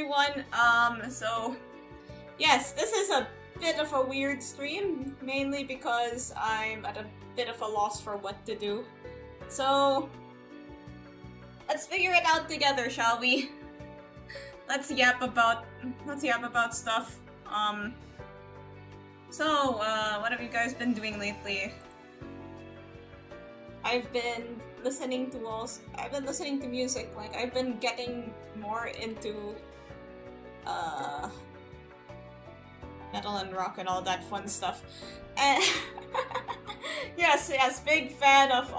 everyone. So yes, this is a bit of a weird stream, mainly because I'm at a bit of a loss for what to do. So let's figure it out together, shall we? Let's yap about stuff. So what have you guys been doing lately? I've been listening to music. Like, I've been getting more into metal and rock and all that fun stuff. And yes, big fan of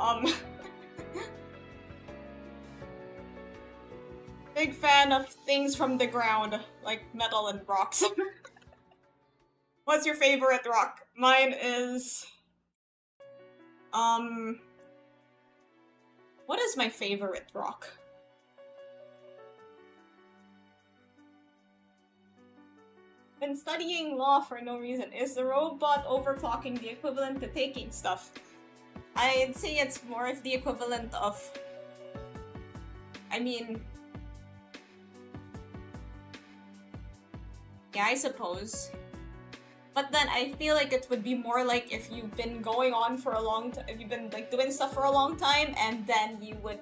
big fan of things from the ground, like metal and rocks. What's your favorite rock? Mine is what is my favorite rock? Been studying law for no reason. Is the robot overclocking the equivalent to taking stuff? I'd say it's more of the equivalent of... I mean... yeah, I suppose. But then I feel like it would be more like if you've been going on for a long time, if you've been like doing stuff for a long time, and then you would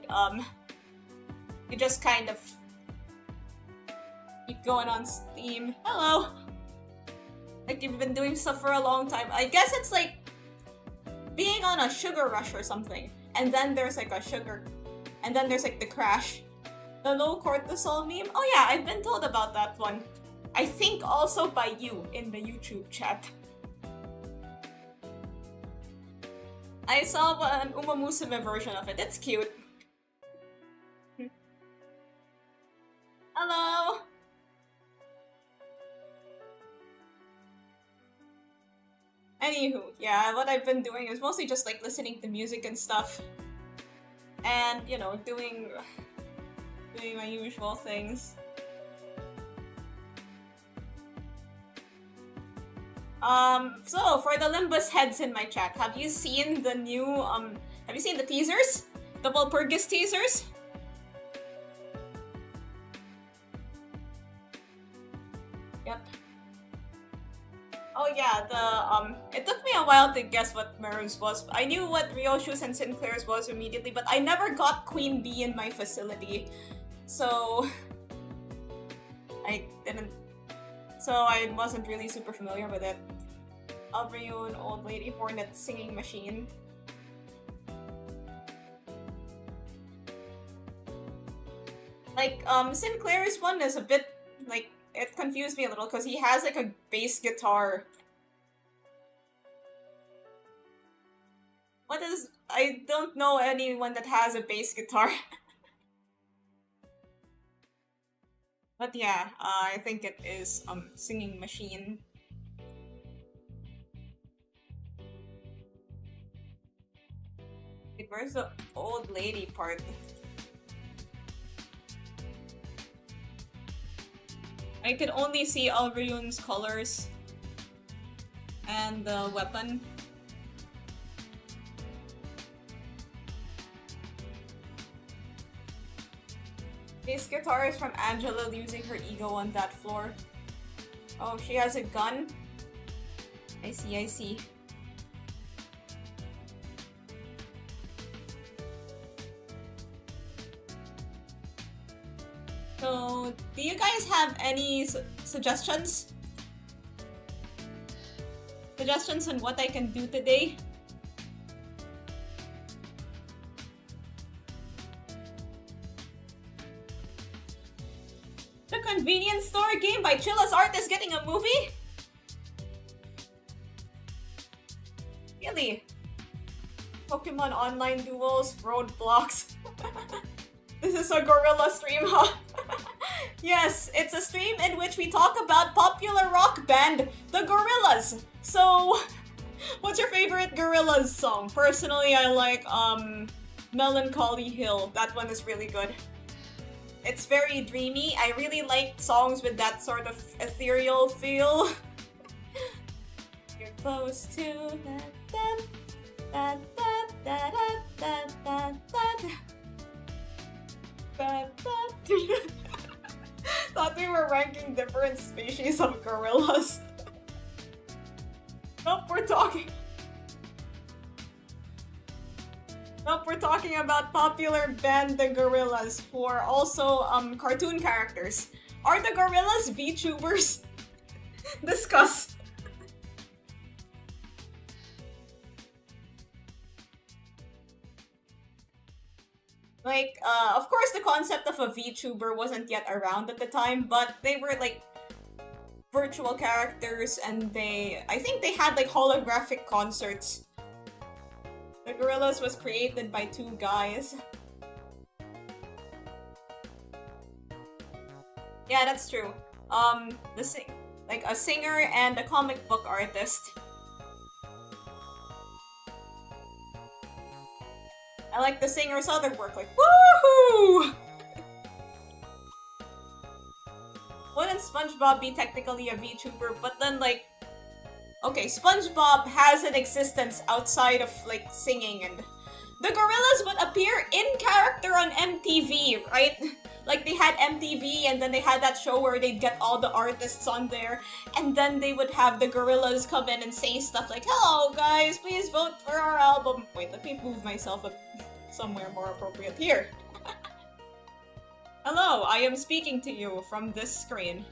you just kind of keep going on Steam. Hello! Like you've been doing stuff for a long time. I guess it's like being on a sugar rush or something, and then there's like a sugar, and then there's like the crash. The low cortisol meme? Oh yeah, I've been told about that one. I think also by you in the YouTube chat. I saw an Uma Musume version of it. It's cute. Hello! Anywho, yeah, what I've been doing is mostly just like listening to music and stuff. And, you know, doing my usual things. So for the Limbus heads in my chat, have you seen the new, have you seen the teasers? The Walpurgis teasers? Yep. Oh yeah, it took me a while to guess what Maru's was. I knew what Ryoshu's and Sinclair's was immediately, but I never got Queen Bee in my facility. So... I wasn't really super familiar with it. Albrion, Old Lady Hornet Singing Machine. Like, Sinclair's one is a bit, like, it confused me a little because he has like a bass guitar. I don't know anyone that has a bass guitar. But yeah, I think it is Singing Machine. Wait, where's the old lady part? I could only see Albrion's colors and the weapon. This guitar is from Angela losing her ego on that floor. Oh, she has a gun? I see. So, do you guys have any suggestions? Suggestions on what I can do today? The convenience store game by Chilla's Art is getting a movie? Really? Pokemon Online Duels, Roadblocks. This is a gorilla stream, huh? Yes, it's a stream in which we talk about popular rock band, the Gorillaz. So, what's your favorite Gorillaz song? Personally, I like, Melancholy Hill. That one is really good. It's very dreamy. I really like songs with that sort of ethereal feel. You're close to Thought we were ranking different species of gorillas. Nope, we're talking... Nope, we're talking about popular band the gorillas, who are also cartoon characters. Are the gorillas VTubers? Discuss. Like, of course the concept of a VTuber wasn't yet around at the time, but they were like virtual characters, and I think they had like holographic concerts. The Gorillas was created by two guys. Yeah, that's true. Like a singer and a comic book artist. I like the singer's other work, like woohoo! Wouldn't SpongeBob be technically a VTuber? But then like, okay, SpongeBob has an existence outside of like singing, and the gorillas would appear in character on MTV, right? Like they had MTV, and then they had that show where they'd get all the artists on there, and then they would have the gorillas come in and say stuff like, "Hello guys, please vote for our album." Wait, let me move myself up somewhere more appropriate here. Hello, I am speaking to you from this screen.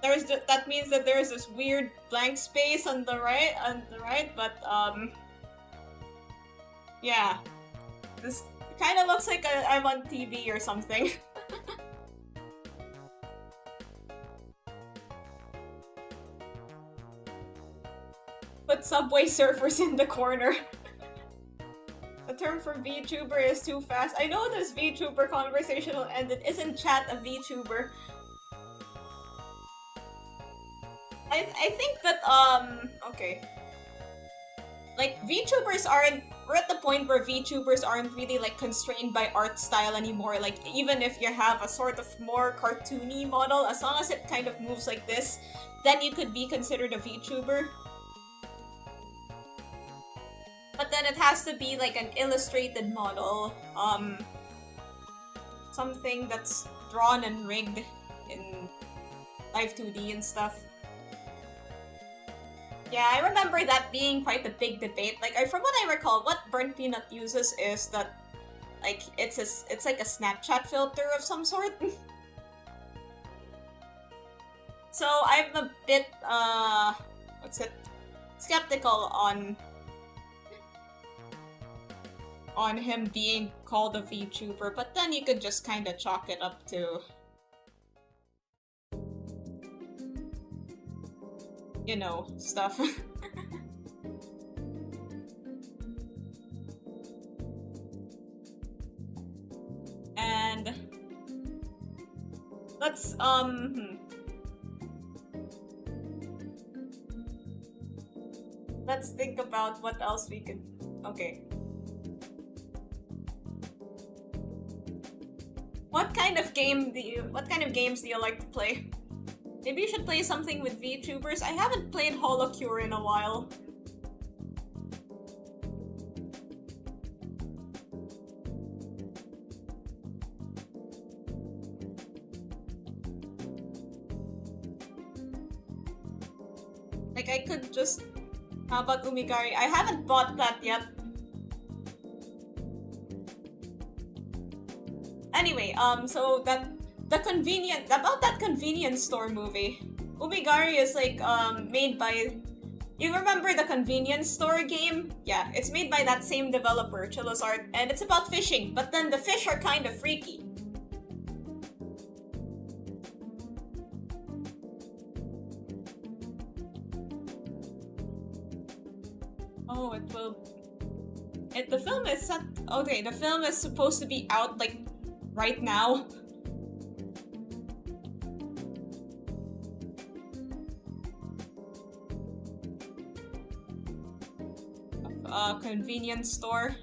That means that there's this weird blank space on the right, but yeah. This kind of looks like I'm on TV or something. Put Subway Surfers in the corner. The term for VTuber is too fast. I know this VTuber conversation will end. It isn't chat a VTuber. I think that, okay. Like, VTubers aren't... We're at the point where VTubers aren't really, like, constrained by art style anymore. Like, even if you have a sort of more cartoony model, as long as it kind of moves like this, then you could be considered a VTuber. But then it has to be, like, an illustrated model. Something that's drawn and rigged in Live 2D and stuff. Yeah, I remember that being quite a big debate. Like, from what I recall, what Burnt Peanut uses is that, like, it's like a Snapchat filter of some sort. So I'm a bit, skeptical on him being called a VTuber, but then you could just kind of chalk it up to, you know, stuff. And let's let's think about what else we could. Okay. What kind of games do you like to play? Maybe you should play something with VTubers. I haven't played Holocure in a while. Like, I could just... How about Umigari? I haven't bought that yet. Anyway, so about that convenience store movie. Umigari is like, made by... You remember the convenience store game? Yeah, it's made by that same developer, Chillosart, and it's about fishing, but then the fish are kind of freaky. Oh, it will... The film is set... Okay, the film is supposed to be out, like, right now. Convenience store.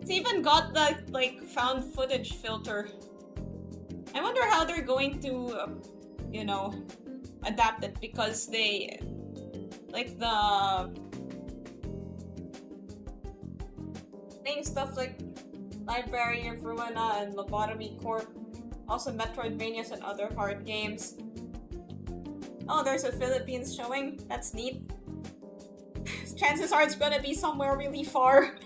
It's even got the, like, found footage filter. I wonder how they're going to, you know, adapt it, because they... Like, playing stuff like Library of Ruina and Lobotomy Corp. Also Metroidvanias and other hard games. Oh, there's a Philippines showing. That's neat. Chances are it's gonna be somewhere really far.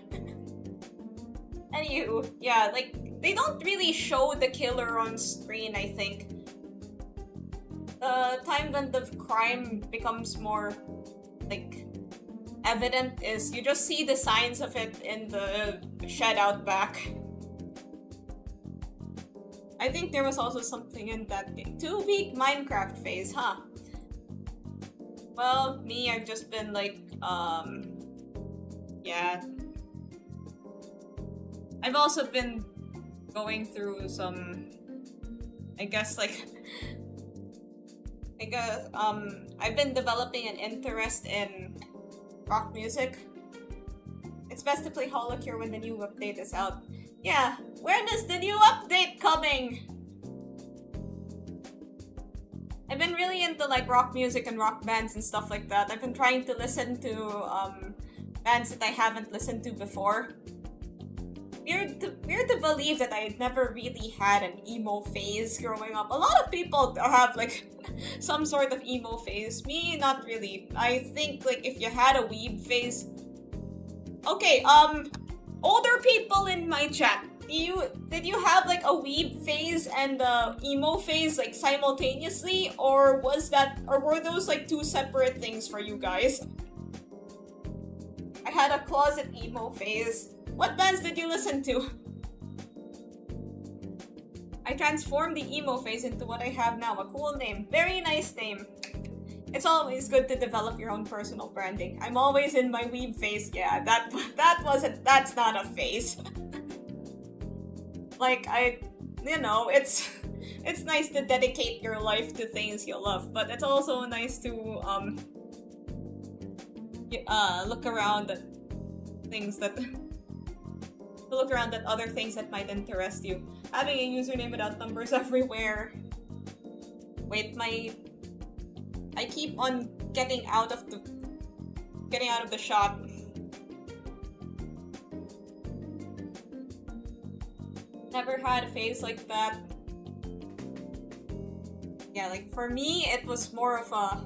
Anywho, yeah, like, they don't really show the killer on screen, I think. The time when the crime becomes more, like, evident is you just see the signs of it in the shed out back. I think there was also something in that game. 2-week Minecraft phase, huh? Well, me, I've just been like, yeah. I've also been going through some, I guess, like, I've been developing an interest in rock music. It's best to play Holocure when the new update is out. Yeah, when is the new update coming? I've been really into like rock music and rock bands and stuff like that. I've been trying to listen to bands that I haven't listened to before. Weird to believe that I never really had an emo phase growing up. A lot of people have like some sort of emo phase. Me, not really. I think like if you had a weeb phase. Okay, older people in my chat, did you have like a weeb phase and a emo phase like simultaneously, or were those like two separate things for you guys? I had a closet emo phase. What bands did you listen to? I transformed the emo phase into what I have now. A cool name. Very nice name. It's always good to develop your own personal branding. I'm always in my weeb phase. Yeah, that's not a phase. Like, it's nice to dedicate your life to things you love, but it's also nice to, look around at things that... look around at other things that might interest you. Having a username without numbers everywhere. Wait, I keep on getting out of the shot. Never had a phase like that. Yeah, like for me, it was more of a...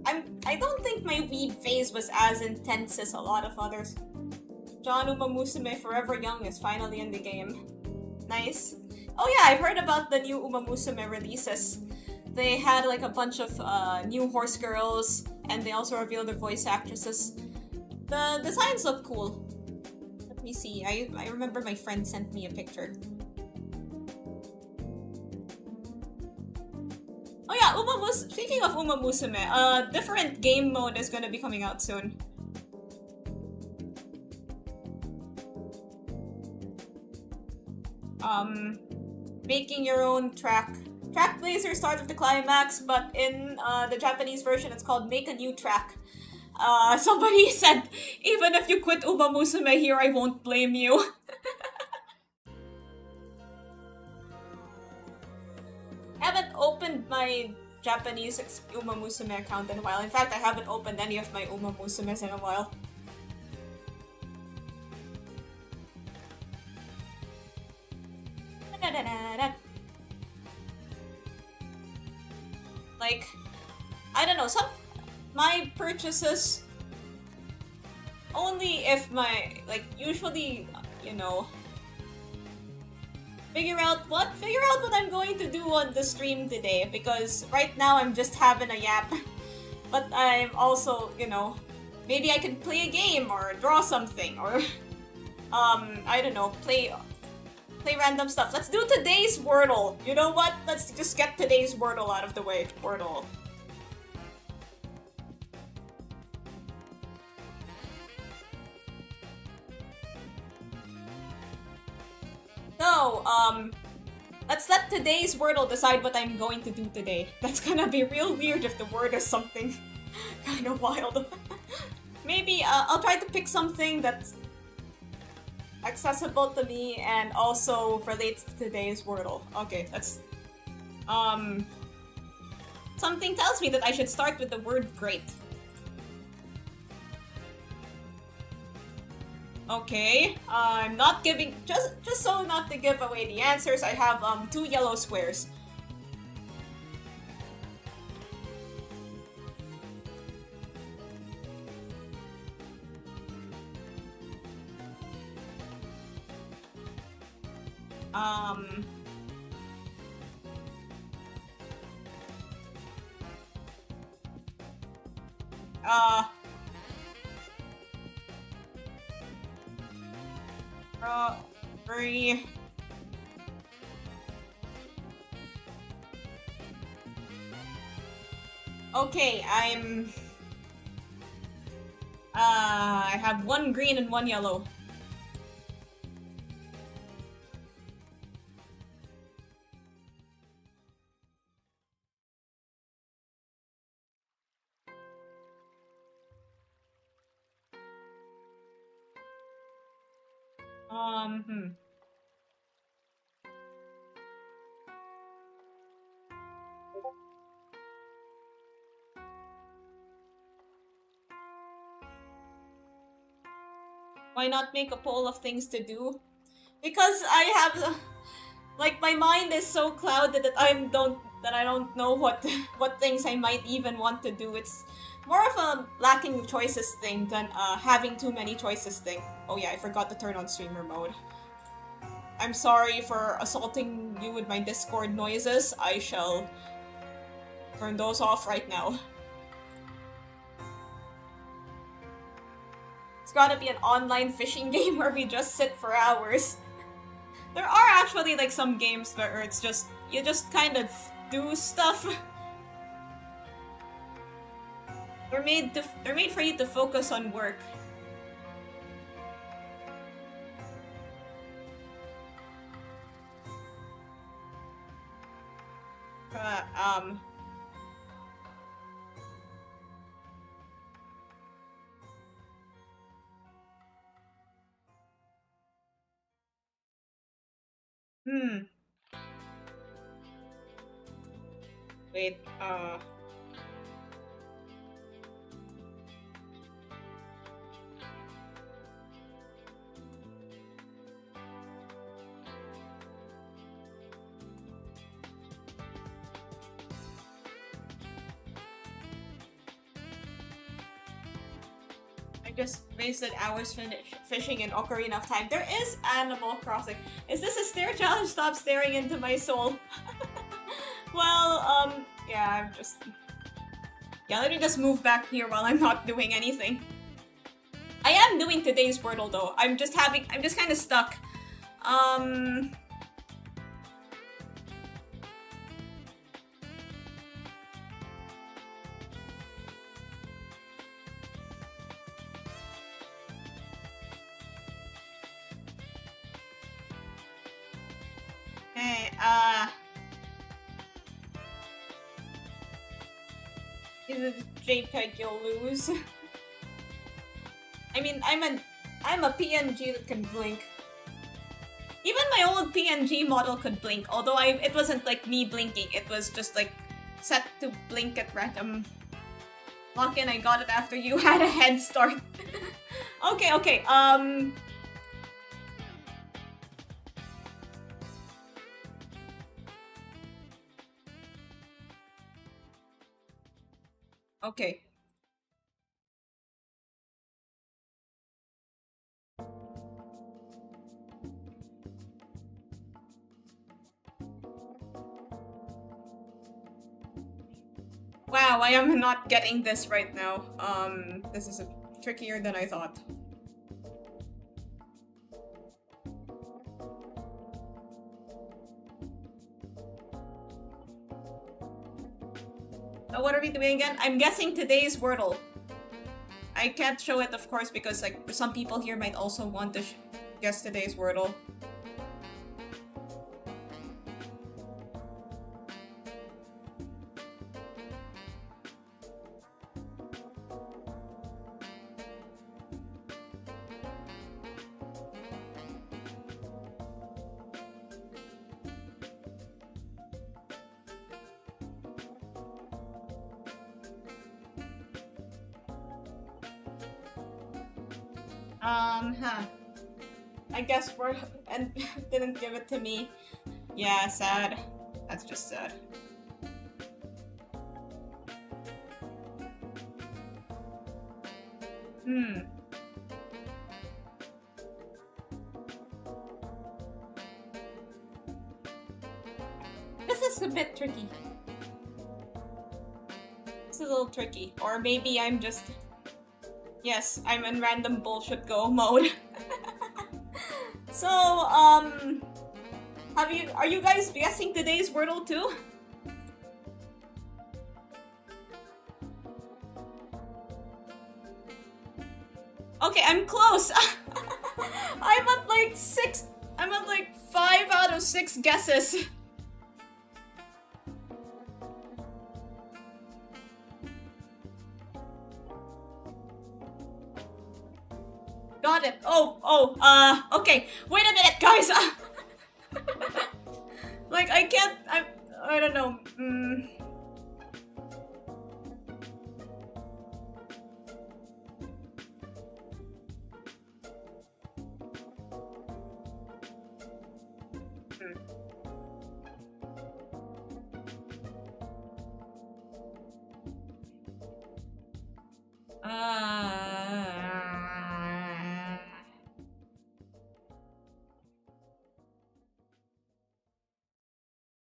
I don't think my weeb phase was as intense as a lot of others. John Uma Musume Forever Young is finally in the game. Nice. Oh yeah, I've heard about the new Uma Musume releases. They had like a bunch of new horse girls, and they also revealed their voice actresses. The designs look cool. Let me see. I remember my friend sent me a picture. Oh yeah, speaking of Uma Musume, a different game mode is gonna be coming out soon. Making your own track. Track Blazer starts with the climax, but in the Japanese version it's called Make a New Track. Somebody said, even if you quit Uma Musume here, I won't blame you. I haven't opened my Japanese Uma Musume account in a while. In fact, I haven't opened any of my Uma Musumes in a while. Like, I don't know, my purchases, only if usually, figure out what I'm going to do on the stream today, because right now I'm just having a yap, but I'm also, maybe I can play a game, or draw something, or, I don't know, play random stuff. Let's do today's Wordle. You know what? Let's just get today's Wordle out of the way. Wordle. So, let's let today's Wordle decide what I'm going to do today. That's gonna be real weird if the word is something kind of wild. Maybe, I'll try to pick something that's accessible to me and also relates to today's Wordle. Okay, that's... Something tells me that I should start with the word great. Okay, I'm not giving, just so not to give away the answers, I have 2 yellow squares. Um... Uh... 3... Okay, I have 1 green and 1 yellow. Hmm. Why not make a poll of things to do? Because I have, like, my mind is so clouded that I don't know what what things I might even want to do. It's more of a lacking of choices thing than having too many choices thing. Oh yeah, I forgot to turn on streamer mode. I'm sorry for assaulting you with my Discord noises. I shall turn those off right now. It's gotta be an online fishing game where we just sit for hours. There are actually like some games where it's just, you just kind of do stuff. They're made for you to focus on work. Wait, I just wasted hours fishing in Ocarina of Time. There is Animal Crossing. Is this a stare challenge? Stop staring into my soul. Well, yeah, I'm just... Yeah, let me just move back here while I'm not doing anything. I am doing today's Wordle though. I'm just kind of stuck. Hey, is it JPEG you'll lose? I mean, I'm a PNG that can blink. Even my old PNG model could blink, although it wasn't like me blinking, it was just like set to blink at random. Lock in, I got it after you had a head start. Okay, okay, okay. Wow, I am not getting this right now. This is trickier than I thought. What are we doing again? I'm guessing today's Wordle. I can't show it, of course, because like some people here might also want to guess today's Wordle. Huh. I guess we're and didn't give it to me. Yeah, sad. That's just sad. This is a bit tricky. This is a little tricky. Or maybe I'm just... Yes, I'm in random bullshit go mode. So, are you guys guessing today's Wordle too? Okay, I'm close. I'm at like 5 out of 6 guesses. Got it. Okay. Wait a minute, guys. Like, I can't, I don't know.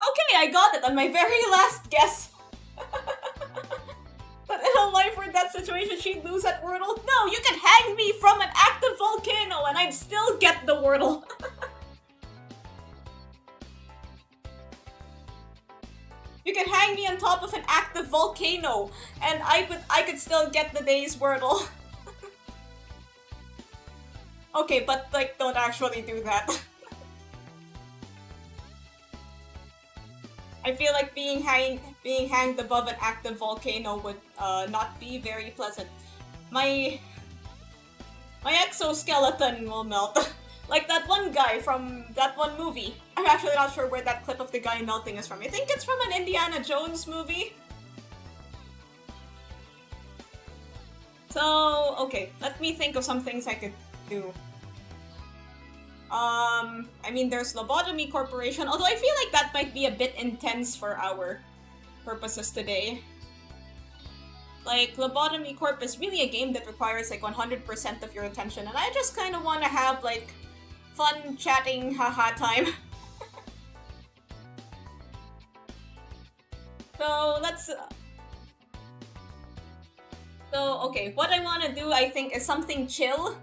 Okay, I got it on my very last guess. But in a life or death situation, she'd lose at Wordle. No, you can hang me from an active volcano and I'd still get the Wordle. You can hang me on top of an active volcano and I could still get the day's Wordle. Okay, but like, don't actually do that. I feel like being hanged above an active volcano would not be very pleasant. My exoskeleton will melt. Like that one guy from that one movie. I'm actually not sure where that clip of the guy melting is from. I think it's from an Indiana Jones movie. So, okay, let me think of some things I could do. I mean, there's Lobotomy Corporation, although I feel like that might be a bit intense for our purposes today. Like, Lobotomy Corp is really a game that requires like 100% of your attention, and I just kind of want to have like fun chatting haha time. So, let's... So, okay, what I want to do, I think, is something chill.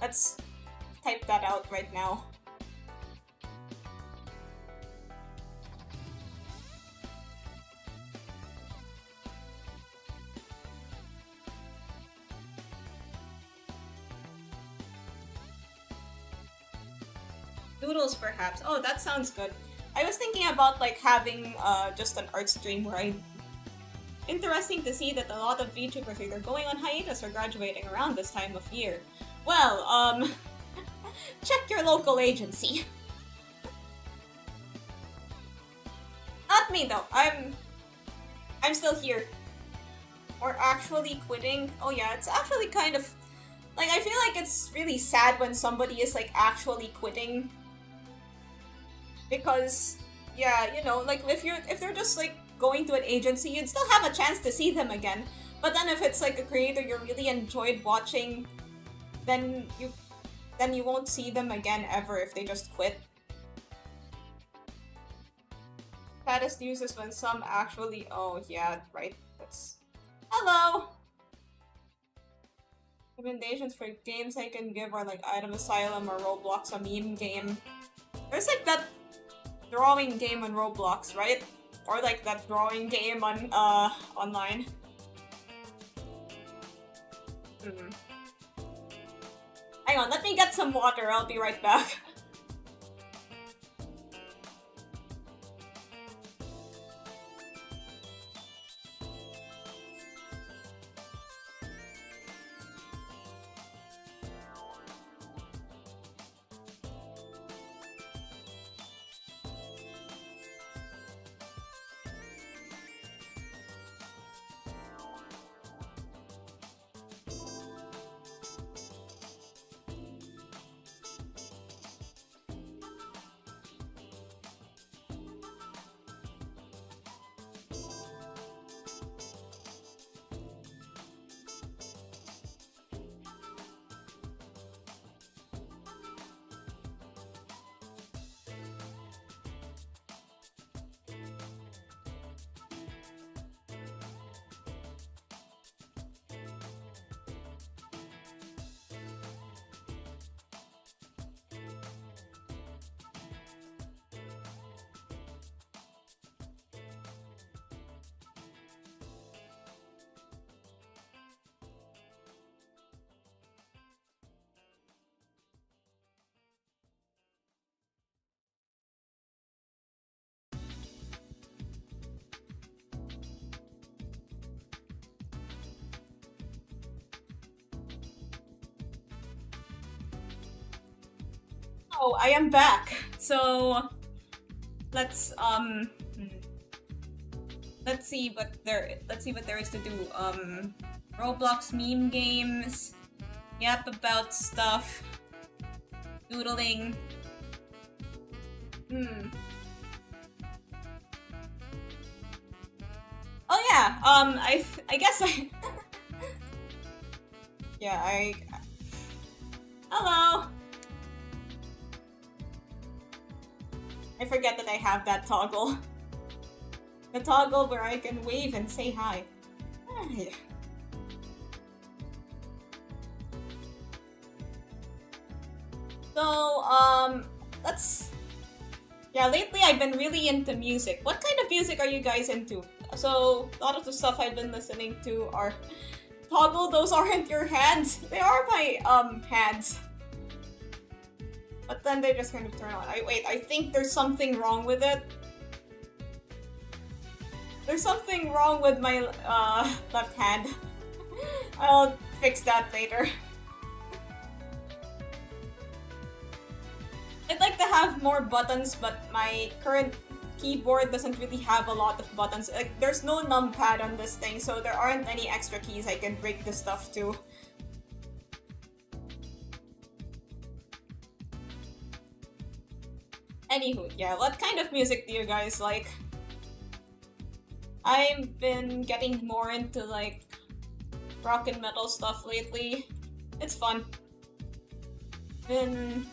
Let's type that out right now. Doodles, perhaps. Oh, that sounds good. I was thinking about like having just an art stream where I... Interesting to see that a lot of VTubers are either going on hiatus or graduating around this time of year. Well, check your local agency. Not me though. I'm still here. Or actually quitting. Oh yeah, it's actually kind of like, I feel like it's really sad when somebody is like actually quitting. Because yeah, you know, like if they're just like going to an agency, you'd still have a chance to see them again. But then if it's like a creator you really enjoyed watching, then you won't see them again ever if they just quit. Saddest uses when some actually... Oh yeah, right. That's... Hello! Recommendations for games I can give are like Item Asylum or Roblox, a meme game. There's like that drawing game on Roblox, right? Or like that drawing game on online. Hang on, let me get some water, I'll be right back. Oh, I am back. So let's let's see what there is to do. Roblox meme games, yap about stuff, doodling. Oh yeah, I guess I yeah, hello. I forget that I have that toggle. The toggle where I can wave and say hi. Hi. So, let's... Yeah, lately I've been really into music. What kind of music are you guys into? So, a lot of the stuff I've been listening to are... Toggle, those aren't your hands. They are my, hands. But then they just kind of turn on. Wait, I think there's something wrong with it. There's something wrong with my, left hand. I'll fix that later. I'd like to have more buttons, but my current keyboard doesn't really have a lot of buttons. Like, there's no numpad on this thing, so there aren't any extra keys I can break the stuff to. Anywho, yeah, what kind of music do you guys like? I've been getting more into, like, rock and metal stuff lately. It's fun. Been...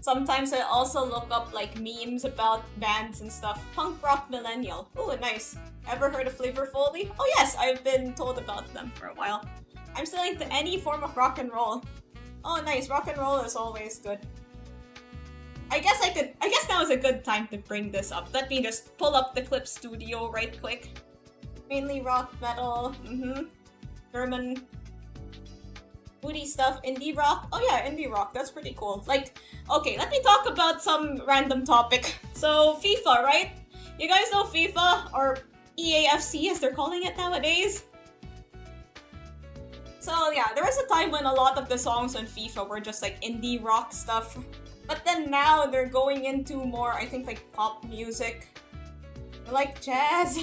Sometimes I also look up, like, memes about bands and stuff. Punk rock millennial. Ooh, nice. Ever heard of Flavor Foley? Oh yes, I've been told about them for a while. I'm still into any form of rock and roll. Oh nice, rock and roll is always good. I guess now is a good time to bring this up. Let me just pull up the Clip Studio right quick. Mainly rock, metal, German, moody stuff, indie rock. Oh yeah, indie rock, that's pretty cool. Like, okay, let me talk about some random topic. So, FIFA, right? You guys know FIFA, or EAFC as they're calling it nowadays? So yeah, there was a time when a lot of the songs on FIFA were just like indie rock stuff. But then now they're going into more, I think, like pop music. Like jazz.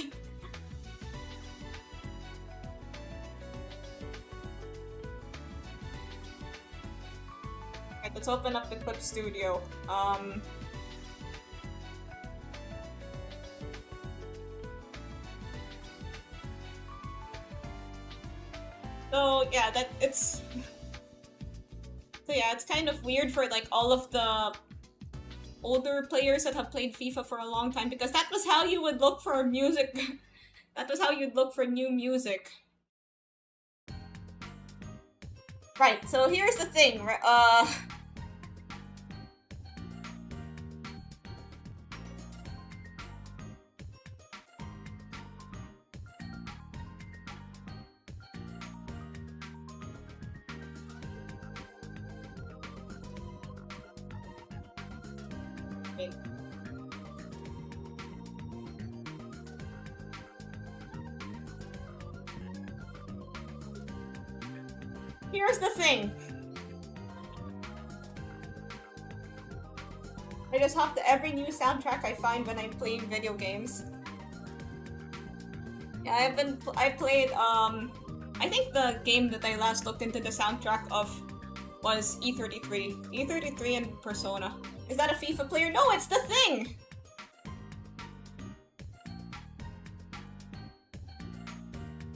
Alright, let's open up the Clip Studio. So yeah, it's kind of weird for like all of the older players that have played FIFA for a long time, because that was how you would look for music. That was how you'd look for new music. Right, so here's the thing, here's the thing. I just hop to every new soundtrack I find when I'm playing video games. Yeah, I played, I think the game that I last looked into the soundtrack of was E33. E33 and Persona. Is that a FIFA player? No, it's the thing!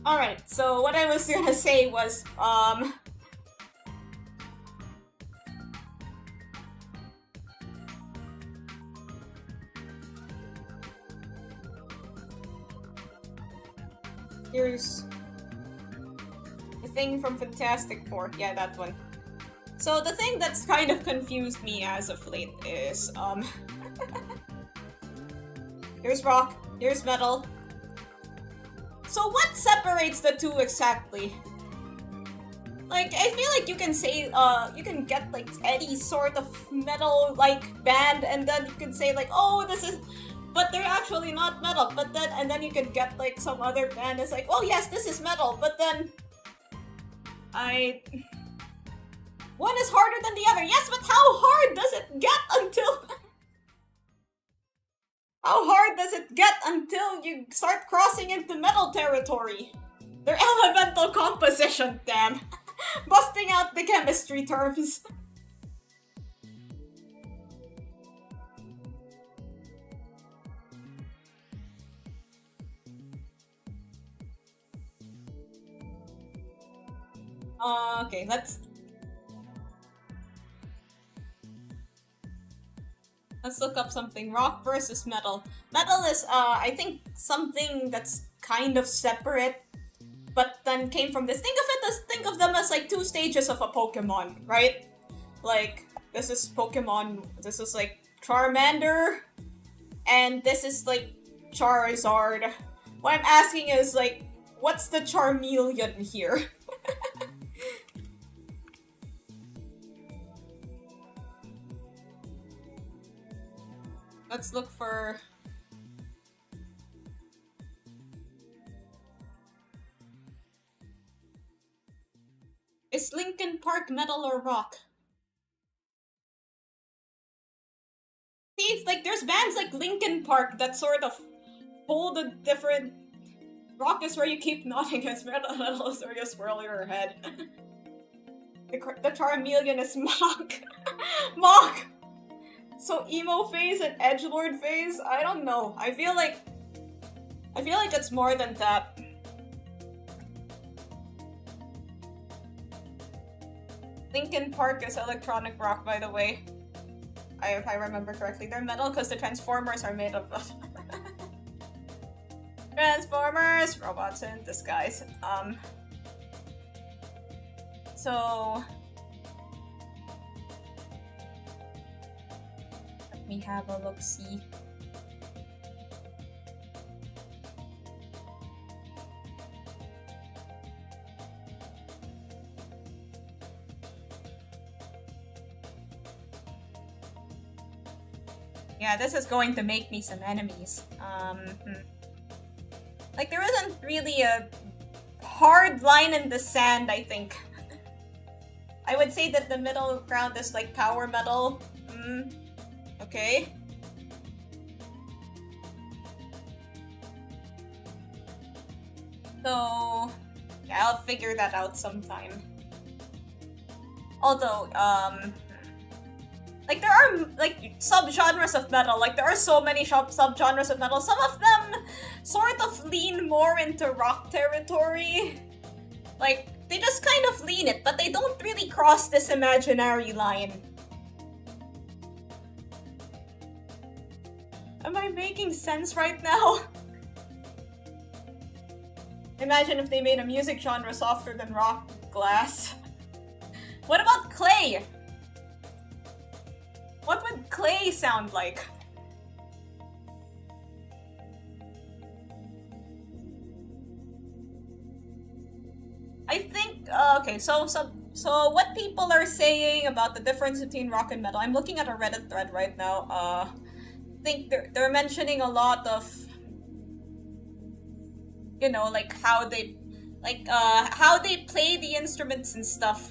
Alright, so what I was gonna say was, here's the thing from Fantastic Four. Yeah, that one. So the thing that's kind of confused me as of late is, here's rock, here's metal. So what separates the two exactly? Like, I feel like you can say, you can get like any sort of metal-like band, and then you can say like, oh, this is, but they're actually not metal. But then, and then you could get like some other band that's like, oh yes, this is metal, but then I... One is harder than the other. Yes, but how hard does it get until... How hard does it get until you start crossing into metal territory? Their elemental composition, damn. Busting out the chemistry terms. Okay, let's look up something. Rock versus metal. Metal is, I think, something that's kind of separate, but then came from this. Think of them as like two stages of a Pokemon, right? Like, this is Pokemon, this is like Charmander, and this is like Charizard. What I'm asking is like, what's the Charmeleon here? Let's look for... Is Linkin Park metal or rock? See, it's like there's bands like Linkin Park that sort of hold a different... Rock is where you keep nodding, as metal is where you swirl your head. The Charmeleon is Mach. Mach! So emo phase and edgelord phase? I don't know. I feel like it's more than that. Linkin Park is electronic rock, by the way. If I remember correctly. They're metal because the Transformers are made of... Transformers! Robots in disguise. So... Let me have a look-see. Yeah, this is going to make me some enemies. Like, there isn't really a hard line in the sand, I think. I would say that the middle ground is like power metal. Okay. So, yeah, I'll figure that out sometime. Although, like, there are, like, sub-genres of metal. Like, there are so many sub-genres of metal. Some of them sort of lean more into rock territory. Like, they just kind of lean it, but they don't really cross this imaginary line. Am I making sense right now? Imagine if they made a music genre softer than rock glass. What about clay? What would clay sound like? I think, okay, so what people are saying about the difference between rock and metal, I'm looking at a Reddit thread right now. I think they're mentioning a lot of, you know, like how they play the instruments and stuff.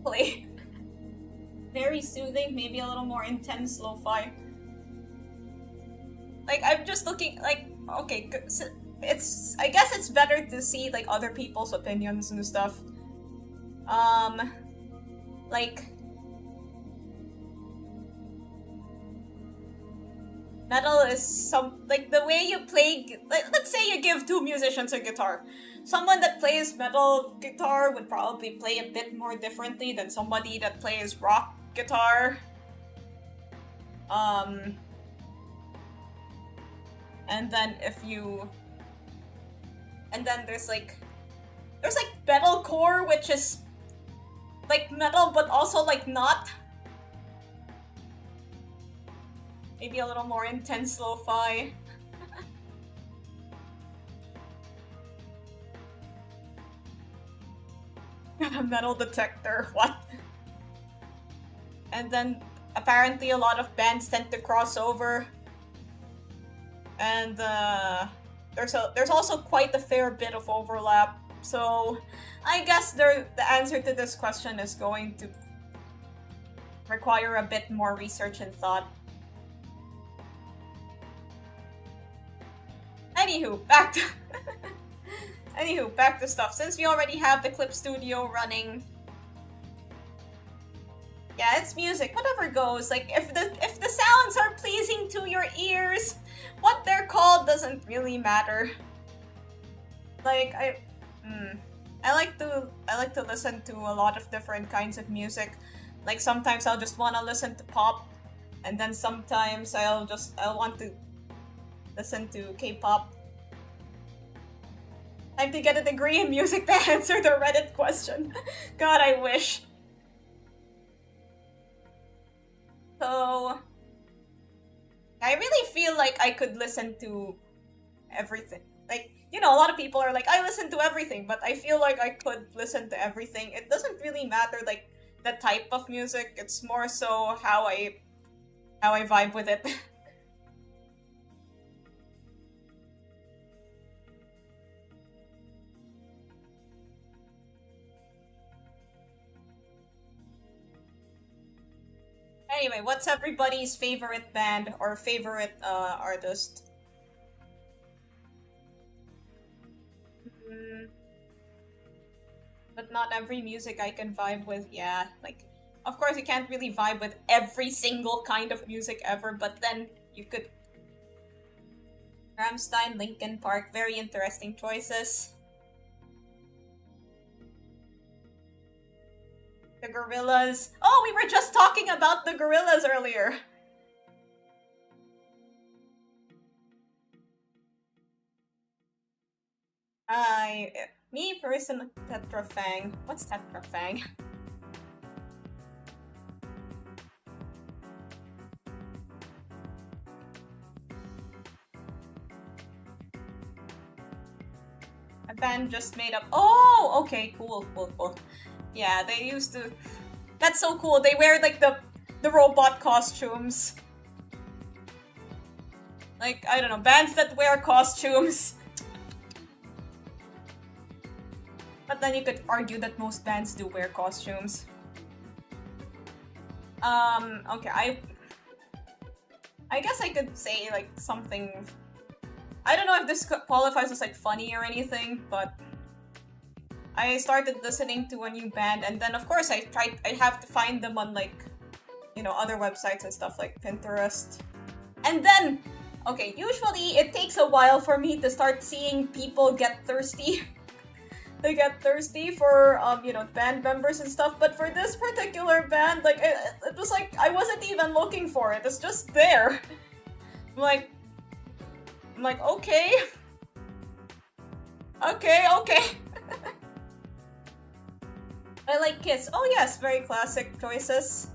Play. Very soothing, maybe a little more intense lo-fi. Like, I'm just looking, like, okay, it's, I guess it's better to see, like, other people's opinions and stuff. Like, metal is like, the way you play, let's say you give two musicians a guitar. Someone that plays metal guitar would probably play a bit more differently than somebody that plays rock guitar. And then there's like metalcore, which is like metal but also like not. Maybe a little more intense lo-fi. A metal detector, what? And then apparently a lot of bands tend to cross over. And there's also quite a fair bit of overlap. So I guess the answer to this question is going to require a bit more research and thought. Anywho, back to back to stuff. Since we already have the Clip Studio running, yeah, it's music. Whatever goes. Like if the sounds are pleasing to your ears, what they're called doesn't really matter. Like I like to listen to a lot of different kinds of music. Like sometimes I'll just want to listen to pop, and then sometimes I'll want to listen to K-pop. I have to get a degree in music to answer the Reddit question. God, I wish. So I really feel like I could listen to everything. Like, you know, a lot of people are like, I listen to everything, but I feel like I could listen to everything. It doesn't really matter, like, the type of music. It's more so how I vibe with it. Anyway, what's everybody's favorite band or favorite artist? But not every music I can vibe with. Yeah, like, of course you can't really vibe with every single kind of music ever, but then you could. Rammstein, Linkin Park, very interesting choices. The Gorillas. Oh, we were just talking about the Gorillas earlier. Me personally, Tetrafang. What's Tetrafang? A band just made up. Oh, okay, cool. Yeah, they used to. That's so cool. They wear like the robot costumes. Like, I don't know, bands that wear costumes. But then you could argue that most bands do wear costumes. Okay, I guess I could say like something. I don't know if this qualifies as like funny or anything, but I started listening to a new band, and then of course I have to find them on like, you know, other websites and stuff like Pinterest. And then, okay, usually it takes a while for me to start seeing people get thirsty. They get thirsty for, you know, band members and stuff, but for this particular band, like, it was like, I wasn't even looking for it, it's just there. I'm like, okay. Okay. I like Kiss. Oh yes, very classic choices.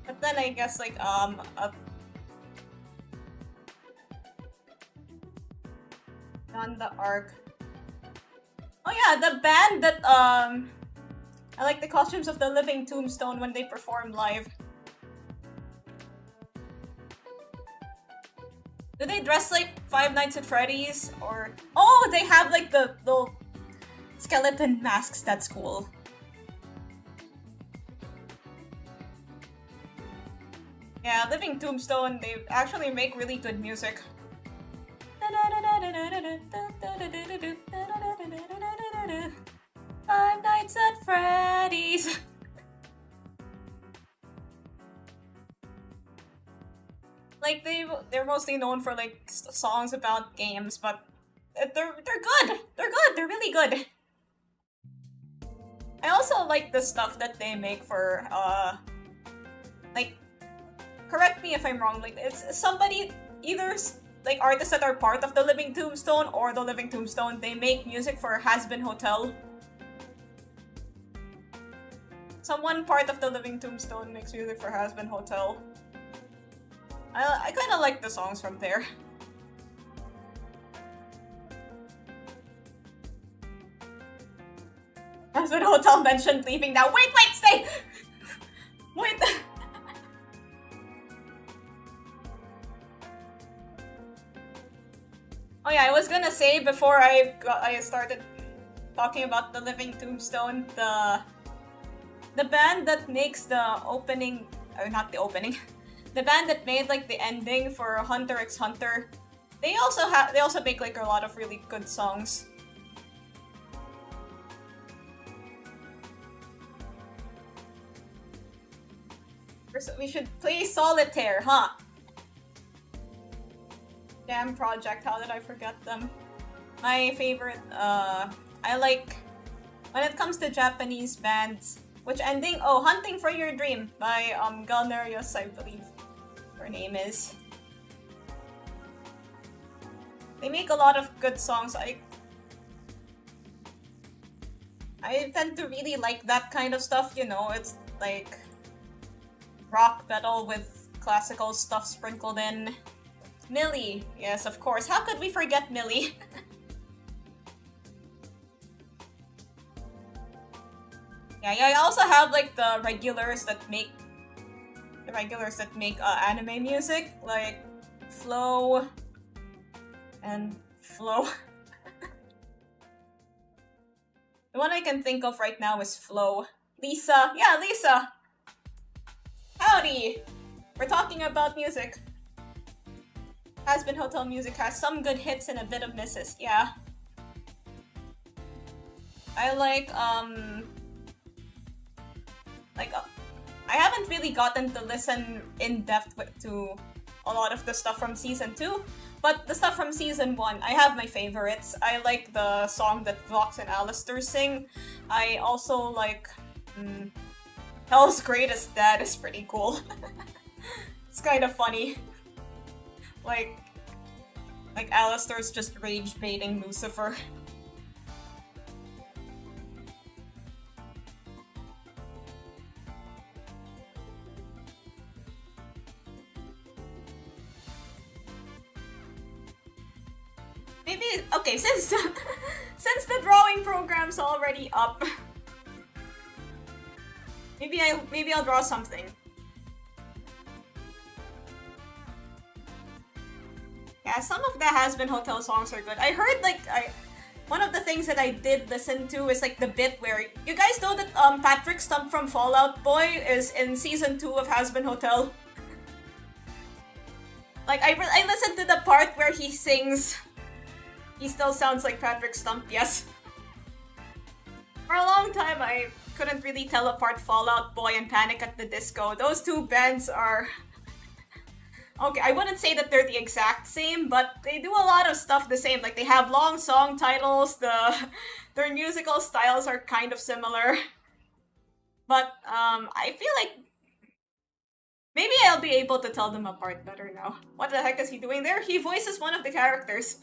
But then I guess like on the arc. Oh yeah, the band that I like the costumes of the Living Tombstone when they perform live. Do they dress like Five Nights at Freddy's? Or... Oh, they have like the skeleton masks. That's cool. Yeah, Living Tombstone, they actually make really good music. Five Nights at Freddy's. Like they're mostly known for like songs about games, but they're good. They're good. They're really good. I also like the stuff that they make for like, correct me if I'm wrong, like it's somebody, either like artists that are part of the Living Tombstone or the Living Tombstone, they make music for Has Been Hotel. Someone part of the Living Tombstone makes music for Has Been Hotel. I kind of like the songs from there. Has Been Hotel mentioned leaving now. Wait, stay! Wait. Oh yeah, I was gonna say before I started talking about the Living Tombstone, the band that makes the opening, or not the opening, the band that made like the ending for Hunter x Hunter, they also make like a lot of really good songs. We should play Solitaire, huh? Jam Project, how did I forget them? My favorite, I like, when it comes to Japanese bands, which ending? Oh, Hunting for Your Dream by Galnerius, I believe her name is. They make a lot of good songs. I tend to really like that kind of stuff, you know, it's like rock metal with classical stuff sprinkled in. Millie, yes, of course. How could we forget Millie? Yeah, I also have like the regulars that make anime music, like Flow and Flow. The one I can think of right now is Flow. Lisa, yeah, Lisa. Howdy! We're talking about music. Has Been Hotel music has some good hits and a bit of misses, yeah. I like, I haven't really gotten to listen in depth to a lot of the stuff from season 2, but the stuff from season 1, I have my favorites. I like the song that Vox and Alistair sing. I also like, Hell's Greatest Dad is pretty cool. It's kind of funny. Like Alistair's just rage baiting Lucifer. Maybe, okay, since the drawing program's already up, maybe I'll draw something. Yeah, some of the Has Been Hotel songs are good. I heard one of the things that I did listen to is like the bit where you guys know that Patrick Stump from Fallout Boy is in season 2 of Has Been Hotel. Like I listened to the part where he sings. He still sounds like Patrick Stump, yes. For a long time, I couldn't really tell apart Fallout Boy and Panic at the Disco. Those two bands are... Okay, I wouldn't say that they're the exact same, but they do a lot of stuff the same. Like, they have long song titles, their musical styles are kind of similar. But, I feel like... Maybe I'll be able to tell them apart better now. What the heck is he doing there? He voices one of the characters.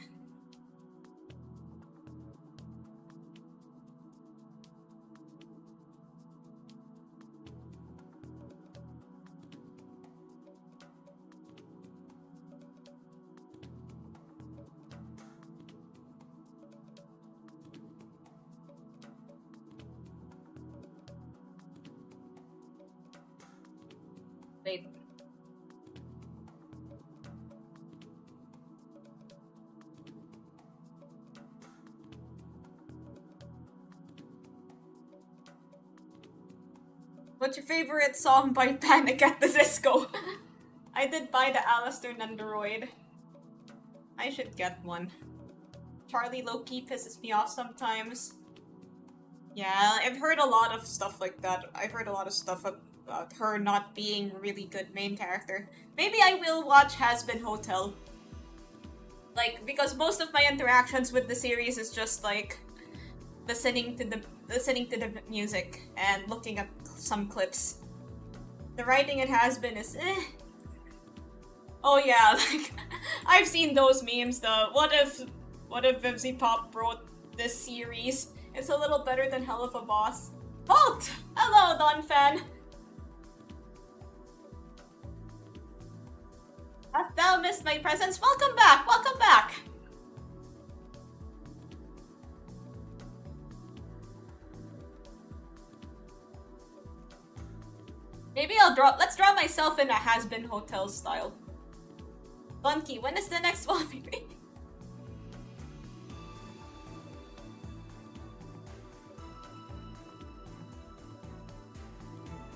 Wait. What's your favorite song by Panic at the Disco? I did buy the Alistair Nendoroid. I should get one. Charlie low-key pisses me off sometimes. Yeah, I've heard a lot of stuff like that. I've heard a lot of stuff about her not being a really good main character. Maybe I will watch Has Been Hotel. Like, because most of my interactions with the series is just like listening to the music and looking at some clips. The writing it has been is Oh yeah, like I've seen those memes. The what if Vivzy Pop wrote this series? It's a little better than Hell of a Boss. Halt! Hello, Don Fan. Hast thou missed my presence? Welcome back! Welcome back! Maybe let's draw myself in a has-been hotel style. Donkey, when is the next wallpaper?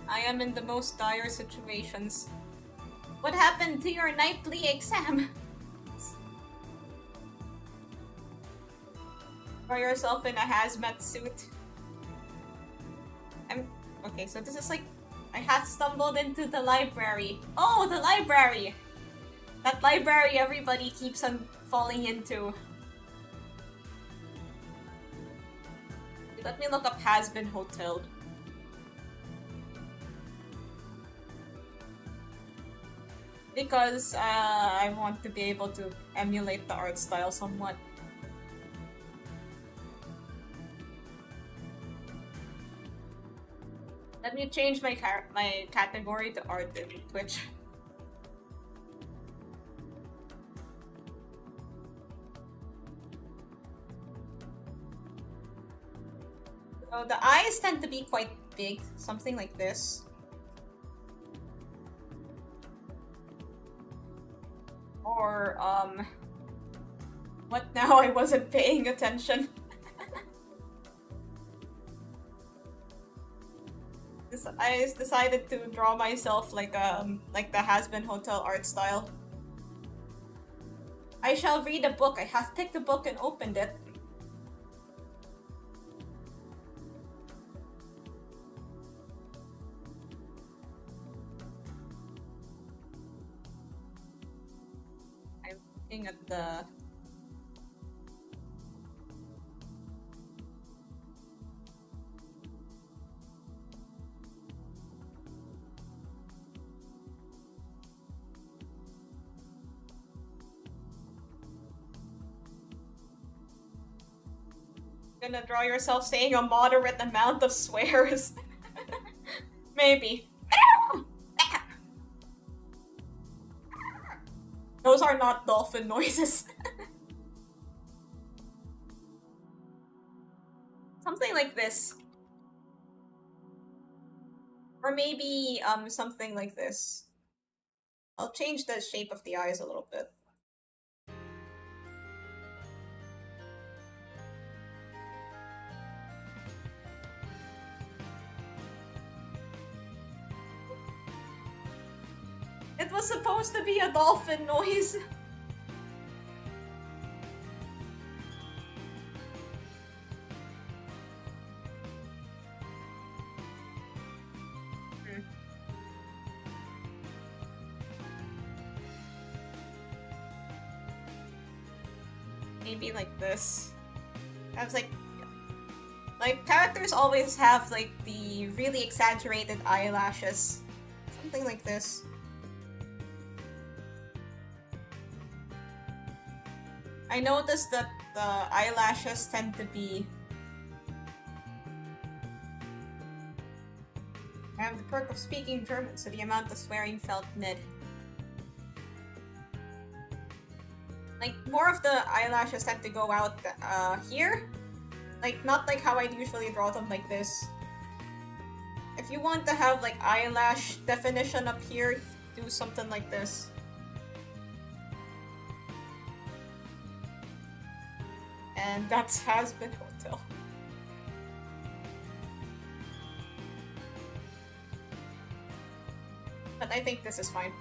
I am in the most dire situations. What happened to your nightly exam? Throw yourself in a hazmat suit. Okay, so this is like I had stumbled into the library. Oh, the library! That library everybody keeps on falling into. Let me look up has-been hotel. Because I want to be able to emulate the art style somewhat. Let me change my category to art in Twitch. So the eyes tend to be quite big, something like this. Or, what now? I wasn't paying attention. I decided to draw myself like the has-been hotel art style. I shall read a book. I have picked a book and opened it. I'm looking at the... Gonna draw yourself saying a moderate amount of swears. Maybe. Those are not dolphin noises. Something like this. Or maybe something like this. I'll change the shape of the eyes a little bit. It was supposed to be a dolphin noise. Maybe like this. I was like characters always have like the really exaggerated eyelashes. Something like this. I noticed that the eyelashes tend to be... I have the perk of speaking German, so the amount of swearing felt mid. Like, more of the eyelashes tend to go out here. Like, not like how I'd usually draw them like this. If you want to have like eyelash definition up here, do something like this. And that's has-been hotel. But I think this is fine.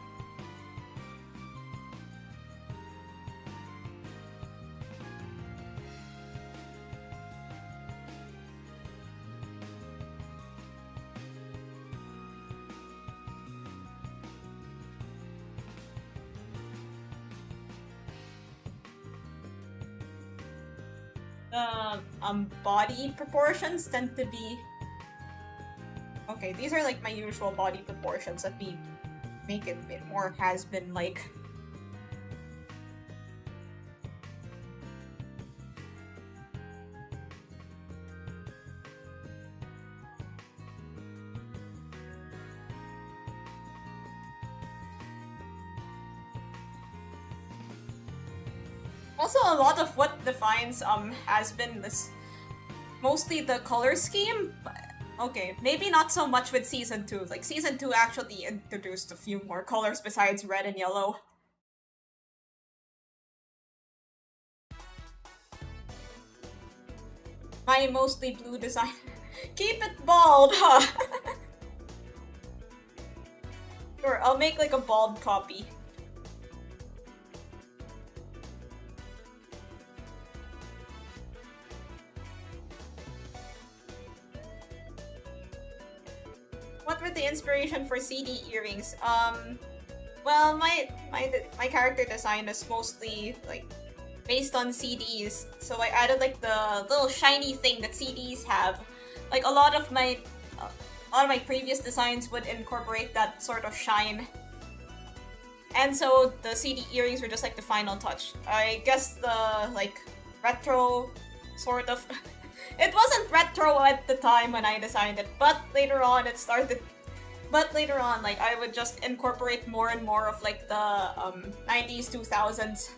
Body proportions tend to be... Okay, these are like my usual body proportions. Let me make it a bit more has-been like. Also, a lot of what defines has been this mostly the color scheme. But, okay, maybe not so much with season 2. Like season 2 actually introduced a few more colors besides red and yellow. My mostly blue design. Keep it bald, huh? Sure, I'll make like a bald copy. What were the inspiration for CD earrings? Well, my character design is mostly like based on CDs, so I added like the little shiny thing that CDs have. Like a lot of my previous designs would incorporate that sort of shine, and so the CD earrings were just like the final touch. I guess the like retro sort of. It wasn't retro at the time when I designed it, but later on it started. But later on, like I would just incorporate more and more of like the 90s, 2000s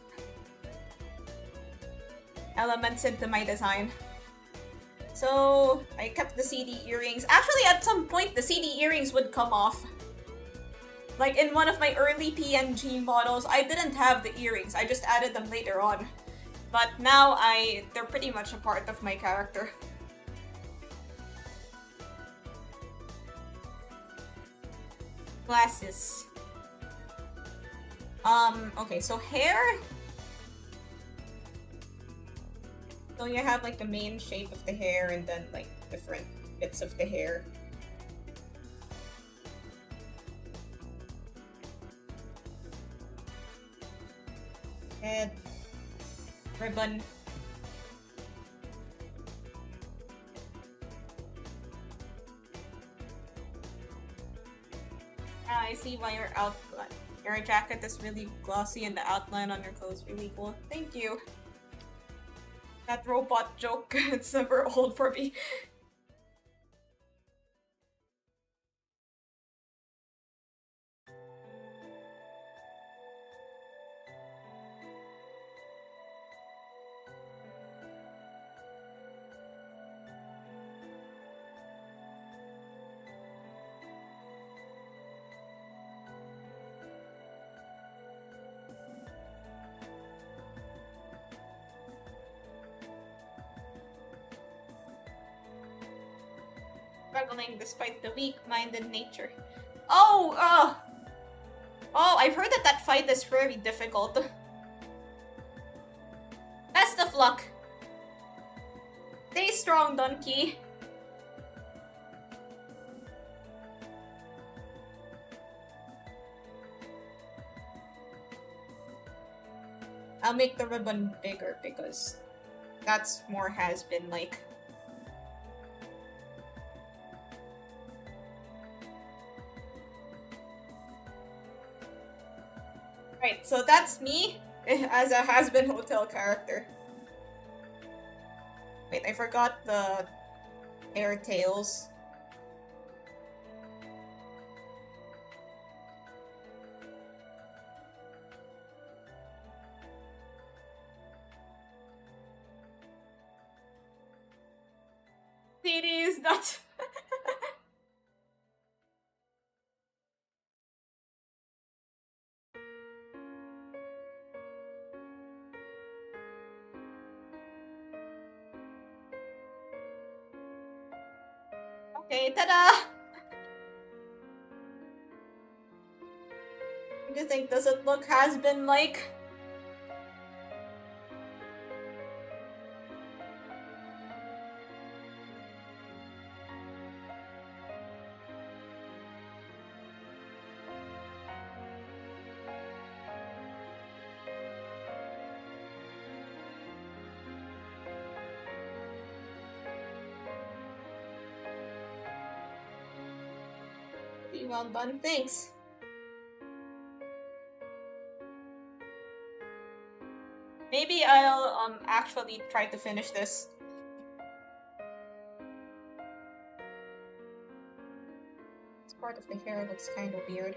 elements into my design. So I kept the CD earrings. Actually, at some point, the CD earrings would come off. Like in one of my early PNG models, I didn't have the earrings. I just added them later on. But now they're pretty much a part of my character. Glasses. Okay, so hair. So you have like the main shape of the hair and then like different bits of the hair. Head. Ribbon. Ah, I see why your jacket is really glossy and the outline on your clothes really cool. Thank you. That robot joke, it's never old for me. Struggling despite the weak-minded nature. Oh, I've heard that fight is very difficult. Best of luck. Stay strong, Donkey. I'll make the ribbon bigger because that's more has been like. Right, so that's me as a has-been hotel character. Wait, I forgot the hair tails. It is not. Okay, ta-da! What do you think? Does it look has-been like? Well done, thanks. Maybe I'll actually try to finish this. This part of the hair looks kind of weird.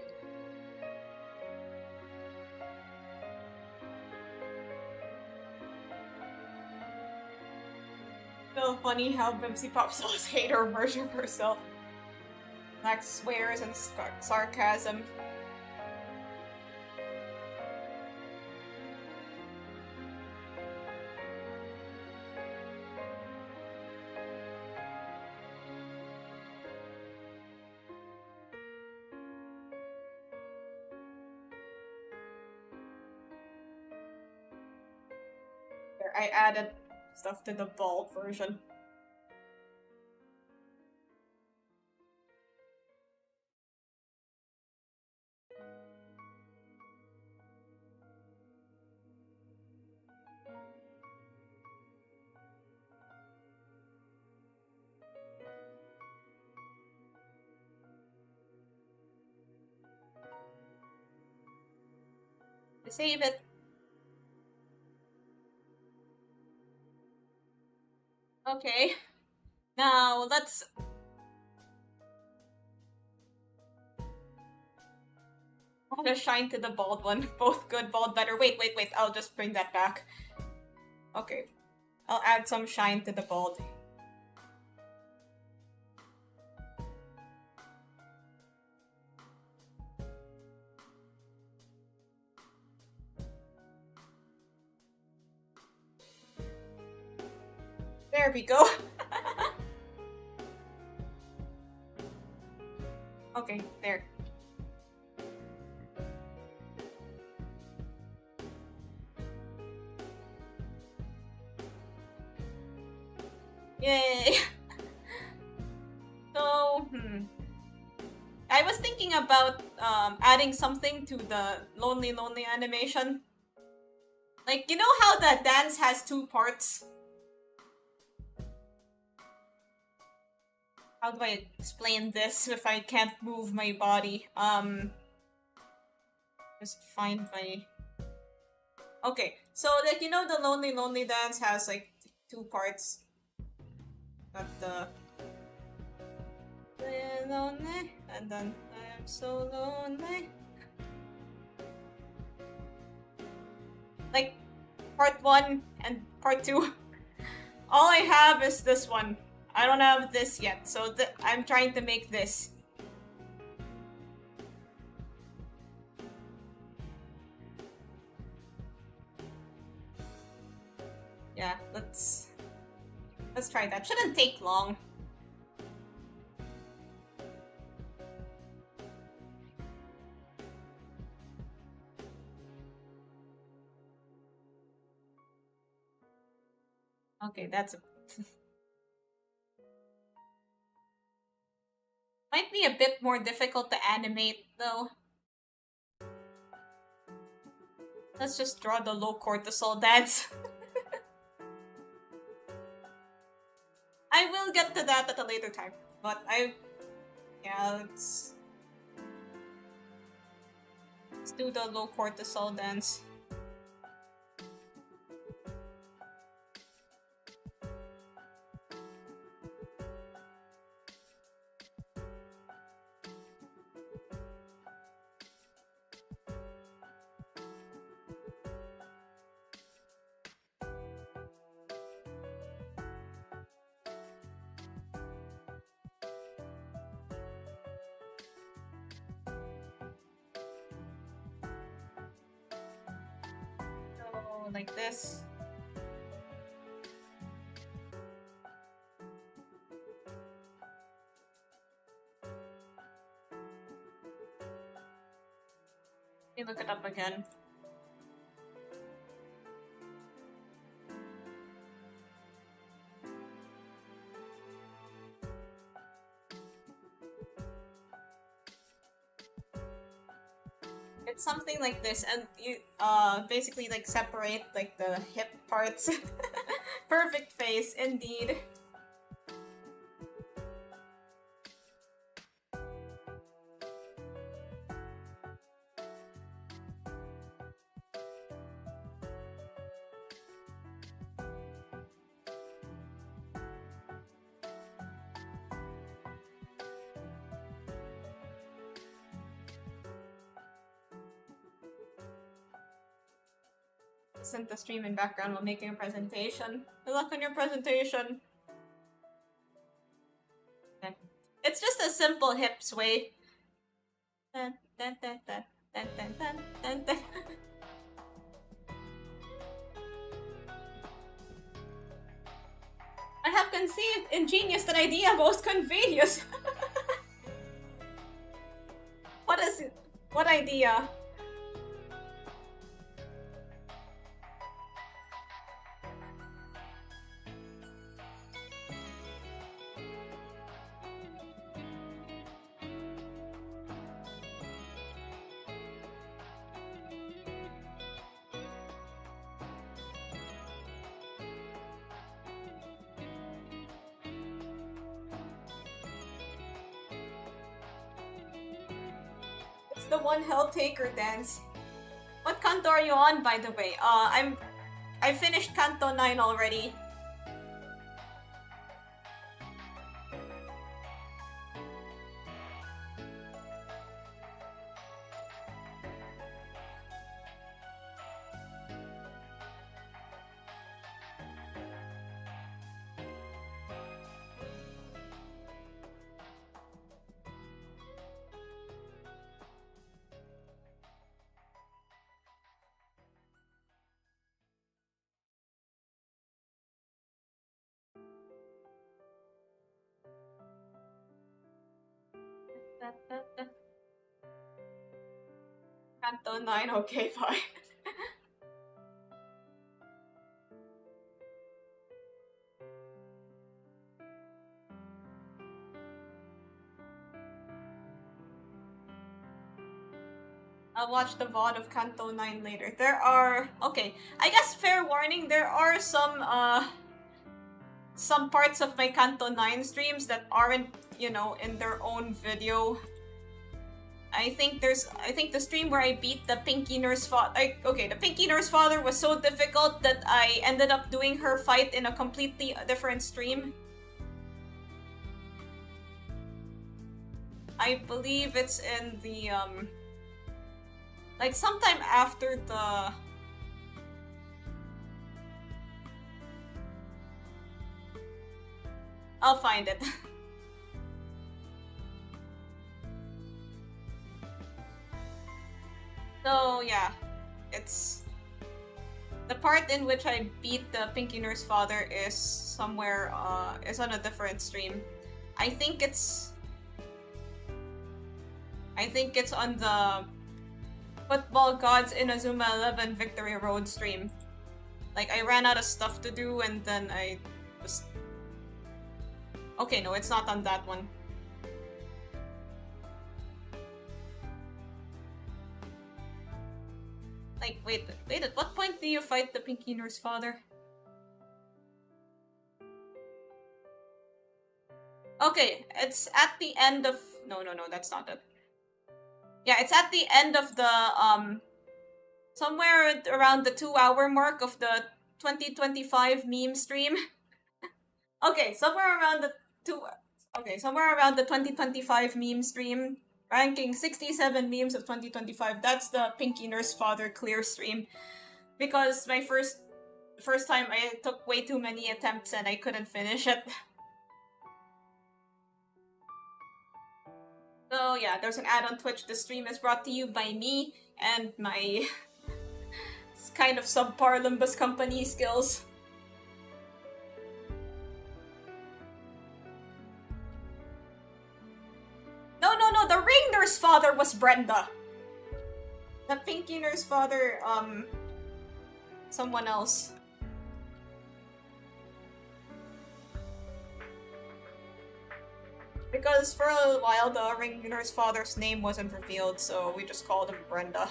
funny how Bimsy Pop Sauce hate her version of herself. Like swears and sarcasm. There, I added stuff to the bald version. Save it. Okay. Now let's add a shine to the bald one. Both good, bald better. Wait. I'll just bring that back. Okay. I'll add some shine to the bald. There we go. Okay, there. Yay! So, I was thinking about adding something to the Lonely animation. Like, you know how the dance has two parts? How do I explain this if I can't move my body? Just find my... Okay, so like, you know the Lonely dance has like two parts? Got the... Lonely, and then I am so lonely. Like, part 1 and part 2. All I have is this one. I don't have this yet, so I'm trying to make this. Yeah, let's try that. Shouldn't take long. Okay, that's a... Might be a bit more difficult to animate, though. Let's just draw the low cortisol dance. I will get to that at a later time, but yeah, let's do the low cortisol dance. Like this. Let me look it up again. It's something like this, and you basically like separate like the hip parts. Perfect face, indeed. Listen to stream in background while making a presentation. Good luck on your presentation. It's just a simple hip sway. Dun, dun, dun, dun, dun, dun, dun, dun, dun. I have conceived ingenious an idea most convenient. What is it? What idea? It's the one hell taker dance. What canto are you on, by the way? I finished Canto 9 already. Canto 9, okay, fine. I'll watch the VOD of Canto 9 later. There are... Okay, I guess fair warning, there are some parts of my Canto 9 streams that aren't, you know, in their own video. I think the stream where I beat the Pinky Nurse Father... Okay, the Pinky Nurse Father was so difficult that I ended up doing her fight in a completely different stream. I believe it's in the, like, sometime after the... I'll find it. So, yeah. It's... The part in which I beat the Pinky Nurse Father is somewhere, is on a different stream. I think it's on the Football Gods Inazuma 11 Victory Road stream. Like, I ran out of stuff to do and then I just... Okay, no, it's not on that one. Like, wait, at what point do you fight the Pinky Nurse Father? Okay, it's at the end of... No, that's not it. Yeah, it's at the end of the, somewhere around the 2-hour mark of the 2025 meme stream. Okay, somewhere around the 2025 meme stream, ranking 67 memes of 2025. That's the Pinky Nurse Father clear stream. Because my first time I took way too many attempts and I couldn't finish it. So yeah, there's an ad on Twitch. The stream is brought to you by me and my kind of subpar Limbus company skills. No, the Ring Nurse Father was Brenda. The Pinky Nurse Father, someone else. Because for a while the Ring Nurse Father's name wasn't revealed, so we just called him Brenda.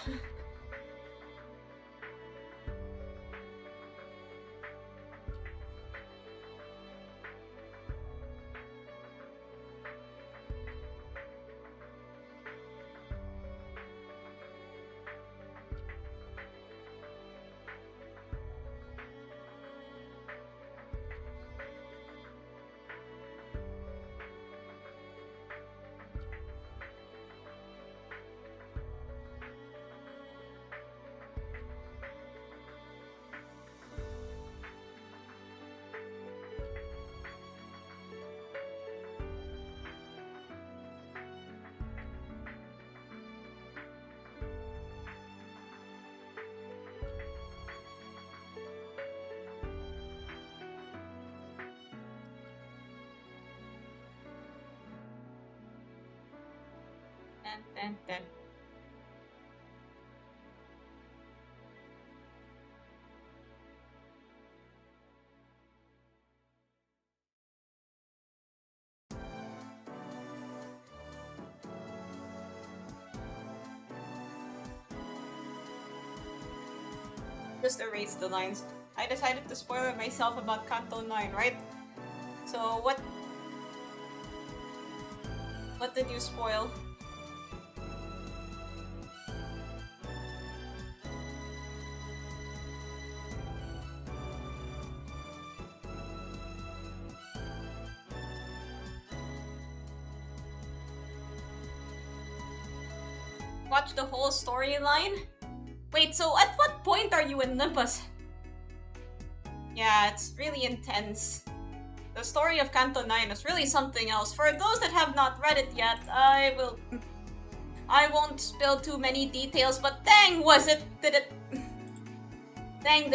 Dun, dun, dun. Just erase the lines. I decided to spoil it myself about Kanto 9, right? So what did you spoil? Watch the whole storyline? Wait, so at what point are you in Olympus? Yeah, it's really intense. The story of Kanto 9 is really something else. For those that have not read it yet, I won't spill too many details, but dang did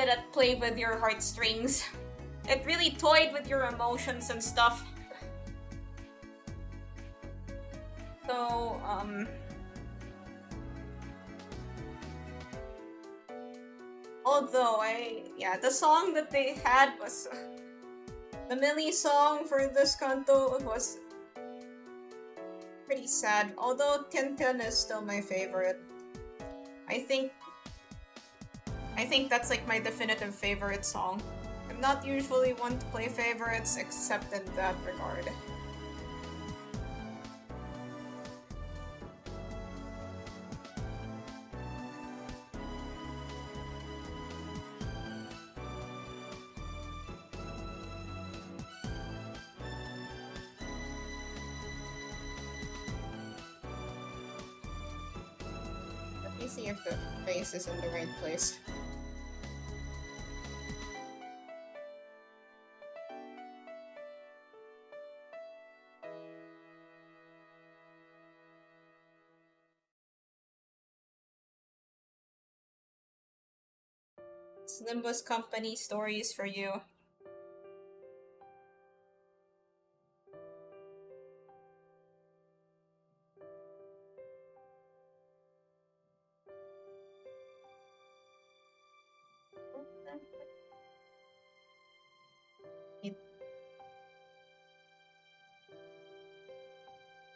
it play with your heartstrings. It really toyed with your emotions and stuff. So, although the song that they had was the Millie song for this kanto was pretty sad. Although Tian Tian is still my favorite. I think that's like my definitive favorite song. I'm not usually one to play favorites except in that regard. See if the face is in the right place. It's Nimbus Company stories for you.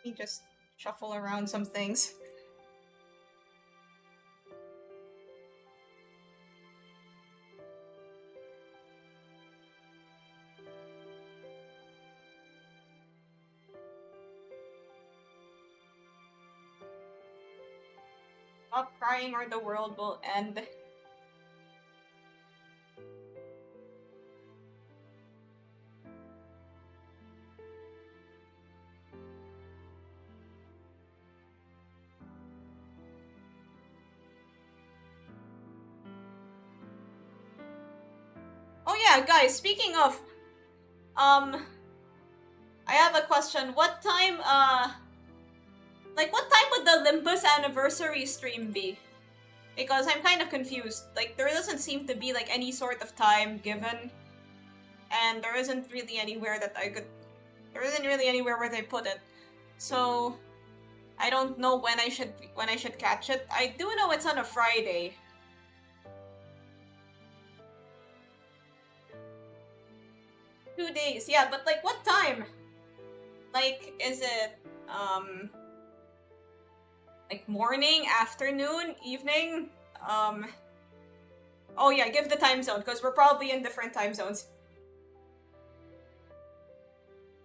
Let me just shuffle around some things. Stop crying or the world will end. Oh yeah, guys, speaking of, I have a question. What time would the Olympus anniversary stream be? Because I'm kind of confused. Like, there doesn't seem to be, like, any sort of time given. And there isn't really anywhere that there isn't really anywhere where they put it. So, I don't know when I should catch it. I do know it's on a Friday. Two days, yeah, but like what time? Like, is it like morning, afternoon, evening? Oh yeah, give the time zone, because we're probably in different time zones.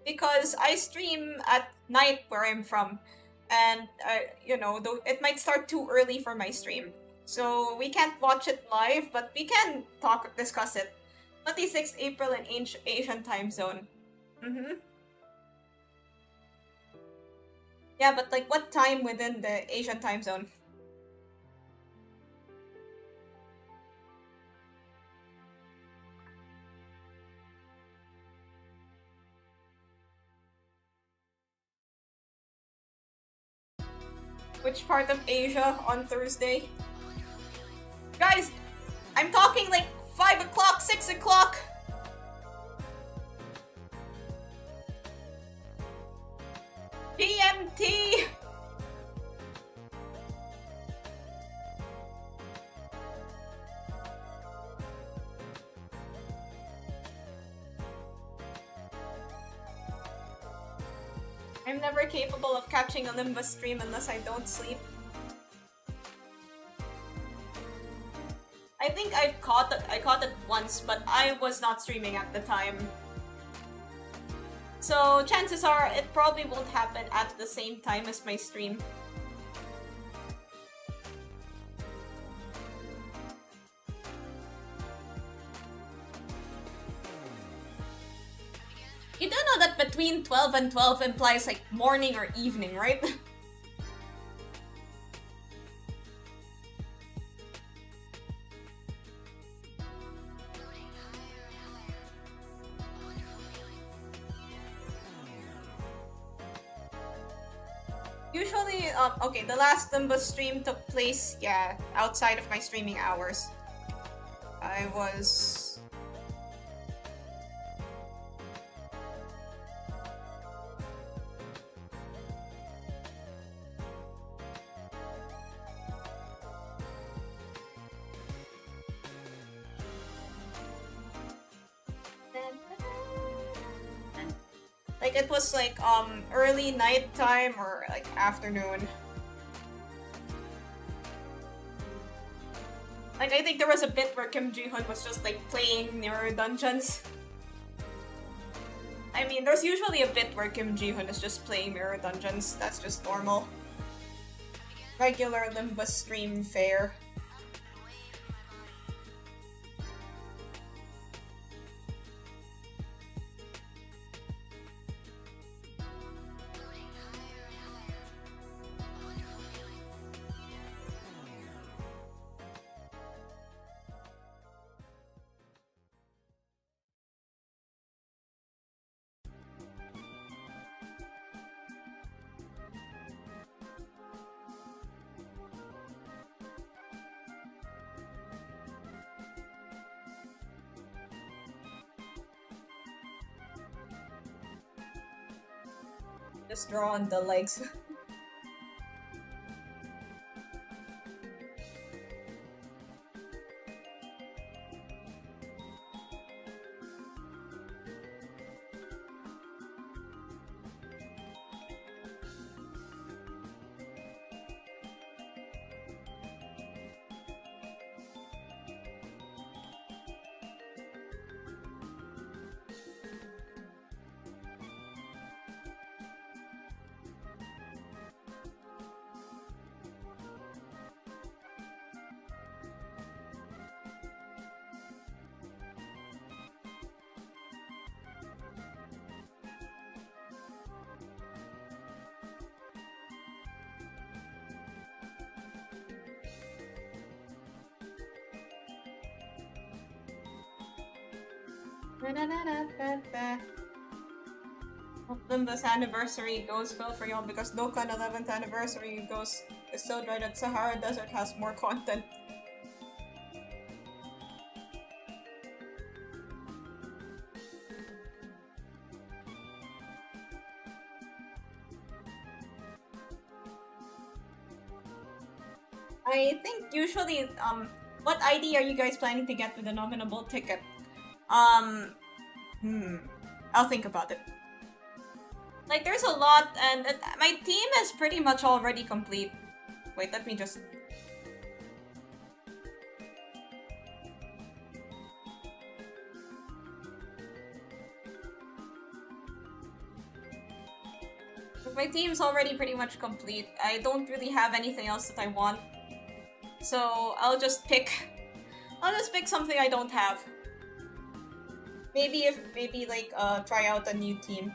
Because I stream at night where I'm from, and it might start too early for my stream. So we can't watch it live, but we can discuss it. 26th April in Asian time zone. Yeah, but like what time within the Asian time zone? Which part of Asia on Thursday? Guys, I'm talking like 5 o'clock, 6 o'clock. GMT. I'm never capable of catching a Limbus stream unless I don't sleep. I think I caught it once, but I was not streaming at the time. So chances are it probably won't happen at the same time as my stream. You do know that between 12 and 12 implies like morning or evening, right? Usually, okay, the last Nimbus stream took place, yeah, outside of my streaming hours. I was... Like, it was like, early nighttime or like afternoon. Like, I think there was a bit where Kim Ji-hoon was just like playing Mirror Dungeons. I mean, there's usually a bit where Kim Ji-hoon is just playing Mirror Dungeons. That's just normal. Regular Limbus stream fare. Just draw on the legs. Hope Limba's anniversary goes well for y'all because Dokkan 11th anniversary is so dry that Sahara Desert has more content. I think usually, what ID are you guys planning to get with the nominable ticket? I'll think about it. Like, there's a lot, and my team is pretty much already complete. Wait, let me just... My team's already pretty much complete. I don't really have anything else that I want. So, I'll just pick something I don't have. Maybe try out a new team.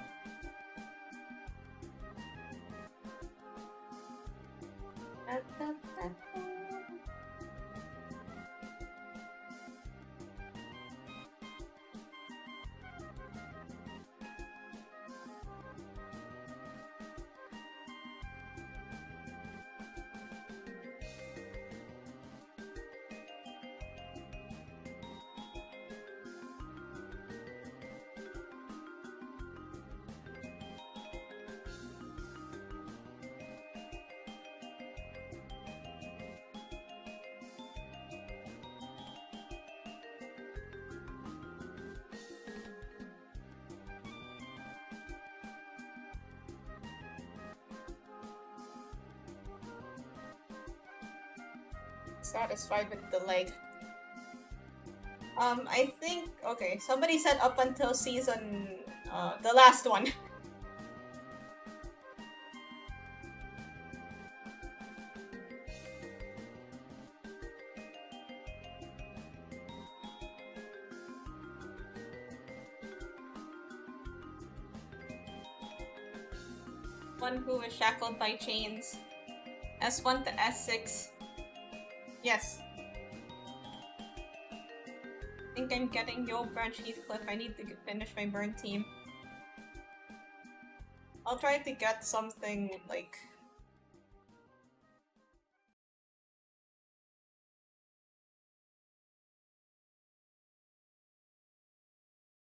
satisfied with the leg. I think, okay, somebody said up until season, the last one. One who is shackled by chains. S1 to S6. Yes. I think I'm getting Yo Branch Heathcliff. I need to finish my burn team. I'll try to get something like...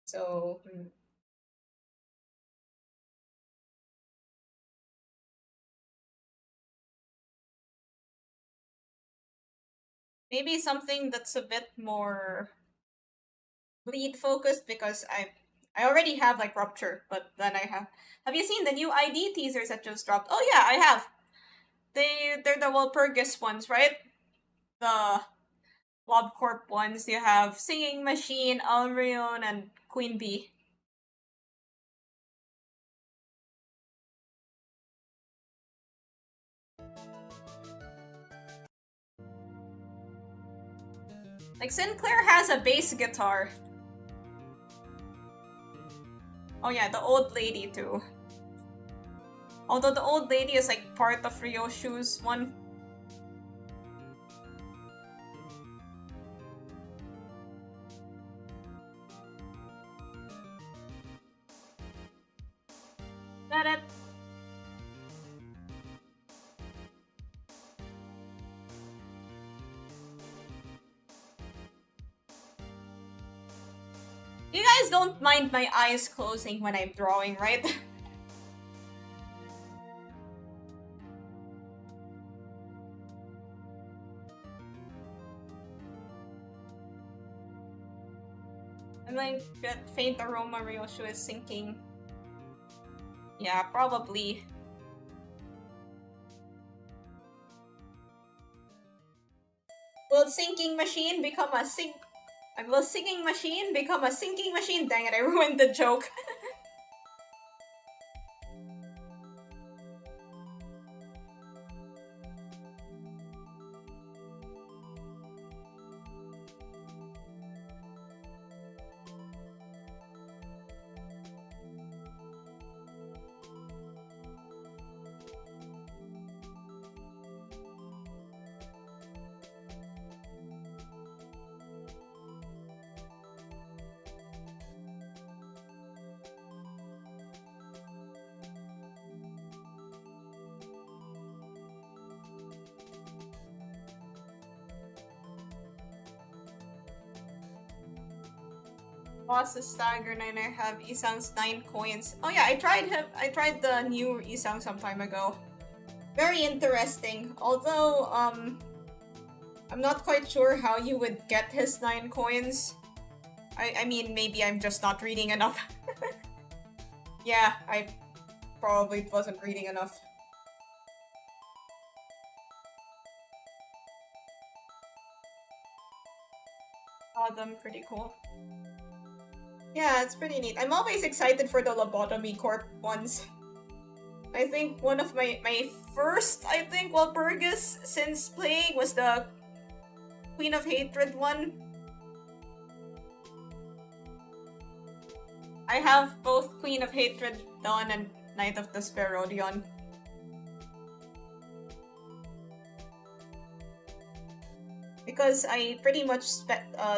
So... Maybe something that's a bit more bleed focused because I already have like Rupture, but then I have you seen the new ID teasers that just dropped? Oh yeah, I have. They're the Walpurgis ones, right? The LobCorp ones. You have Singing Machine, Alrion, and Queen Bee. Like Sinclair has a bass guitar. Oh yeah, the old lady too. Although the old lady is like part of Ryoshu's one. Got it. You guys don't mind my eyes closing when I'm drawing, right? I'm like, that faint aroma Ryoshu is sinking. Yeah, probably. Will sinking machine become a will singing machine become a sinking machine? Dang it, I ruined the joke. Boss is staggered and I have Isang's 9 coins. Oh yeah, I tried the new Isang some time ago. Very interesting. Although, I'm not quite sure how you would get his 9 coins. I mean, maybe I'm just not reading enough. Yeah, I probably wasn't reading enough. Saw them, pretty cool. Yeah, it's pretty neat. I'm always excited for the Lobotomy Corp ones. I think one of my first, I think, Walpurgis since playing was the Queen of Hatred one. I have both Queen of Hatred Dawn and Knight of Despair Rodion. Because I pretty much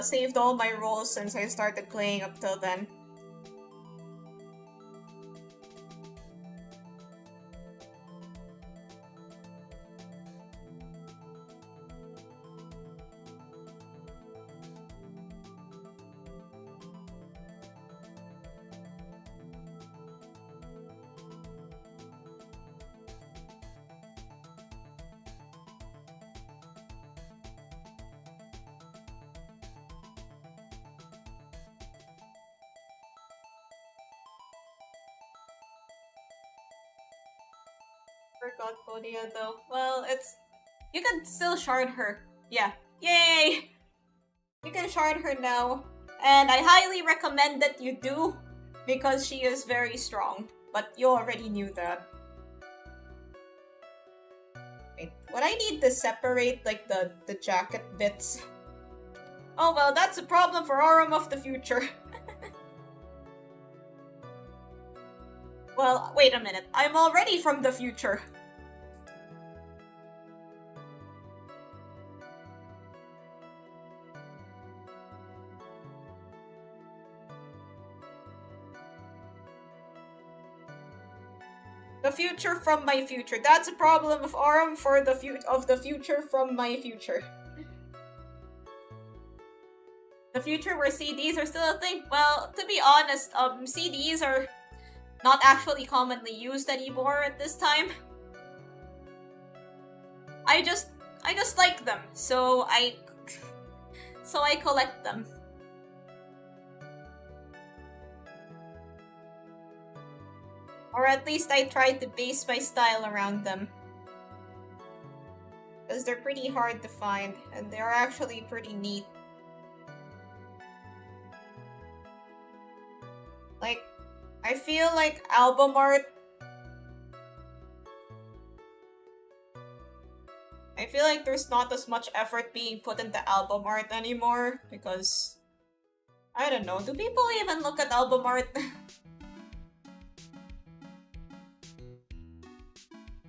saved all my rolls since I started playing up till then. Forgot Podia though. Well, it's... You can still shard her. Yeah. Yay! You can shard her now. And I highly recommend that you do, because she is very strong. But you already knew that. Wait, would I need to separate, like, the jacket bits? Oh well, that's a problem for Aurum of the future. Well, wait a minute. I'm already from the future. The future from my future. That's a problem of Aurum for the future from my future. The future where CDs are still a thing? Well, to be honest, CDs are not actually commonly used anymore at this time. I just like them, so I collect them. Or at least I try to base my style around them. Because they're pretty hard to find, and they're actually pretty neat. Like, I feel like album art... I feel like there's not as much effort being put into album art anymore, because... I don't know, do people even look at album art?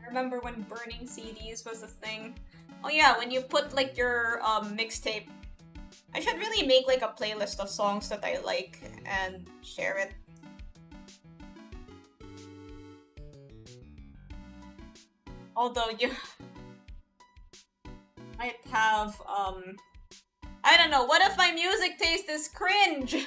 I remember when burning CDs was a thing. Oh yeah, when you put like your mixtape. I should really make like a playlist of songs that I like and share it. Although you might have I don't know, what if my music taste is cringe?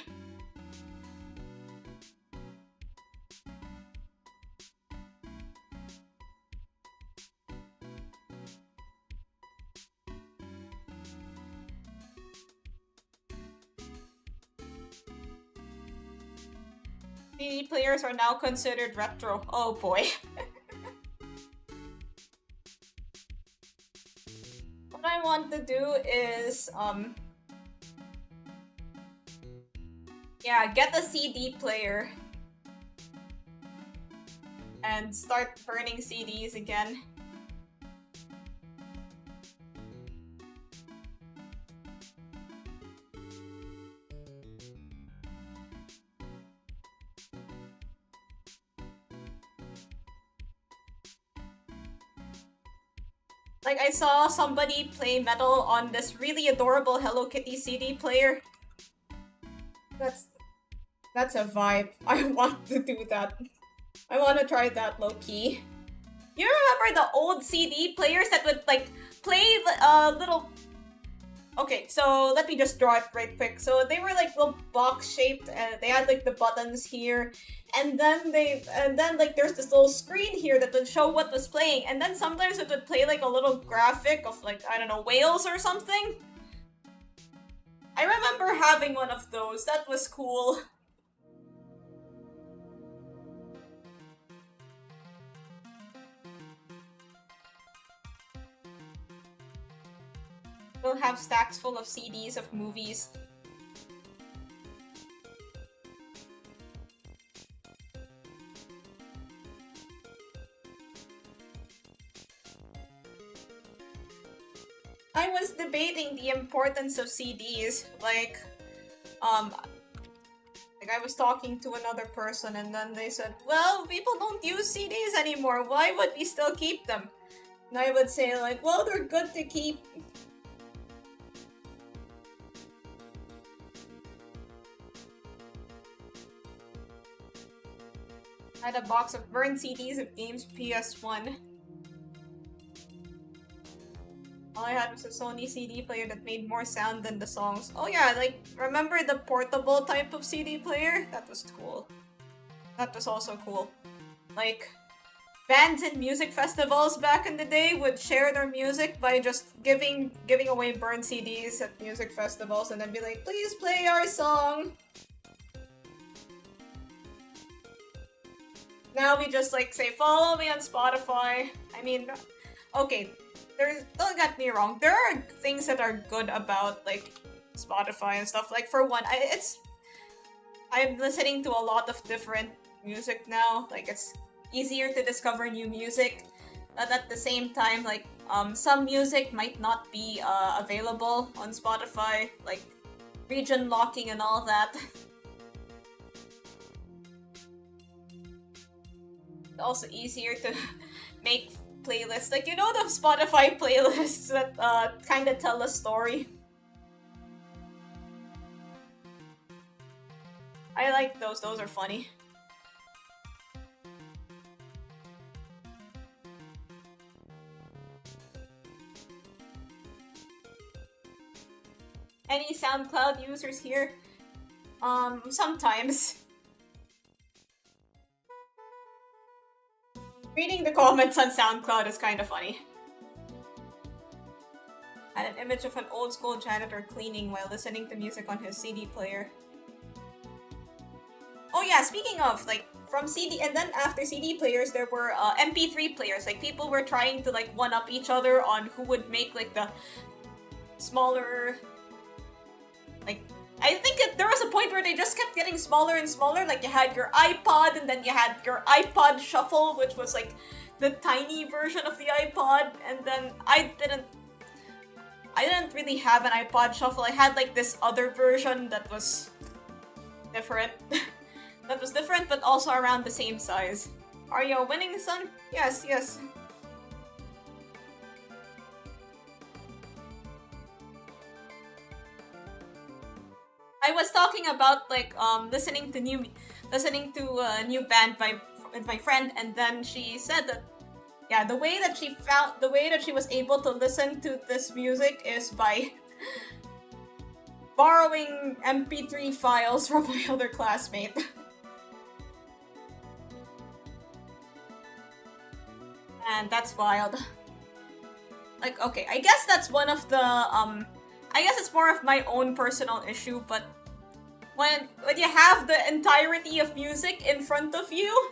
CD players are now considered retro. Oh boy. What I want to do is, yeah, get a CD player. And start burning CDs again. Like, I saw somebody play metal on this really adorable Hello Kitty CD player. That's a vibe. I want to do that. I want to try that low-key. You remember the old CD players that would, like, play little... Okay, so let me just draw it right quick. So they were, like, little box-shaped, and they had, like, the buttons here. And then like, there's this little screen here that would show what was playing. And then sometimes it would play, like, a little graphic of, like, I don't know, whales or something. I remember having one of those. That was cool. We'll have stacks full of CDs of movies. I was debating the importance of CDs, like I was talking to another person and then they said, well, people don't use CDs anymore, why would we still keep them? And I would say like, well, they're good to keep. I had a box of burned CDs of games PS1. All I had was a Sony CD player that made more sound than the songs. Oh yeah, like, remember the portable type of CD player? That was cool. That was also cool. Like, bands and music festivals back in the day would share their music by just giving away burned CDs at music festivals and then be like, please play our song! Now we just like say, follow me on Spotify. I mean, okay. don't get me wrong, there are things that are good about like Spotify and stuff. Like for one, I'm listening to a lot of different music now. Like it's easier to discover new music, but at the same time, like some music might not be available on Spotify, like region locking and all that. It's also easier to make playlists. Like, you know the Spotify playlists that kind of tell a story? I like those. Those are funny. Any SoundCloud users here? Sometimes. Reading the comments on SoundCloud is kind of funny. I had an image of an old school janitor cleaning while listening to music on his CD player. Oh yeah, speaking of, like, from CD, and then after CD players, there were MP3 players. Like, people were trying to, like, one-up each other on who would make, like, the smaller... Like, I think there was a point where they just kept getting smaller and smaller. Like, you had your iPod, and then you had your iPod Shuffle, which was, like, the tiny version of the iPod. And then I didn't really have an iPod Shuffle. I had, like, this other version that was different. That was different, but also around the same size. Are you winning, son? Yes, yes. I was talking about like listening to a new band with my friend, and then she said that yeah, the way that she was able to listen to this music is by borrowing MP3 files from my other classmate. And that's wild. Like, okay, I guess that's one of the I guess it's more of my own personal issue, but when you have the entirety of music in front of you,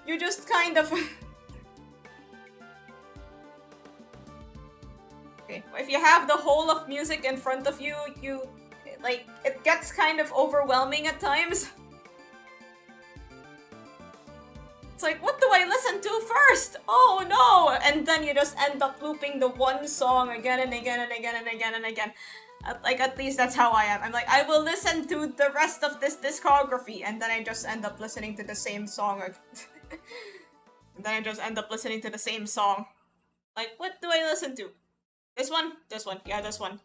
you just kind of okay, if you have the whole of music in front of you, like, it gets kind of overwhelming at times. It's like, what do I listen to first? Oh no! And then you just end up looping the one song again and again and again and again and again. Like, at least that's how I am. I'm like, I will listen to the rest of this discography, and then I just end up listening to the same song. And then I just end up listening to the same song. Like, what do I listen to? This one? This one. Yeah, this one.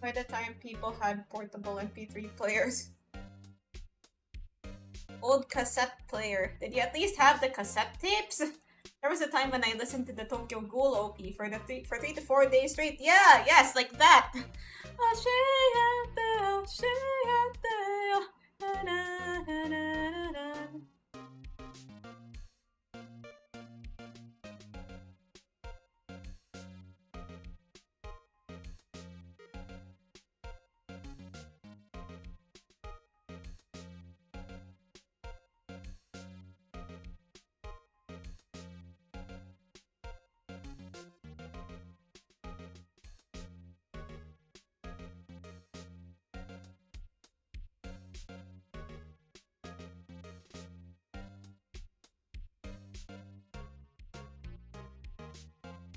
By the time people had portable MP3 players. Old cassette player. Did you at least have the cassette tapes? There was a time when I listened to the Tokyo Ghoul OP for 3 to 4 days straight. Yeah, yes, like that.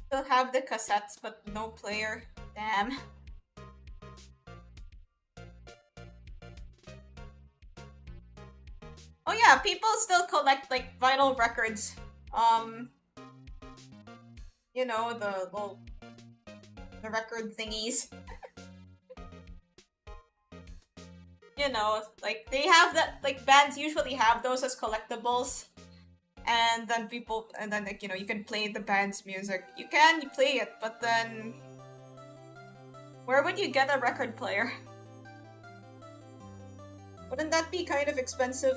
Still have the cassettes, but no player. Damn. Oh yeah, people still collect, like, vinyl records. You know, the record thingies. You know, like, they have that, like, bands usually have those as collectibles. And then like, you know, you can play the band's music. You play it, but then where would you get a record player? Wouldn't that be kind of expensive?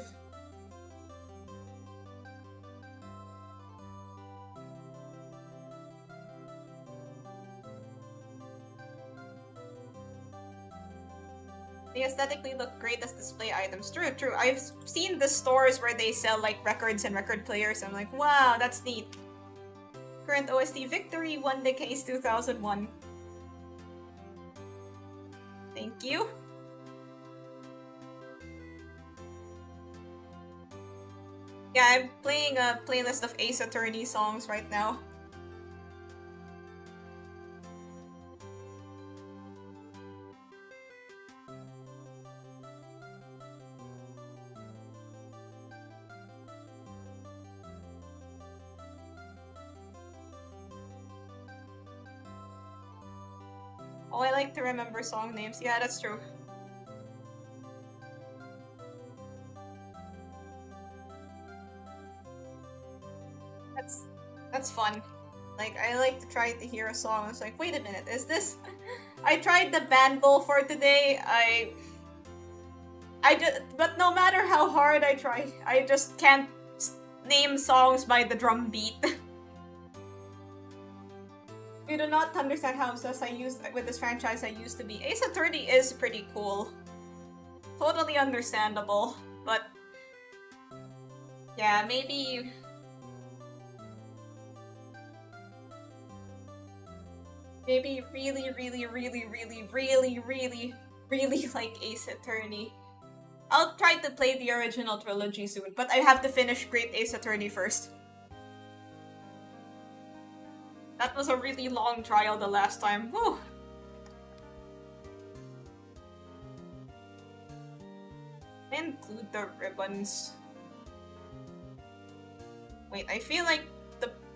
They aesthetically look great as display items. True, true. I've seen the stores where they sell like records and record players. I'm like, wow, that's neat. Current OST Victory won the case 2001. Thank you. Yeah, I'm playing a playlist of Ace Attorney songs right now. Oh, I like to remember song names. Yeah, that's true. That's fun. Like, I like to try to hear a song. I was like, wait a minute, is this... I tried the bando for today. But no matter how hard I try, I just can't name songs by the drum beat. You do not understand how obsessed I used with this franchise I used to be. Ace Attorney is pretty cool. Totally understandable, but yeah, maybe really like Ace Attorney. I'll try to play the original trilogy soon, but I have to finish Great Ace Attorney first. That was a really long trial the last time. Whew. Include the ribbons. Wait, I feel like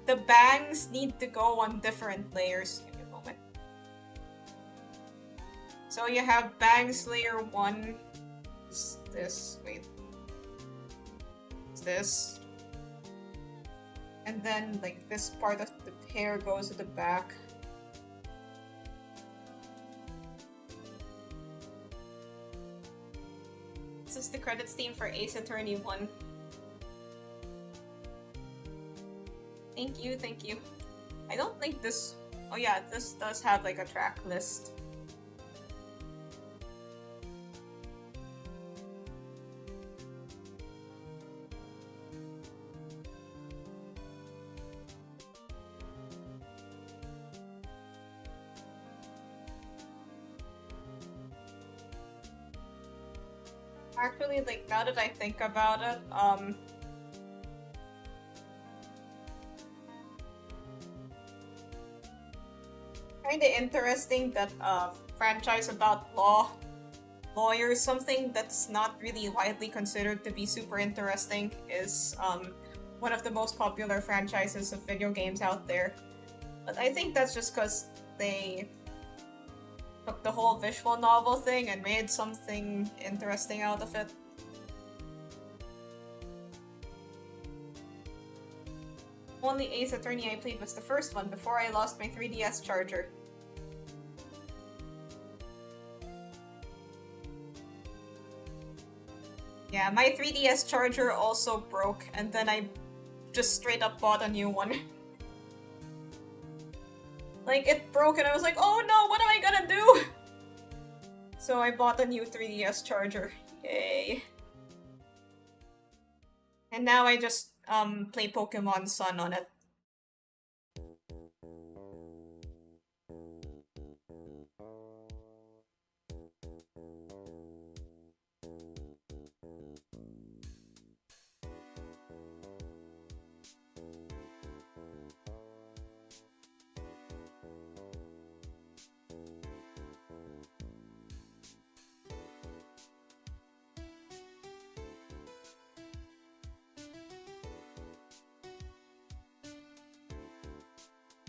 the bangs need to go on different layers. Give me a moment. So you have bangs layer 1. This. Wait. It's this. And then, like, this part of the hair goes to the back. This is the credits theme for Ace Attorney 1. Thank you, thank you. I don't think this... Oh yeah, this does have, like, a track list. Actually, like, now that I think about it, kinda interesting that franchise about lawyers, something that's not really widely considered to be super interesting, is one of the most popular franchises of video games out there. But I think that's just because they took the whole visual novel thing and made something interesting out of it. Only Ace Attorney I played was the first one before I lost my 3DS charger. Yeah, my 3DS charger also broke, and then I just straight up bought a new one. Like, it broke and I was like, oh no, what am I gonna do? So I bought a new 3DS charger. Yay. And now I just play Pokemon Sun on it.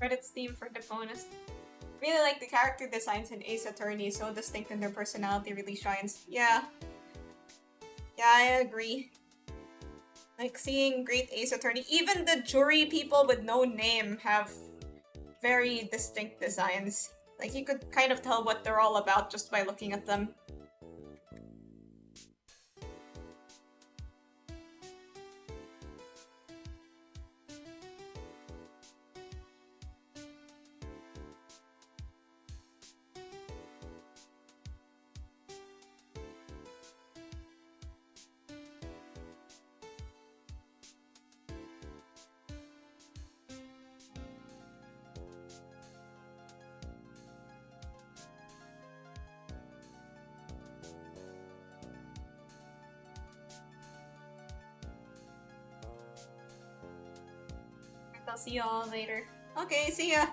Credits theme for the bonus. Really like the character designs in Ace Attorney, so distinct and their personality really shines. Yeah. Yeah, I agree. Like, seeing Great Ace Attorney, even the jury people with no name have very distinct designs. Like, you could kind of tell what they're all about just by looking at them. I'll see you all later. Okay, see ya.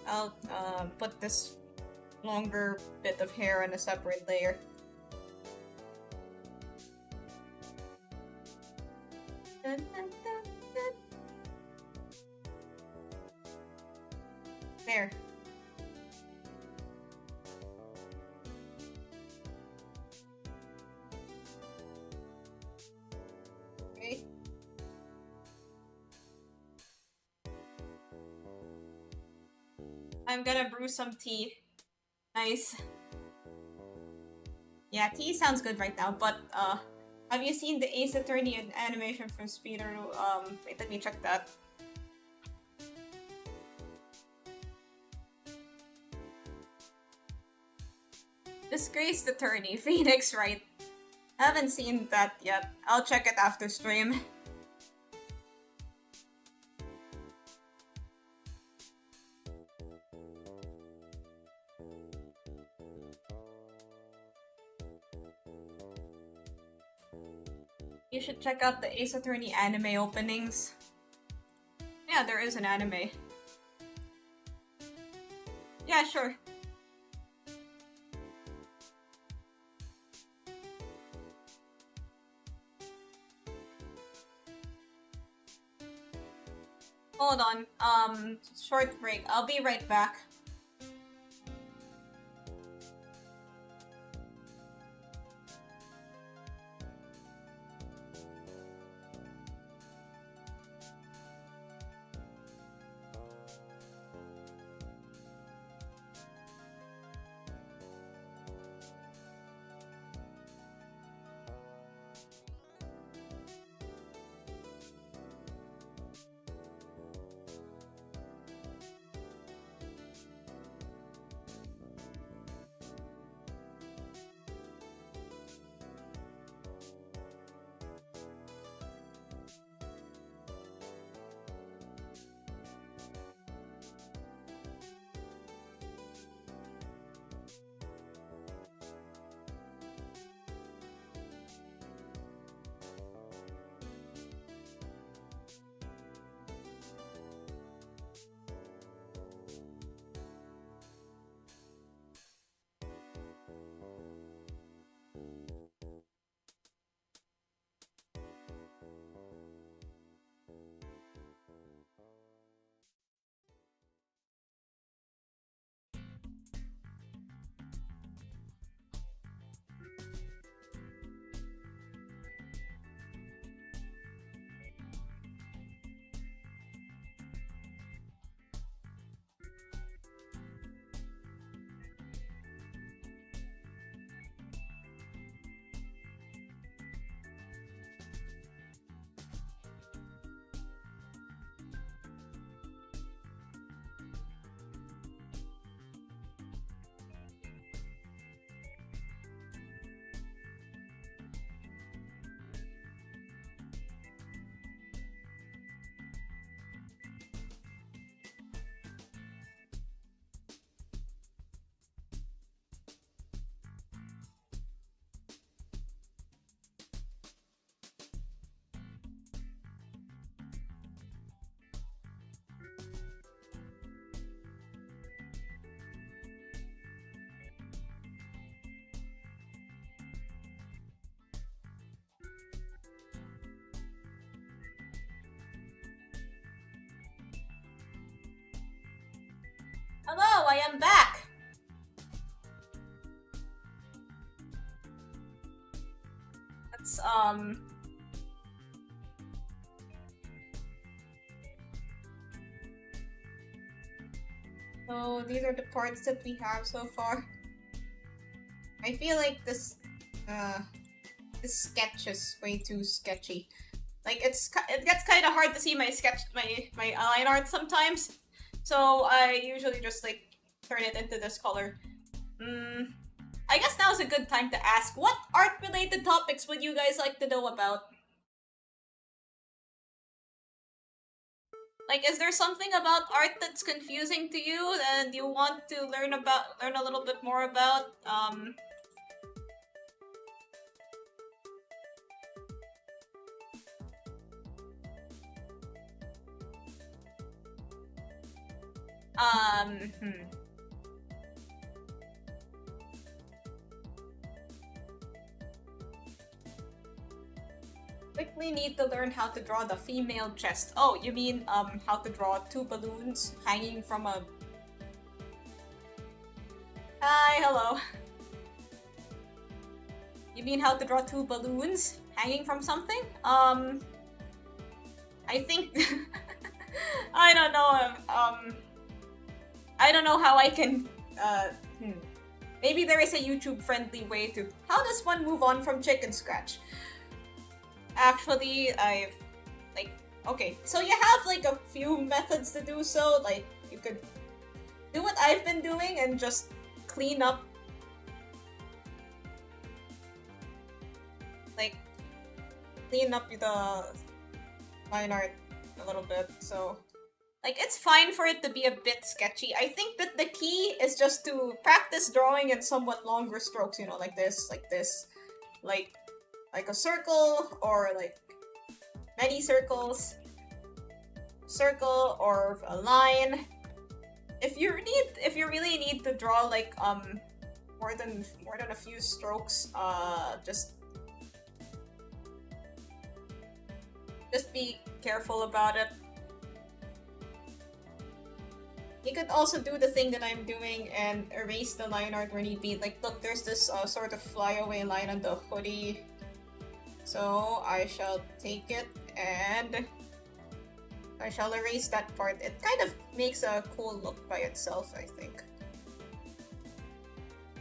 I'll put this longer bit of hair on a separate layer. Dun, dun, dun, dun. There. Okay. I'm gonna brew some tea. Nice. Yeah, tea sounds good right now, but have you seen the Ace Attorney animation from Speeder? Wait, let me check that. Disgraced Attorney, Phoenix Wright. Haven't seen that yet. I'll check it after stream. You should check out the Ace Attorney anime openings. Yeah, there is an anime. Yeah, sure. Hold on, short break. I'll be right back. Hello, I am back! Let's, So, these are the parts that we have so far. I feel like this sketch is way too sketchy. Like, it gets kind of hard to see my line art sometimes. So I usually just like turn it into this color. I guess now is a good time to ask, what art-related topics would you guys like to know about? Like, is there something about art that's confusing to you and you want to learn a little bit more about? Hmm. Quickly need to learn how to draw the female chest. Oh, you mean, how to draw two balloons hanging from a... Hi, hello. You mean how to draw two balloons hanging from something? I think... I don't know, I don't know how I can, Maybe there is a YouTube-friendly way to... How does one move on from chicken scratch? Actually, I've... Like, okay, so you have, like, a few methods to do so. Like, you could do what I've been doing and just clean up... Like, clean up the line art a little bit, so... Like, it's fine for it to be a bit sketchy. I think that the key is just to practice drawing in somewhat longer strokes, you know, like this, like a circle, or like many circles, circle, or a line. If you really need to draw like more than a few strokes, just be careful about it. You could also do the thing that I'm doing and erase the line art where need be. Like, look, there's this sort of flyaway line on the hoodie. So I shall take it and I shall erase that part. It kind of makes a cool look by itself, I think.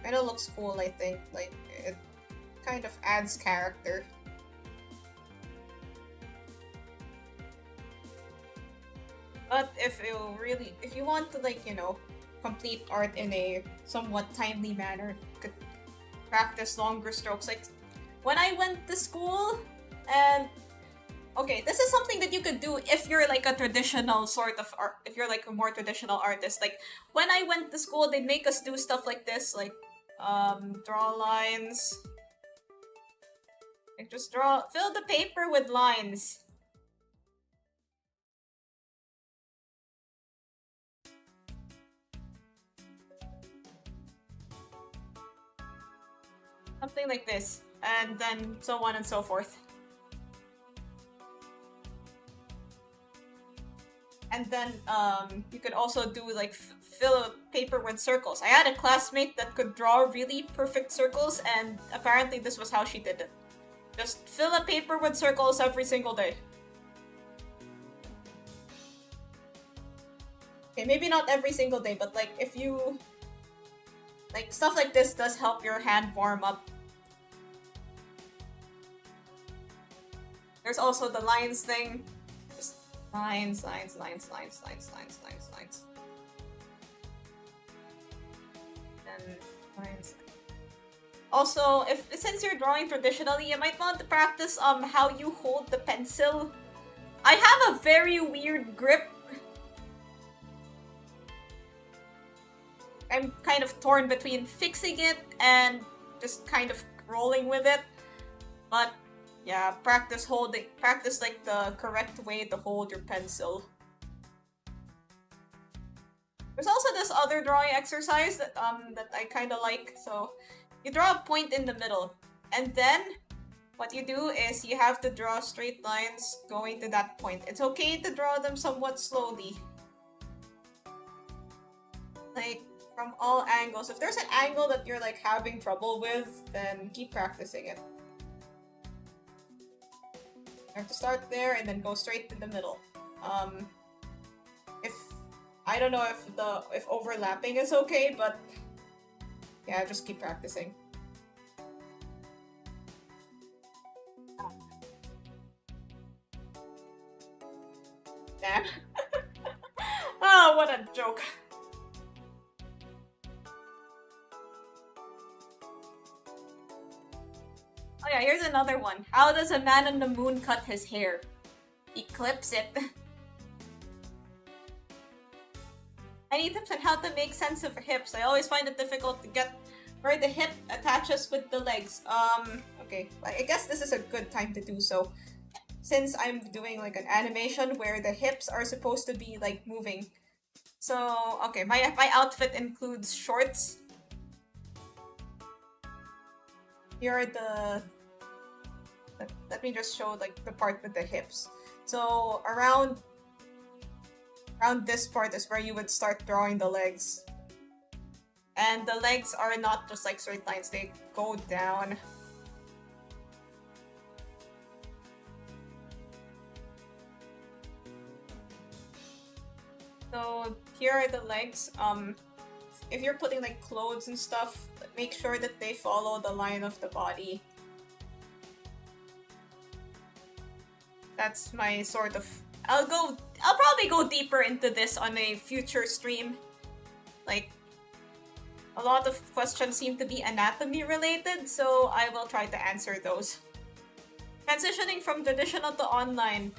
Kind of looks cool, I think. Like, it kind of adds character. But if you want to, like, you know, complete art in a somewhat timely manner, you could practice longer strokes. Like, when I went to school, and... Okay, this is something that you could do if you're, like, a traditional sort of art, if you're, like, a more traditional artist. Like, when I went to school, they'd make us do stuff like this, like, draw lines. Like, just fill the paper with lines. Something like this, and then so on and so forth. And then, you could also do, like, fill a paper with circles. I had a classmate that could draw really perfect circles, and apparently this was how she did it. Just fill a paper with circles every single day. Okay, maybe not every single day, but, like, if you... Like, stuff like this does help your hand warm up. There's also the lines thing. Just lines, lines, lines, lines, lines, lines, lines, lines. And lines. Also, since you're drawing traditionally, you might want to practice how you hold the pencil. I have a very weird grip. I'm kind of torn between fixing it and just kind of rolling with it. But yeah, practice like the correct way to hold your pencil. There's also this other drawing exercise that I kind of like. So you draw a point in the middle, and then what you do is you have to draw straight lines going to that point. It's okay to draw them somewhat slowly. Like, from all angles. If there's an angle that you're, like, having trouble with, then keep practicing it. You have to start there and then go straight to the middle. I don't know if overlapping is okay, but yeah, just keep practicing. Damn. Oh, what a joke. Oh yeah, here's another one. How does a man on the moon cut his hair? He clips it. Any tips on how to make sense of hips? I always find it difficult to get where the hip attaches with the legs. Okay, I guess this is a good time to do so. Since I'm doing like an animation where the hips are supposed to be like moving. So, okay, my outfit includes shorts. Here are the... Let me just show like the part with the hips. So, around this part is where you would start drawing the legs. And the legs are not just like straight lines, they go down. So here are the legs. If you're putting like clothes and stuff, make sure that they follow the line of the body. That's my sort of... I'll probably go deeper into this on a future stream. Like, a lot of questions seem to be anatomy related, so I will try to answer those. Transitioning from traditional to online.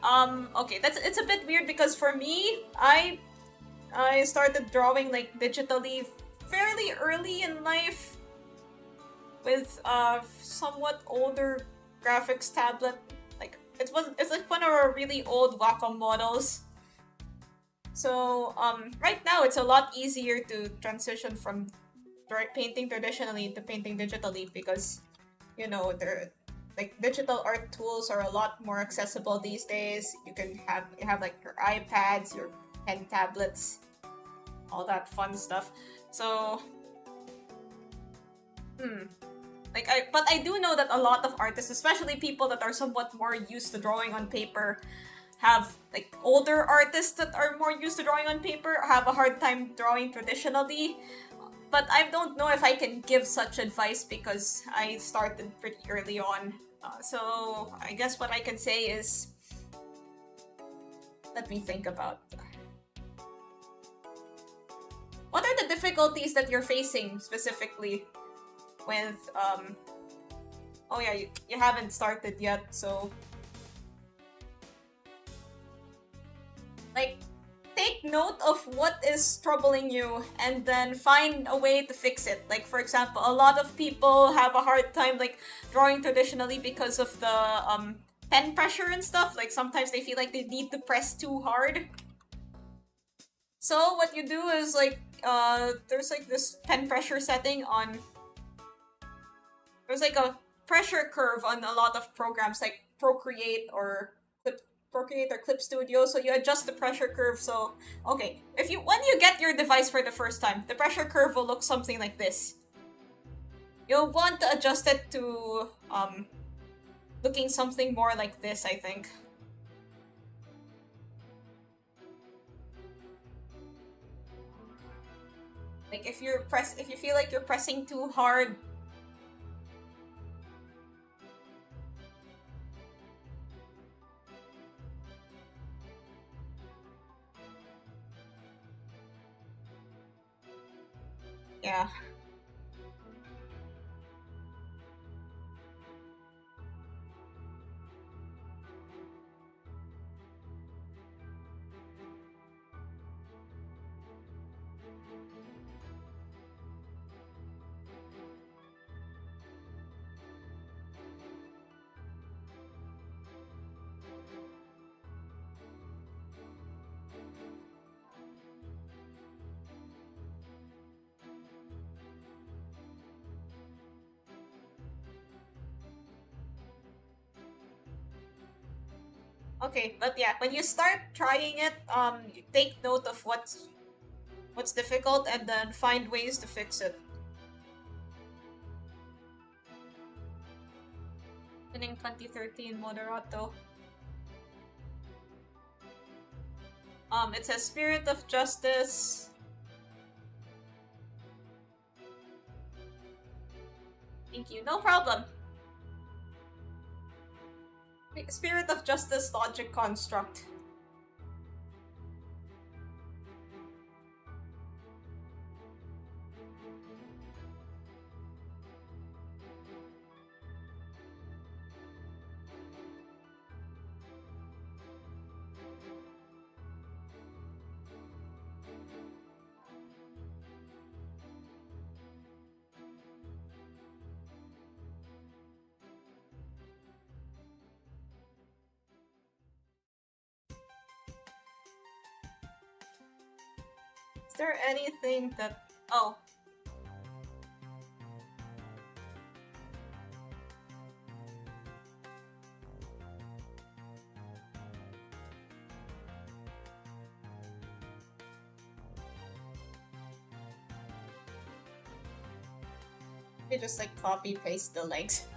Okay, it's a bit weird because for me, I started drawing like digitally fairly early in life with a somewhat older graphics tablet. Like it's like one of our really old Wacom models. So right now it's a lot easier to transition from painting traditionally to painting digitally because, you know, like digital art tools are a lot more accessible these days. You have like your iPads, your pen tablets, all that fun stuff. So, but I do know that a lot of artists, especially people that are somewhat more used to drawing on paper, have like older artists that are more used to drawing on paper have a hard time drawing traditionally. But I don't know if I can give such advice because I started pretty early on. So I guess what I can say is, let me think about. What are the difficulties that you're facing specifically with, oh yeah, you haven't started yet, so... Like, take note of what is troubling you and then find a way to fix it. Like, for example, a lot of people have a hard time like drawing traditionally because of the pen pressure and stuff. Like sometimes they feel like they need to press too hard. So what you do is like there's like this pen pressure setting on... There's like a pressure curve on a lot of programs like Procreate or Clip Studio, so you adjust the pressure curve. So, okay, when you get your device for the first time, the pressure curve will look something like this. You'll want to adjust it to looking something more like this, I think. Like if you feel like you're pressing too hard, yeah. Okay, but yeah, when you start trying it, you take note of what's difficult and then find ways to fix it. Winning 2013 Moderato. It says Spirit of Justice. Thank you, no problem. Spirit of Justice Logic Construct. there anything that... Oh. You just like copy paste the legs.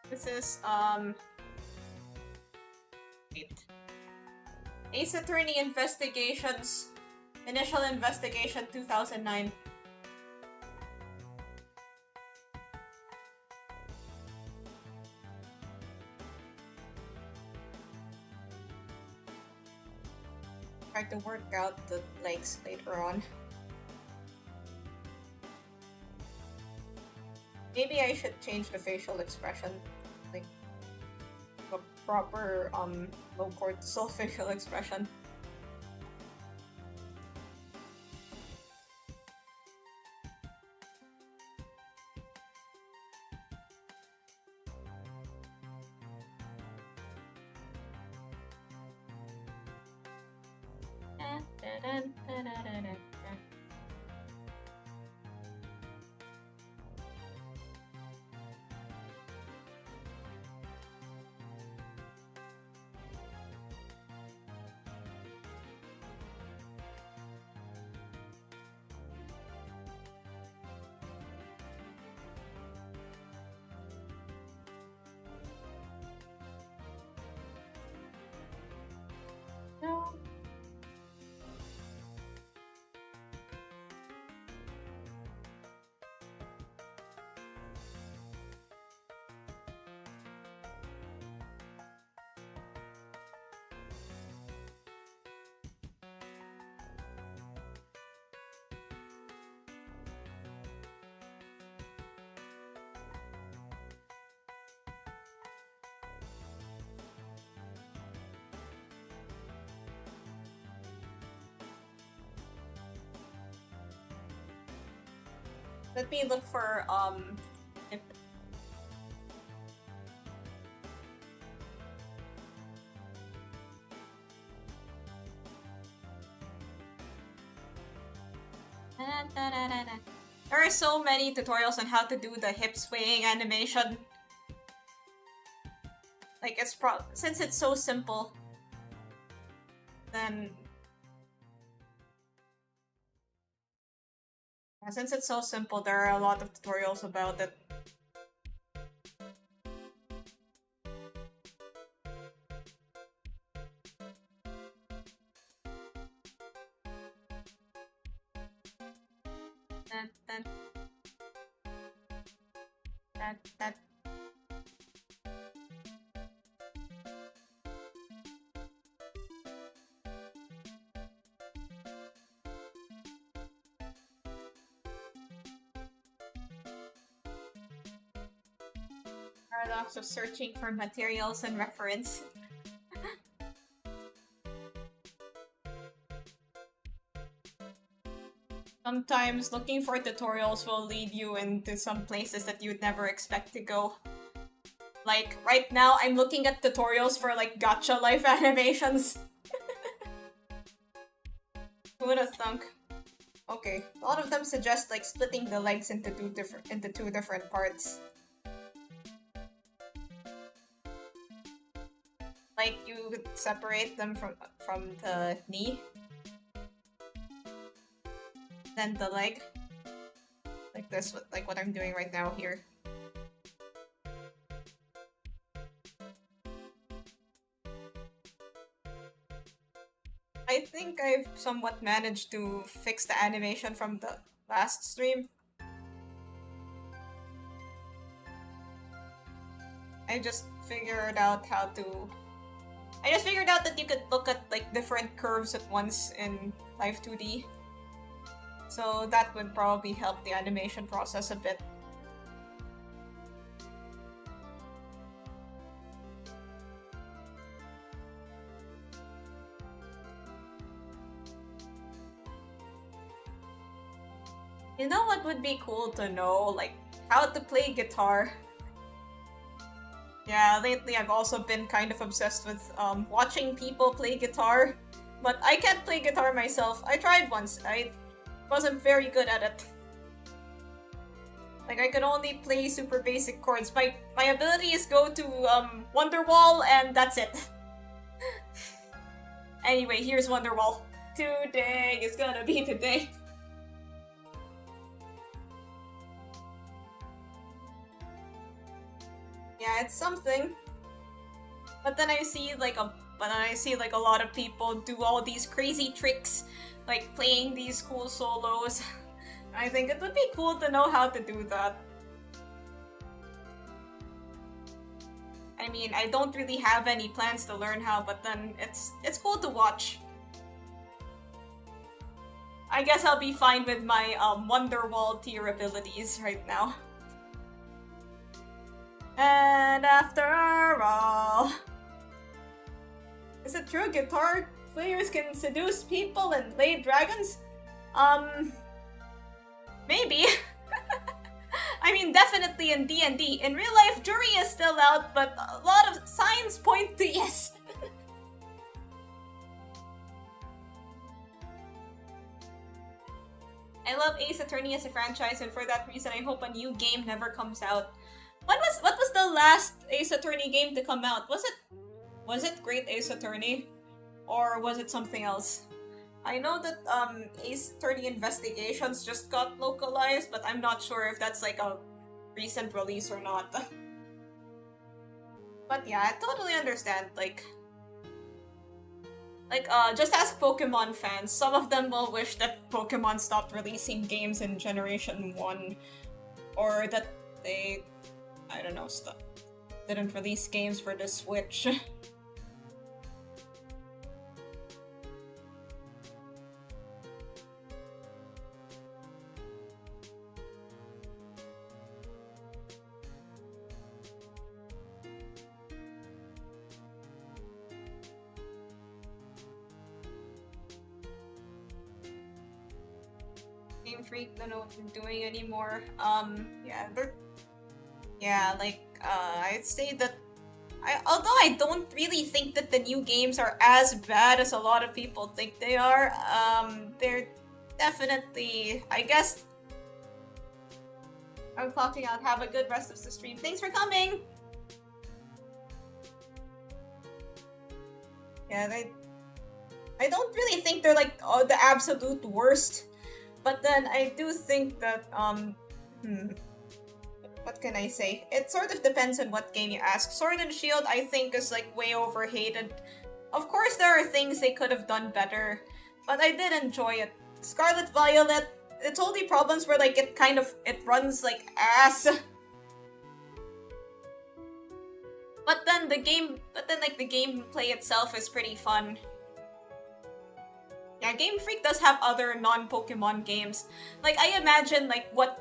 This is, wait. Ace Attorney Investigations. Initial Investigation 2009. Try to work out the legs later on. Maybe I should change the facial expression. Like, a proper, low cortisol facial expression. No. Let me look for, if... There are so many tutorials on how to do the hip swaying animation. Like, it's since it's so simple, then... Since it's so simple, there are a lot of tutorials about it. That. Paradox of searching for materials and reference. Sometimes looking for tutorials will lead you into some places that you'd never expect to go. Like, right now I'm looking at tutorials for like gacha life animations. Who would have thunk? Okay, a lot of them suggest like splitting the legs into two different parts. Like, you would separate them from the knee. Then the leg. Like this, like what I'm doing right now here. I think I've somewhat managed to fix the animation from the last stream. I just figured out how to... I just figured out that you could look at like different curves at once in Live 2D. So that would probably help the animation process a bit. You know what would be cool to know? Like, how to play guitar. Yeah, lately I've also been kind of obsessed with watching people play guitar. But I can't play guitar myself. I tried once. I wasn't very good at it. Like, I could only play super basic chords. My abilities go to Wonderwall, and that's it. Anyway, here's Wonderwall. Today is gonna be today. Yeah, it's something. But then I see like a lot of people do all these crazy tricks, like playing these cool solos. I think it would be cool to know how to do that. I mean, I don't really have any plans to learn how, but then it's cool to watch. I guess I'll be fine with my Wonderwall tier abilities right now. And after all, is it true guitar players can seduce people and lay dragons? Maybe. I mean, definitely in D&D. In real life, jury is still out, but a lot of signs point to yes. I love Ace Attorney as a franchise, and for that reason, I hope a new game never comes out. What was the last Ace Attorney game to come out? Was it Great Ace Attorney? Or was it something else? I know that Ace Attorney Investigations just got localized, but I'm not sure if that's like a recent release or not. But yeah, I totally understand, just ask Pokemon fans. Some of them will wish that Pokemon stopped releasing games in Generation 1. Or that they, I don't know, didn't release games for the Switch. Game Freak don't know what they're doing anymore. I'd say that although I don't really think that the new games are as bad as a lot of people think they are, they're definitely, I guess. I'm clocking out. Have a good rest of the stream. Thanks for coming! Yeah, I don't really think they're like the absolute worst. But then I do think that, what can I say? It sort of depends on what game you ask. Sword and Shield, I think, is like way overhated. Of course, there are things they could have done better, but I did enjoy it. Scarlet Violet, its only problems were like it runs like ass. But then the gameplay itself is pretty fun. Yeah, Game Freak does have other non-Pokemon games. Like, I imagine, like, what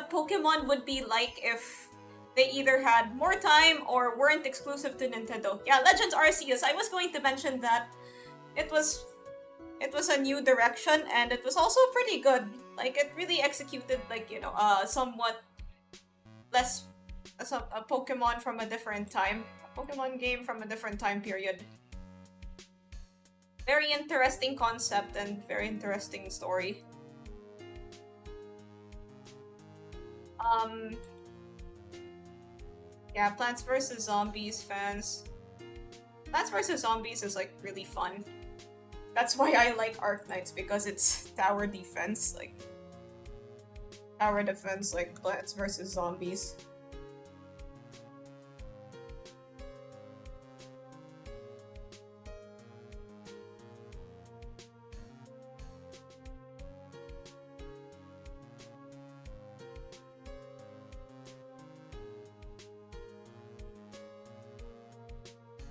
Pokemon would be like if they either had more time or weren't exclusive to Nintendo. Yeah, Legends Arceus, I was going to mention that. It was a new direction, and it was also pretty good. Like, it really executed, like, you know, somewhat less... a Pokemon from a different time. A Pokemon game from a different time period. Very interesting concept and very interesting story. Yeah, Plants vs. Zombies fans. Plants vs. Zombies is like really fun. That's why I like Arknights, because it's tower defense, like Plants vs. Zombies.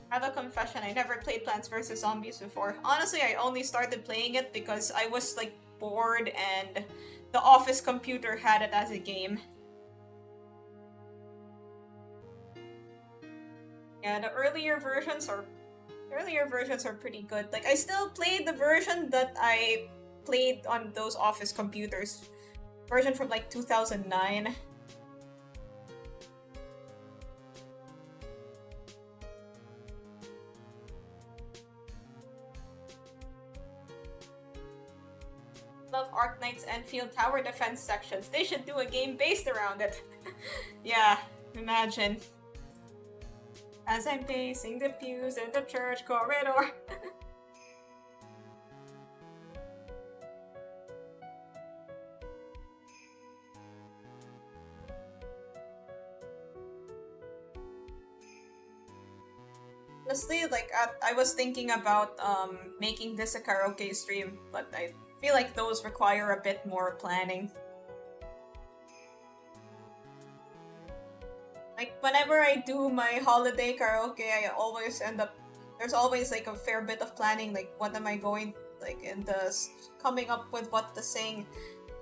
I have a confession, I never played Plants vs. Zombies before. Honestly, I only started playing it because I was like bored and the office computer had it as a game. Yeah, the earlier versions are pretty good. Like, I still played the version that I played on those office computers. Version from like 2009. Love Arknight's Enfield Tower Defense sections. They should do a game based around it. Yeah, imagine. As I'm pacing the pews in the church corridor. Honestly, like, I was thinking about making this a karaoke stream, but I feel like those require a bit more planning. Like, whenever I do my holiday karaoke, I always end up... There's always, like, a fair bit of planning, like, what am I going... Like, in the... Coming up with what to sing,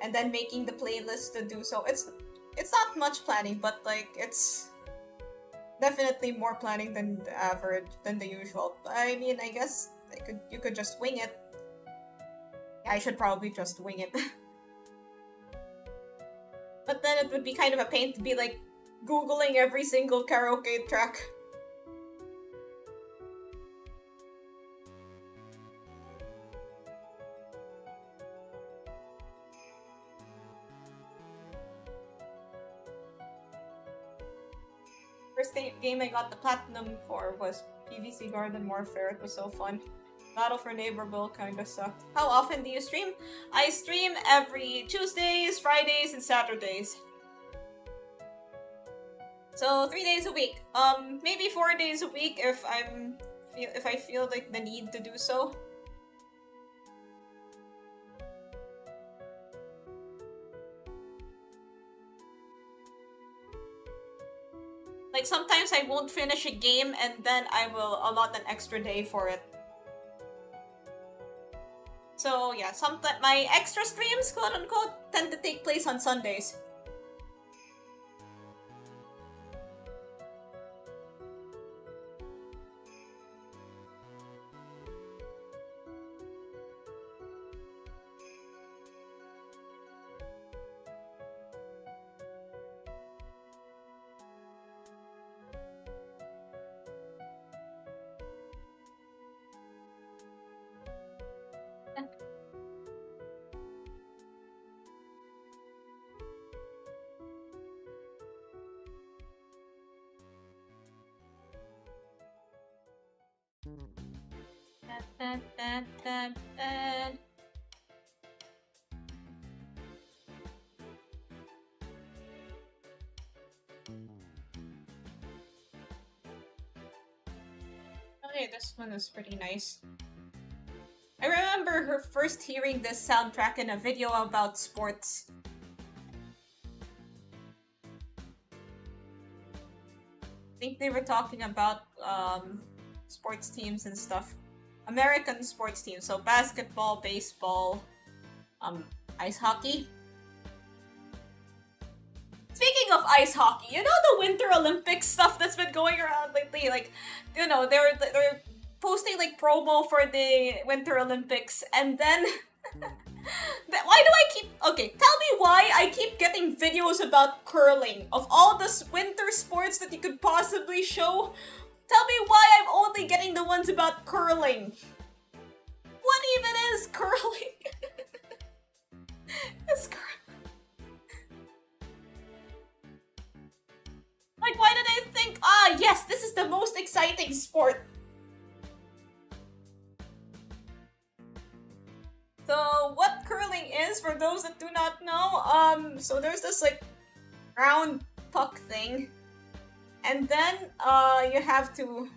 and then making the playlist to do so. It's not much planning, but, like, it's... Definitely more planning than the average, than the usual. But, I mean, I guess you could just wing it. Yeah, I should probably just wing it. But then it would be kind of a pain to be, like, Googling every single karaoke track. First game I got the platinum for was PVC Garden Warfare. It was so fun. Battle for Neighborville kinda sucked. How often do you stream? I stream every Tuesdays, Fridays, and Saturdays. So 3 days a week. Maybe 4 days a week if I feel like the need to do so. Like, sometimes I won't finish a game and then I will allot an extra day for it. So yeah, sometimes my extra streams, quote unquote, tend to take place on Sundays. Okay, this one is pretty nice. I remember her first hearing this soundtrack in a video about sports. I think they were talking about sports teams and stuff. American sports teams, so basketball, baseball, ice hockey. Speaking of ice hockey, you know the Winter Olympics stuff that's been going around lately? Like, you know, they're posting like promo for the Winter Olympics, and then why do I keep... Okay, tell me why I keep getting videos about curling. Of all the winter sports that you could possibly show, tell me why I'm only getting the ones about curling. What even is curling? It's curling. Like, why did I think, yes, this is the most exciting sport? So, what curling is, for those that do not know, so there's this, like, round puck thing. And then, you have to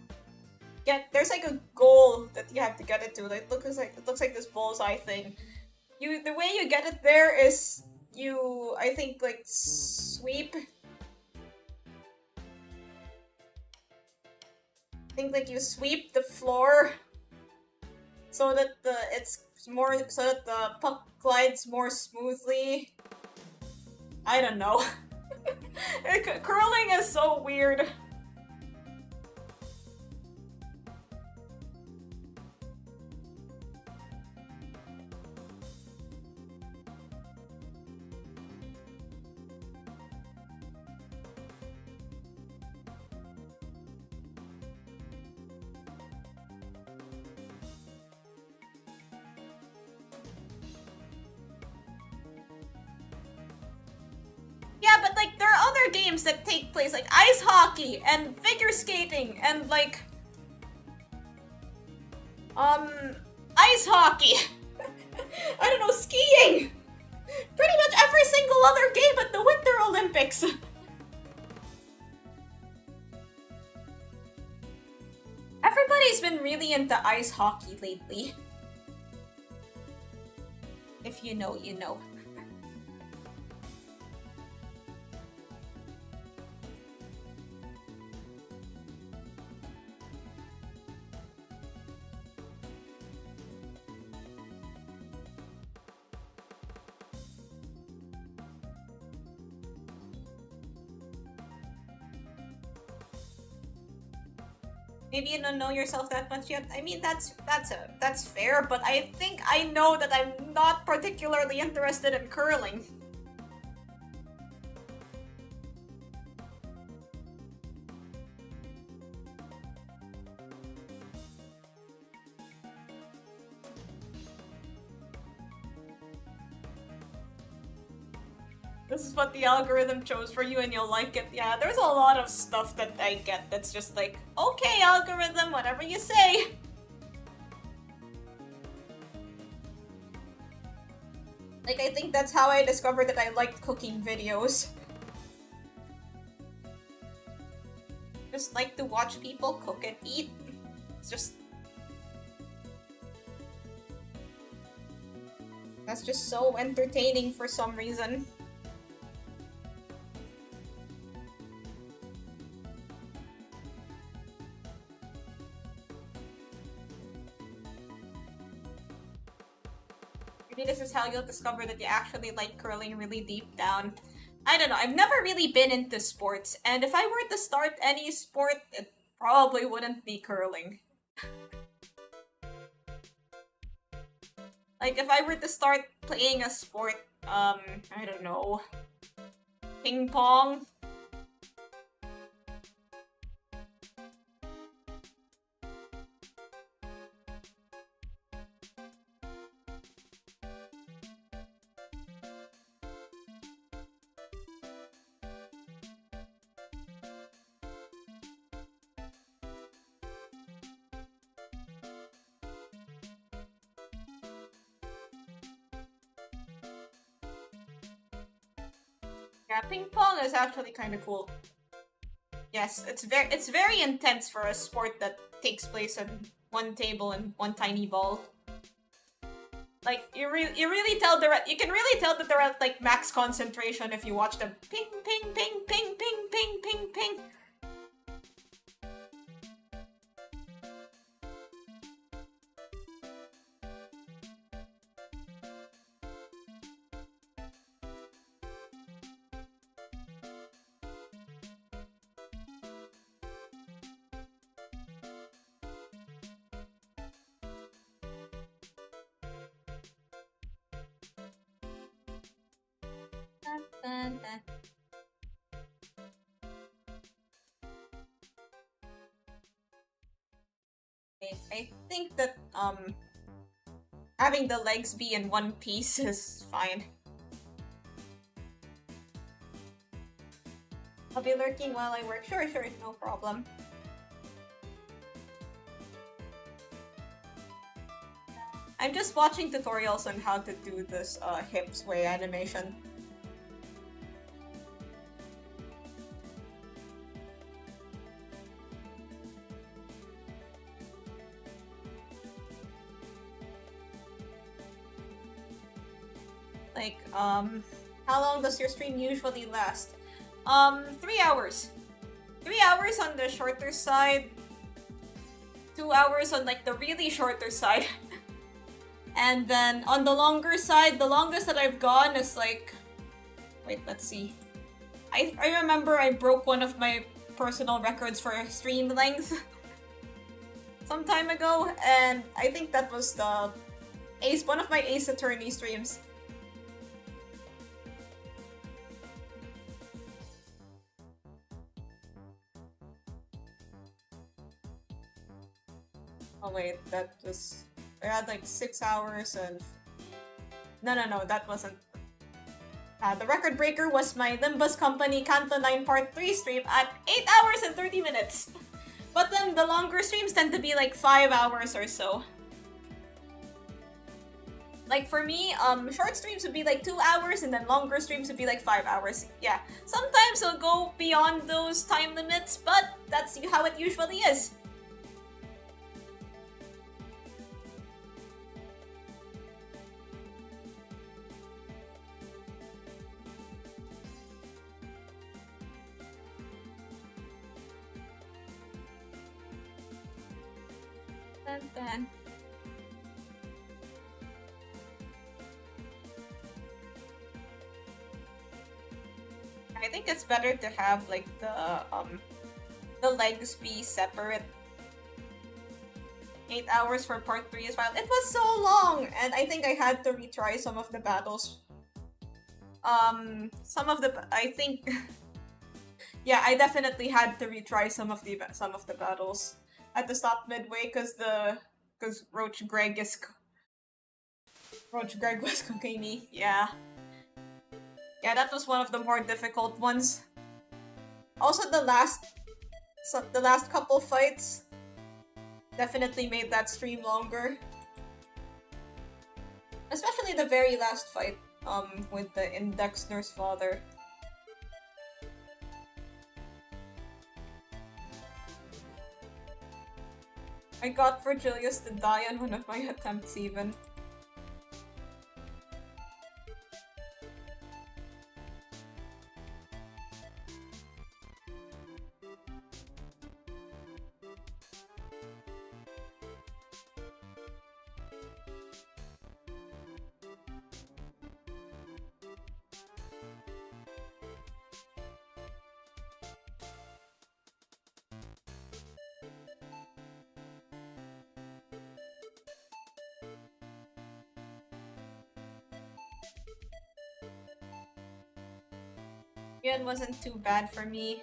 there's, like, a goal that you have to get it to. Like, it looks like this bullseye thing. The way you get it there is you, I think, like, sweep... I think, like, you sweep the floor so that the puck glides more smoothly. I don't know. Curling is so weird. Yeah, but like there are other games that take place, like ice hockey and figure skating and like ice hockey. I don't know, skiing. Pretty much every single other game at the Winter Olympics. Everybody's been really into ice hockey lately. If you know, you know. Maybe you don't know yourself that much yet. I mean, that's fair, but I think I know that I'm not particularly interested in curling. This is what the algorithm chose for you and you'll like it. Yeah, there's a lot of stuff that I get that's just like, okay, algorithm, whatever you say. Like, I think that's how I discovered that I liked cooking videos. Just like to watch people cook and eat. It's just... That's just so entertaining for some reason. This is how you'll discover that you actually like curling really deep down. I don't know, I've never really been into sports, and if I were to start any sport, it probably wouldn't be curling. Like, if I were to start playing a sport, I don't know, ping pong? Yeah, ping pong is actually kind of cool. Yes, it's very intense for a sport that takes place on one table and one tiny ball. Like you really tell you can really tell that they're at like max concentration if you watch them ping ping ping ping ping ping ping ping. I think that having the legs be in one piece is fine. I'll be lurking while I work. Sure, no problem. I'm just watching tutorials on how to do this hip sway animation. Like, how long does your stream usually last? 3 hours. 3 hours on the shorter side. 2 hours on like the really shorter side. And then on the longer side, the longest that I've gone is like... Wait, let's see. I remember I broke one of my personal records for stream length some time ago, and I think that was the one of my Ace Attorney streams. Oh wait, that was... I had like 6 hours and... No, that wasn't... the record breaker was my Limbus Company Canto 9 Part 3 stream at 8 hours and 30 minutes. But then the longer streams tend to be like 5 hours or so. Like for me, short streams would be like 2 hours and then longer streams would be like 5 hours. Yeah, sometimes I'll go beyond those time limits, but that's how it usually is. Then I think it's better to have like the legs be separate. 8 hours for part 3 as well. It was so long, and I think I had to retry some of the battles. I think yeah, I definitely had to retry some of the battles. I had to stop midway because Roach Greg was cooking me. Yeah, that was one of the more difficult ones. Also, the last couple fights definitely made that stream longer. Especially the very last fight, with the Index Nurse Father. I got Virgilius to die on one of my attempts even. It wasn't too bad for me.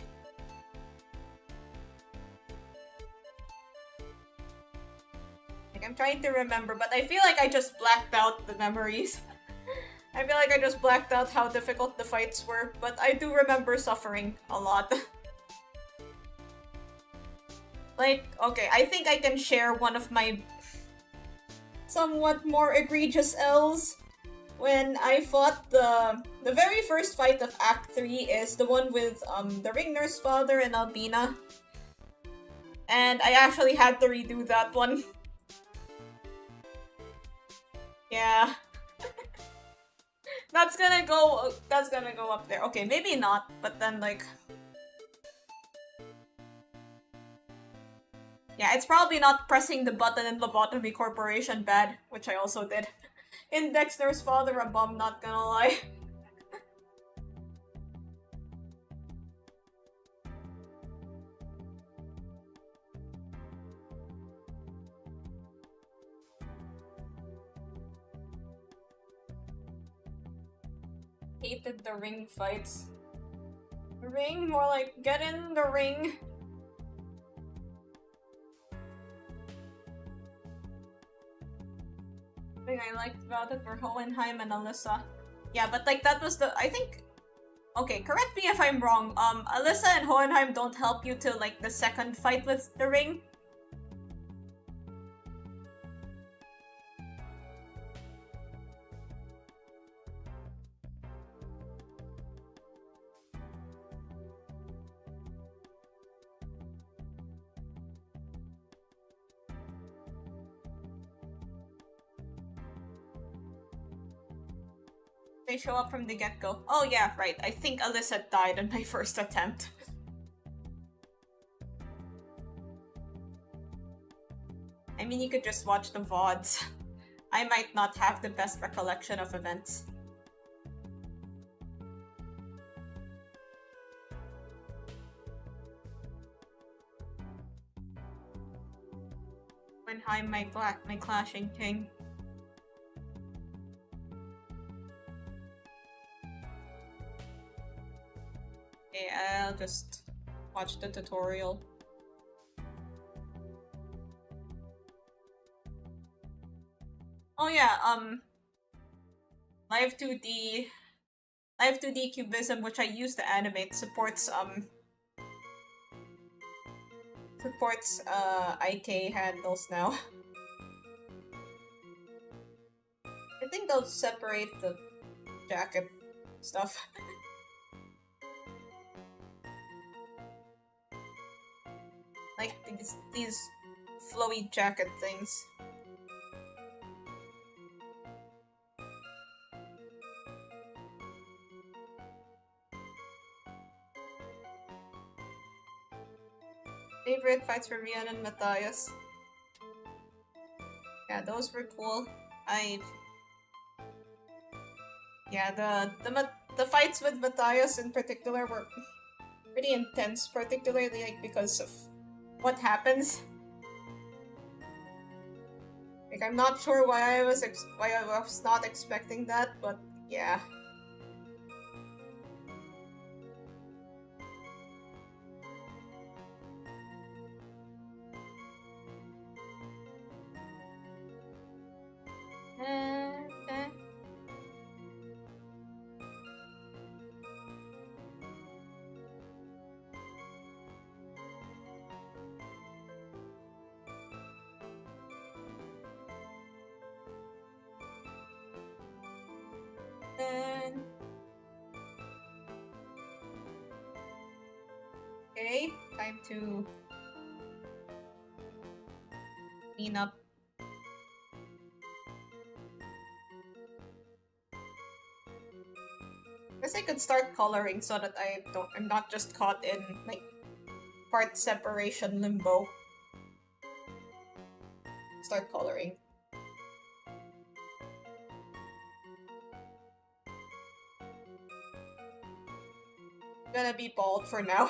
Like, I'm trying to remember, but I feel like I just blacked out the memories. I feel like I just blacked out how difficult the fights were, but I do remember suffering a lot. Like, okay, I think I can share one of my somewhat more egregious L's. When I fought the very first fight of Act 3 is the one with the Ring Nurse Father and Albina. And I actually had to redo that one. Yeah. That's gonna go up there. Okay, maybe not, but then like... Yeah, it's probably not pressing the button in Lobotomy Corporation bad, which I also did. Index Nurse Father a bum, not gonna lie. Hated the ring fights. Ring? More like, get in the ring. Thing I liked about it were Hohenheim and Alyssa. Yeah, but like that was I think... Okay, correct me if I'm wrong. Alyssa and Hohenheim don't help you till like the second fight with the ring. They show up from the get-go. Oh yeah, right. I think Alyssa died on my first attempt. I mean, you could just watch the VODs. I might not have the best recollection of events. When I'm my clashing king. Okay, I'll just watch the tutorial. Oh yeah, Live 2D Cubism, which I used to animate, supports IK handles now. I think they'll separate the jacket stuff. Like these flowy jacket things. Favorite fights for Rian and Matthias. Yeah, those were cool. Yeah, the fights with Matthias in particular were pretty intense, particularly like because of what happens. Like I'm not sure why I was not expecting that, but yeah. Okay, time to clean up. Guess I could start coloring so that I'm not just caught in like part separation limbo. Start coloring. I'm gonna be bald for now.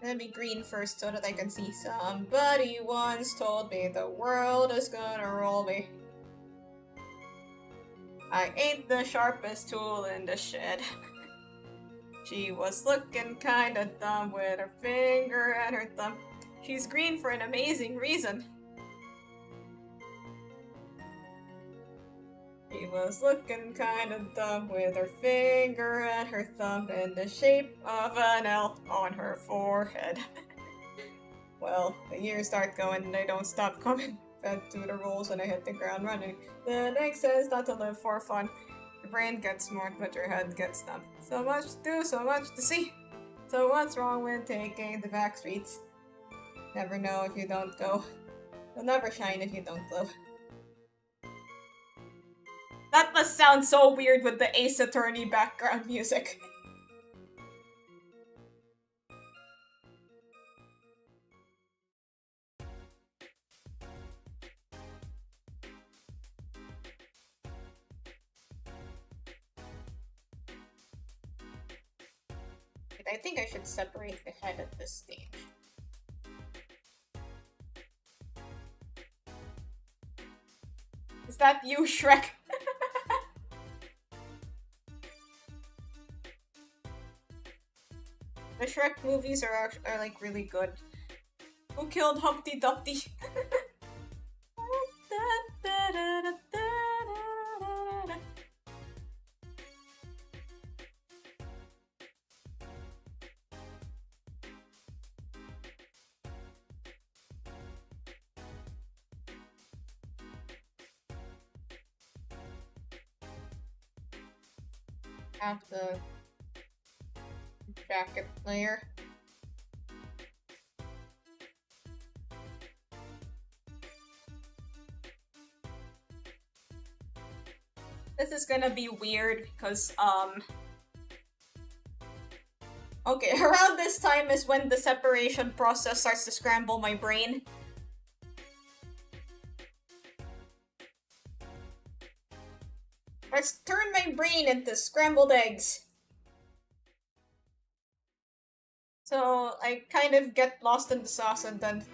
Let me green first so that I can see. Somebody once told me the world is gonna roll me. I ain't the sharpest tool in the shed. She was looking kinda dumb with her finger and her thumb. She's green for an amazing reason. She was looking kinda dumb with her finger and her thumb in the shape of an L on her forehead. Well, the years start going and they don't stop coming. Fed to the rules and I hit the ground running. The next says not to live for fun. Your brain gets smart, but your head gets numb. So much to do, so much to see. So what's wrong with taking the back streets? Never know if you don't go. You'll never shine if you don't glow. That must sound so weird with the Ace Attorney background music. I think I should separate the head at this stage. Is that you, Shrek? The Shrek movies are like really good. Who killed Humpty Dumpty? Have the jacket layer. this is gonna be weird because, okay, around this time is when the separation process starts to scramble my brain. Let's turn my brain into scrambled eggs. So I kind of get lost in the sauce and then...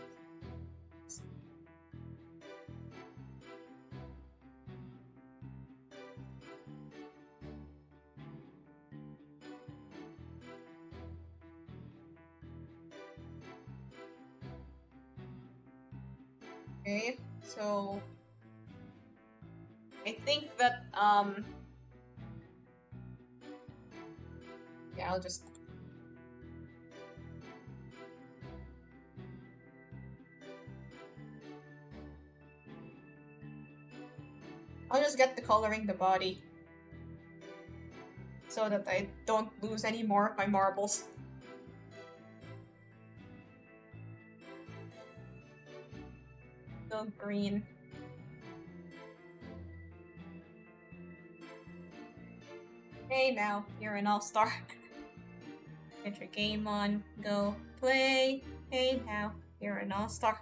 Okay, so... I think that, yeah, I'll just... I'll just get the coloring the body. So that I don't lose any more of my marbles. So green. Hey now, you're an all-star. Get your game on, go play. Hey now, you're an all-star.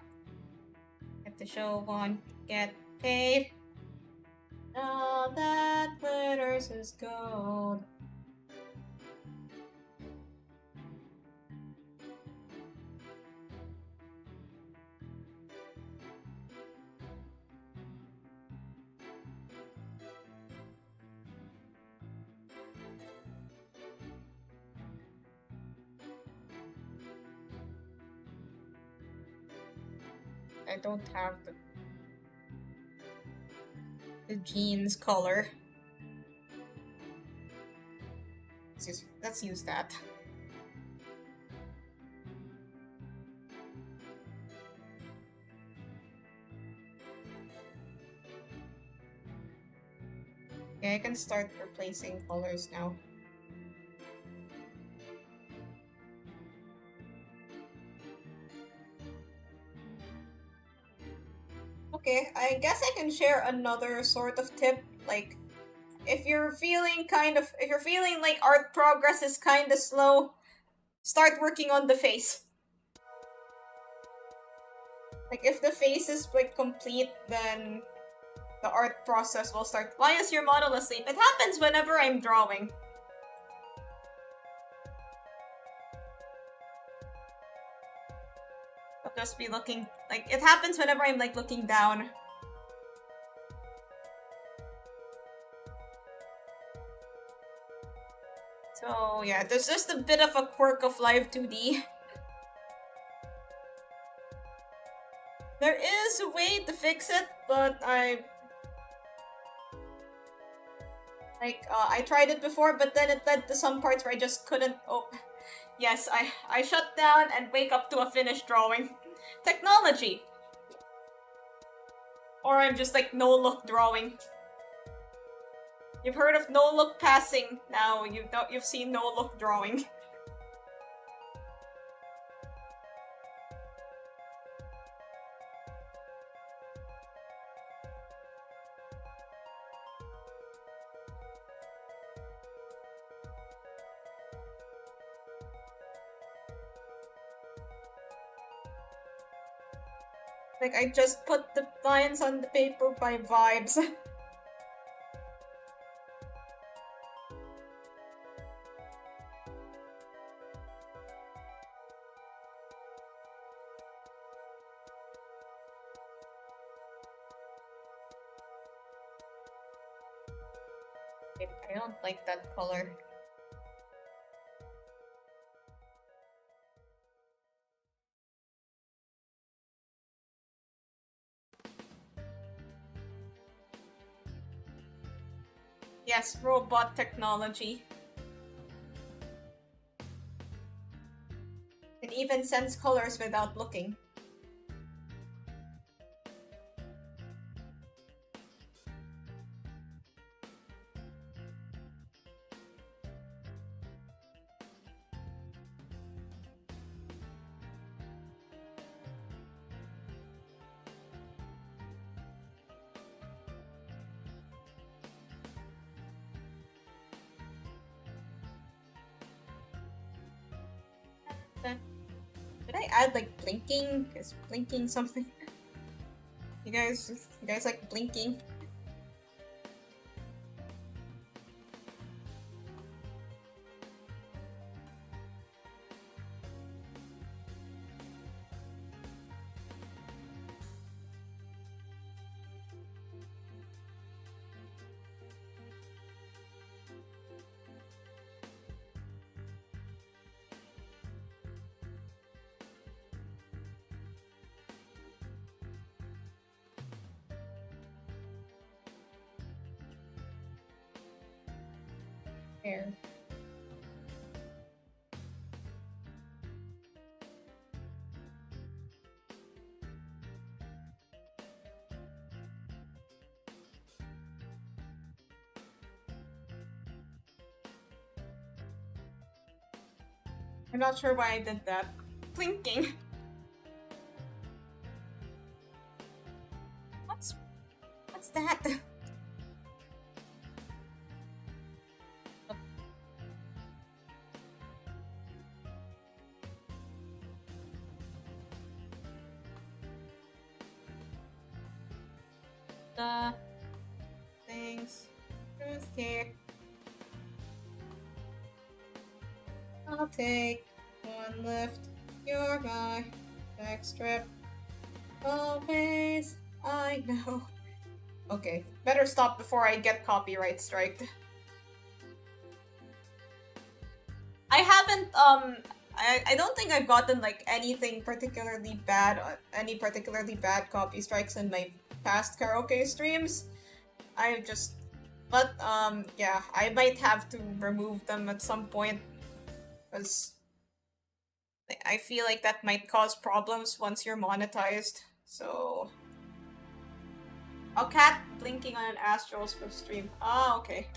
Get the show on, get paid. All that glitters is gold. I don't have the jeans color. Let's use that. Okay, I can start replacing colors now. Okay, I guess I can share another sort of tip. Like, if you're feeling like art progress is kind of slow, start working on the face. Like, if the face is like complete, then the art process will start. Why is your model asleep? It happens whenever I'm drawing. I'll just be looking, like, it happens whenever I'm like looking down. So yeah, there's just a bit of a quirk of Live 2D. There is a way to fix it, but I tried it before, but then it led to some parts where I just couldn't. Oh, yes, I shut down and wake up to a finished drawing. Technology. Or I'm just like no-look drawing. You've heard of no-look passing. Now you've seen no-look drawing. Like, I just put the lines on the paper by vibes. I don't like that color. Yes, robot technology. It even sends colors without looking. Uh, Did I add like blinking? Is blinking something? You guys like blinking? Here. I'm not sure why I did that. Blinking. What's that? The things. Okay. I'll take one lift. You're my next trip. Always, I know. Okay, better stop before I get copyright striked. I haven't, I don't think I've gotten, like, anything particularly bad, any particularly bad copy strikes in my past karaoke streams. But, yeah, I might have to remove them at some point, because I feel like that might cause problems once you're monetized, so... Oh, cat blinking on an Astral's stream. Ah, okay.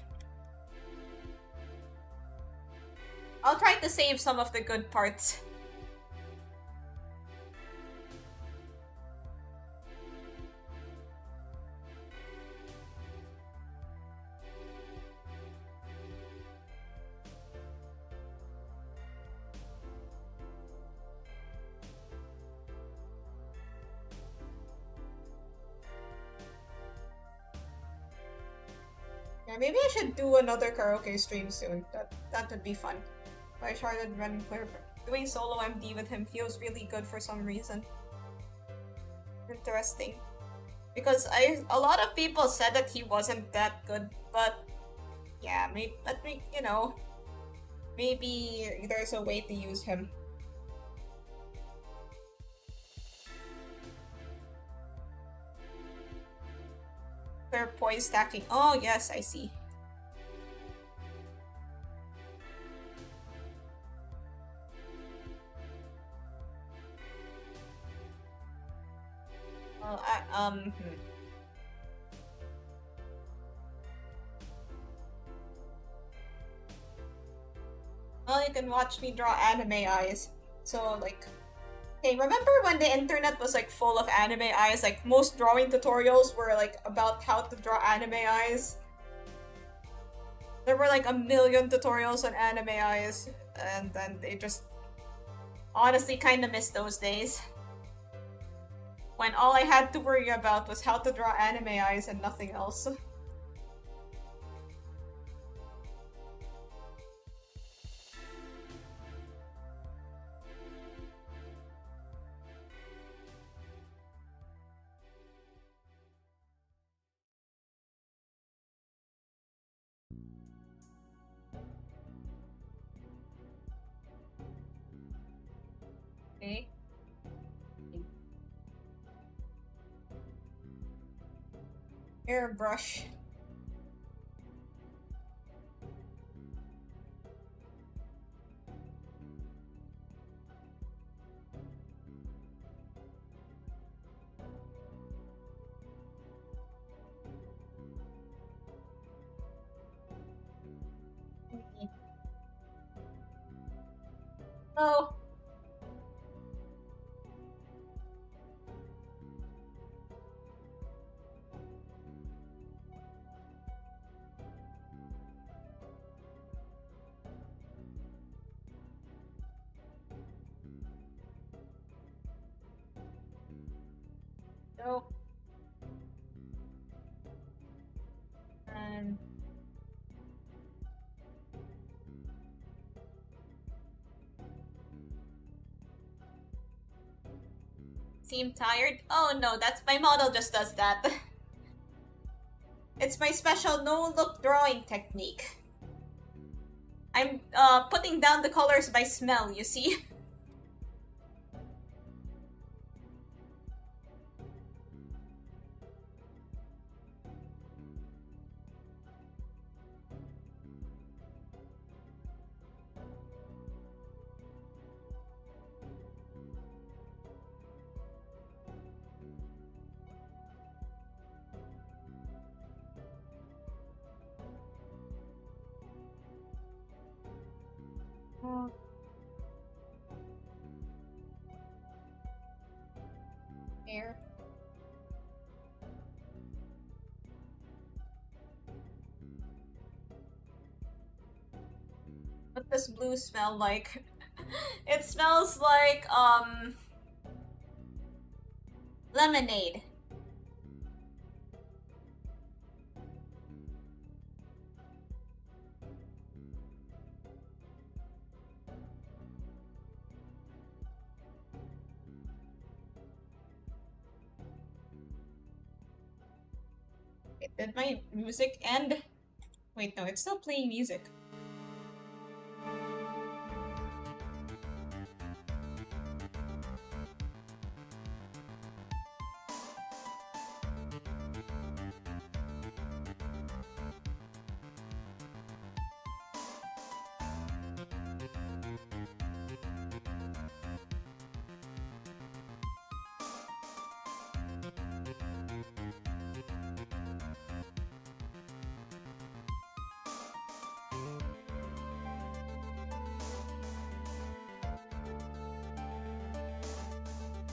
I'll try to save some of the good parts. Yeah, maybe I should do another karaoke stream soon. That would be fun. I started running player. Doing solo MD with him feels really good for some reason. Interesting. Because a lot of people said that he wasn't that good, but yeah, you know, maybe there's a way to use him. They're poise stacking. Oh yes, I see. Well, Well, you can watch me draw anime eyes. So, like... Hey, remember when the internet was, like, full of anime eyes? Like, most drawing tutorials were, like, about how to draw anime eyes. There were, like, a million tutorials on anime eyes. And then they just... honestly kinda missed those days. When all I had to worry about was how to draw anime eyes and nothing else. Okay. Airbrush. Oh. So, and seem tired? Oh no, that's my model just does that. It's my special no-look drawing technique. I'm putting down the colors by smell, you see? Oh. Here. What does blue smell like? It smells like, lemonade. Wait, did my music end? Wait, no, it's still playing music.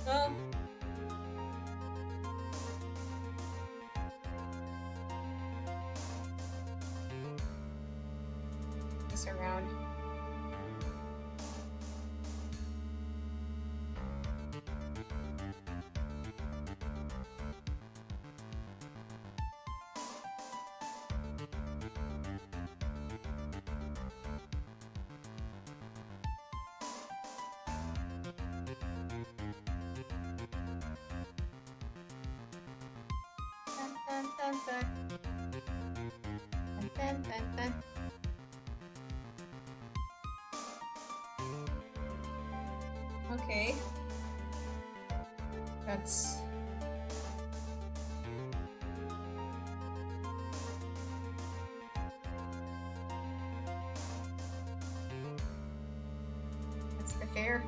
Oh. This around. Dun, dun, dun, dun. Dun, dun, dun, dun. Okay. That's... That's the hair.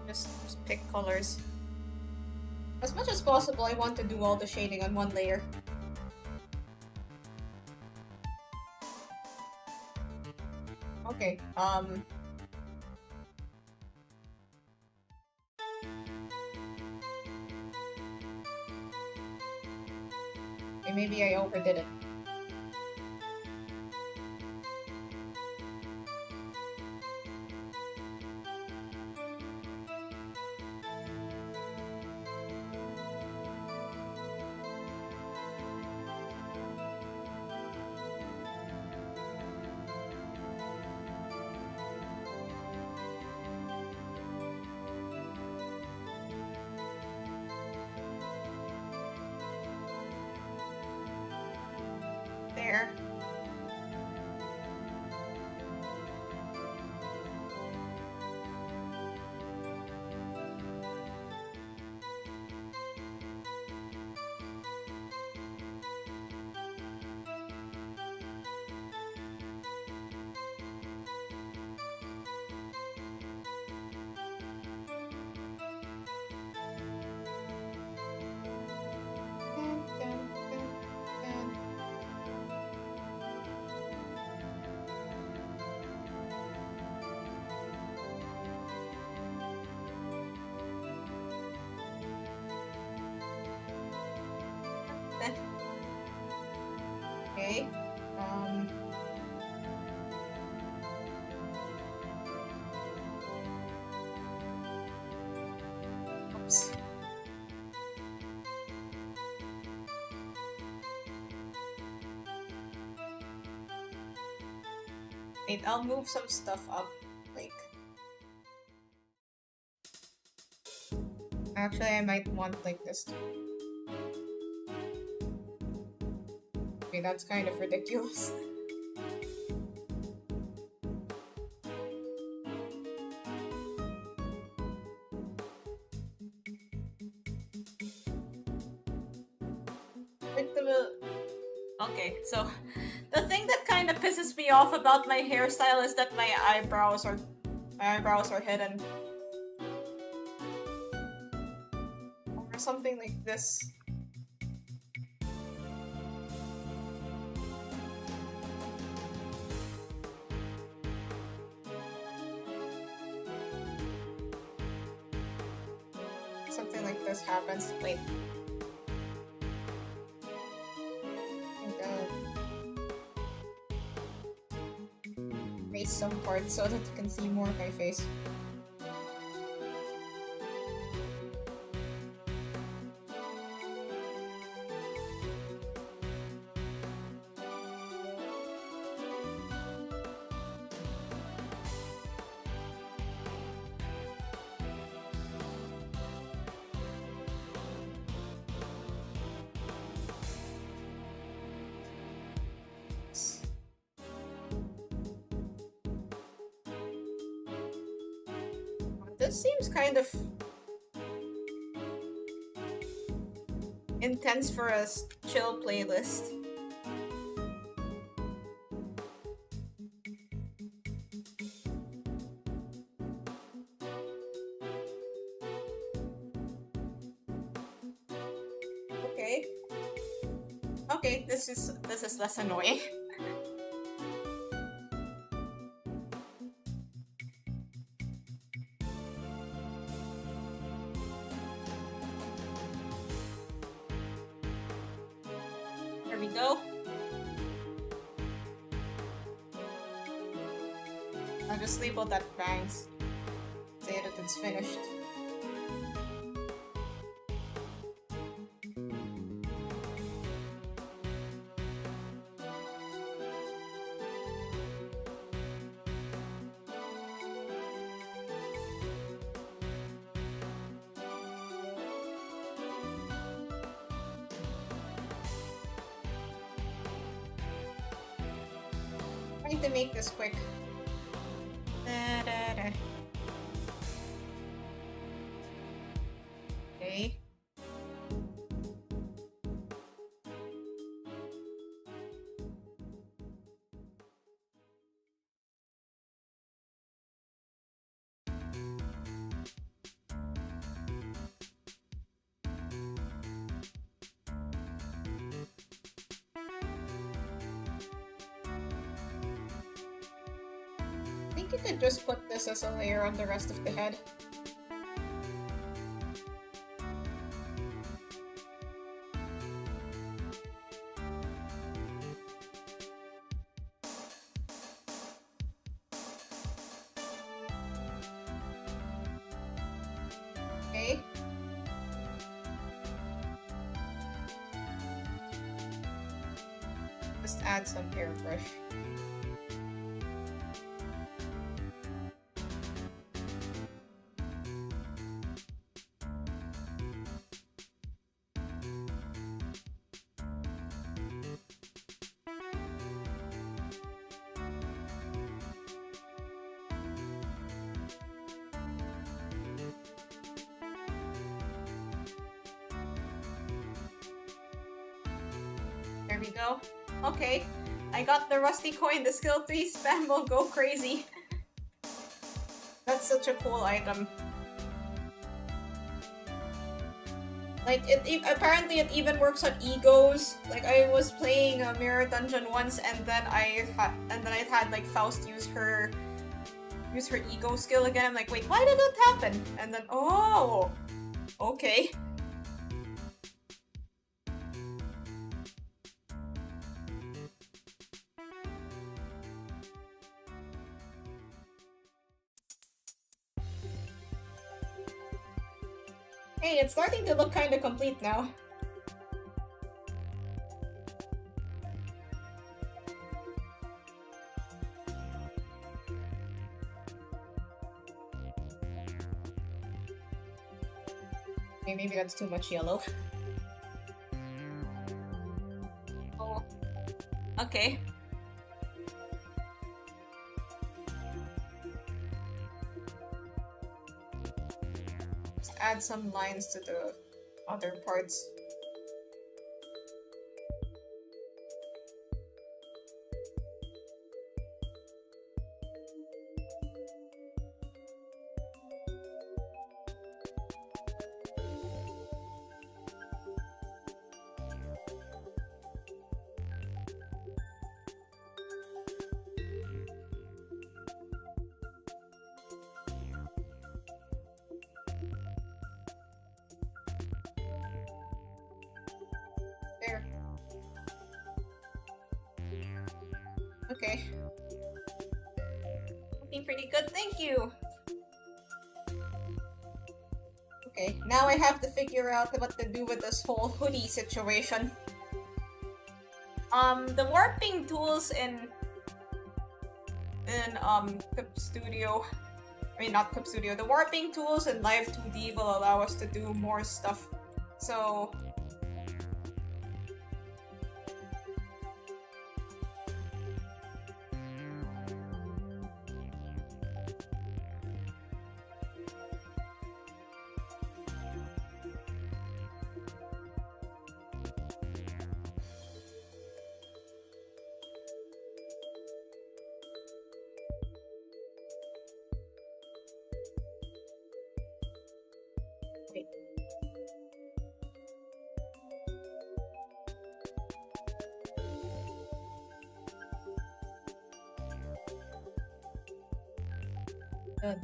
Just pick colors. As much as possible, I want to do all the shading on one layer. Okay, okay, maybe I overdid it. There. Dun, dun, dun, dun. Wait, I'll move some stuff up. Like... Actually, I might want like this too. Okay, that's kind of ridiculous. Okay, so the thing that kind of pisses me off about my hairstyle is that my eyebrows are hidden. Or something like this. Something like this happens. Wait. Raise some parts so that you can see more of my face. This seems kind of intense for a chill playlist. Okay. Okay, this is less annoying. There we go. I'll just label that bangs. Say that it's finished. Trying to make this quick. Okay. I think you could just put this as a layer on the rest of the head. Okay. Just add some airbrush. There we go. Okay, I got the rusty coin. The skill 3 spam will go crazy. That's such a cool item. Like, apparently it even works on egos. Like, I was playing a mirror dungeon once, and then I had like Faust use her ego skill again. I'm like, wait, why did that happen? And then, oh, okay. Hey, it's starting to look kind of complete now. Okay, maybe that's too much yellow. Oh. Okay. Let's add some lines to the other parts. There. Okay. Looking pretty good, thank you! Okay, now I have to figure out what to do with this whole hoodie situation. The warping tools in Clip Studio, I mean not Clip Studio, the warping tools in Live 2D will allow us to do more stuff. So wait. Good.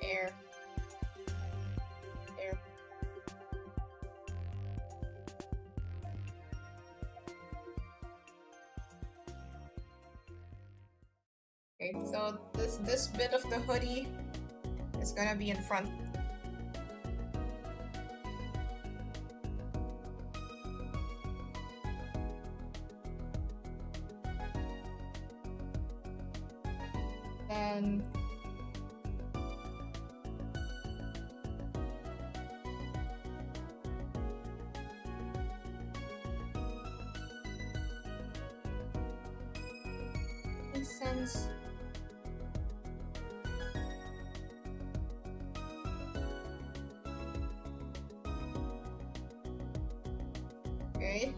Air. Air. Okay, so this bit of the hoodie is gonna be in front. Then makes sense. Okay.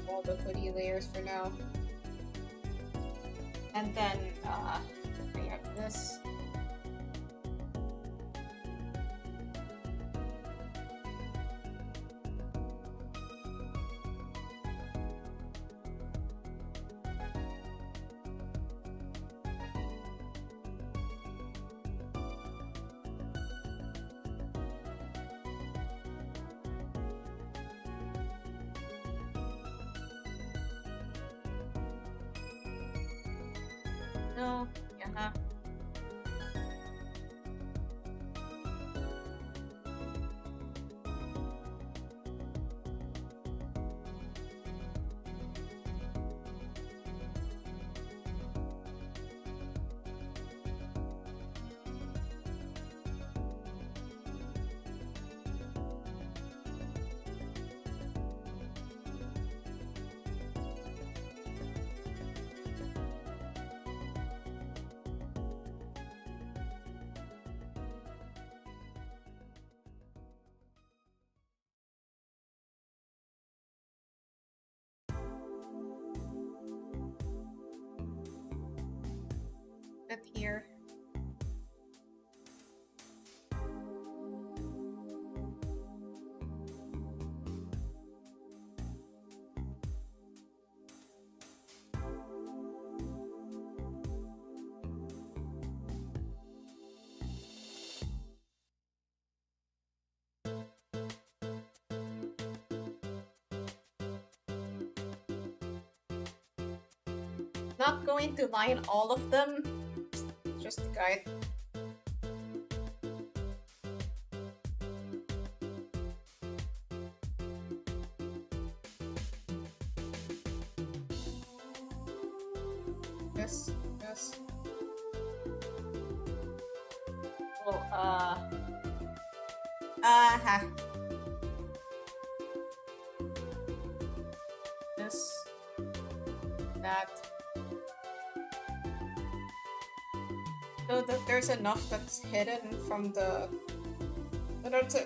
All the hoodie layers for now. And then we have this. No, yeah. Not going to line all of them, just to guide. This. Well, this, that. So that there's enough that's hidden from the...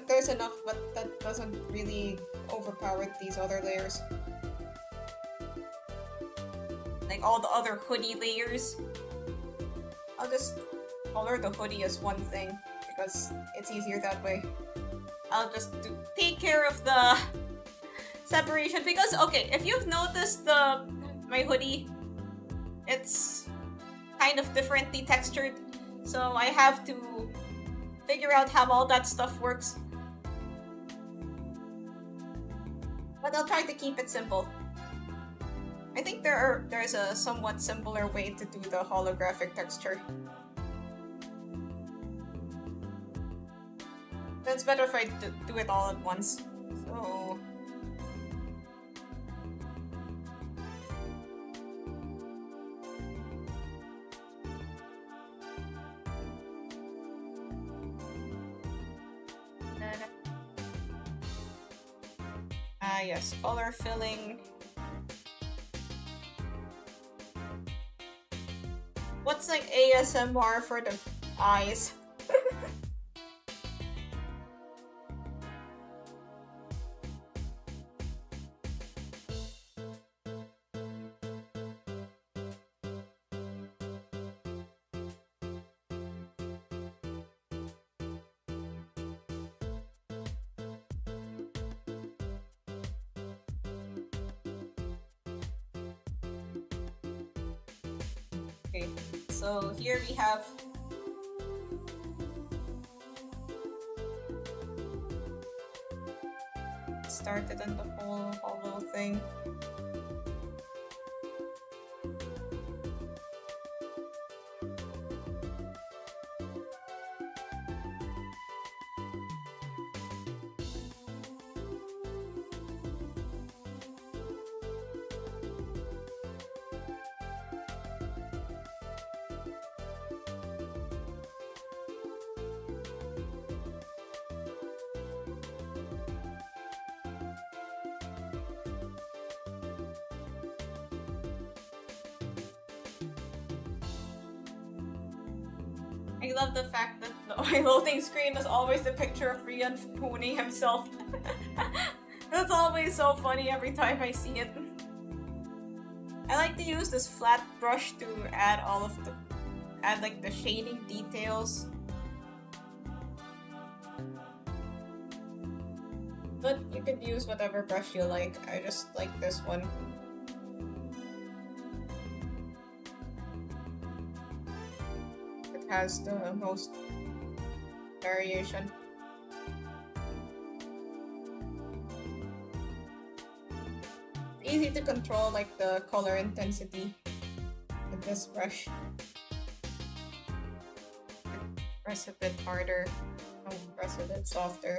There's enough, but that doesn't really overpower these other layers. Like all the other hoodie layers. I'll just color the hoodie as one thing, because it's easier that way. I'll just take care of the separation, because, okay, if you've noticed my hoodie, it's kind of differently textured, so I have to figure out how all that stuff works. But I'll try to keep it simple. I think there's a somewhat simpler way to do the holographic texture. It's better if I do it all at once. So... yes, color filling. What's like ASMR for the eyes? Okay, so here we have started on the whole hollow thing. I love the fact that my loading screen is always a picture of Rian pooning himself. That's always so funny every time I see it. I like to use this flat brush to add like the shading details. But you could use whatever brush you like. I just like this one. Has the most variation. Easy to control like the color intensity with this brush. Press a bit harder, press a bit softer.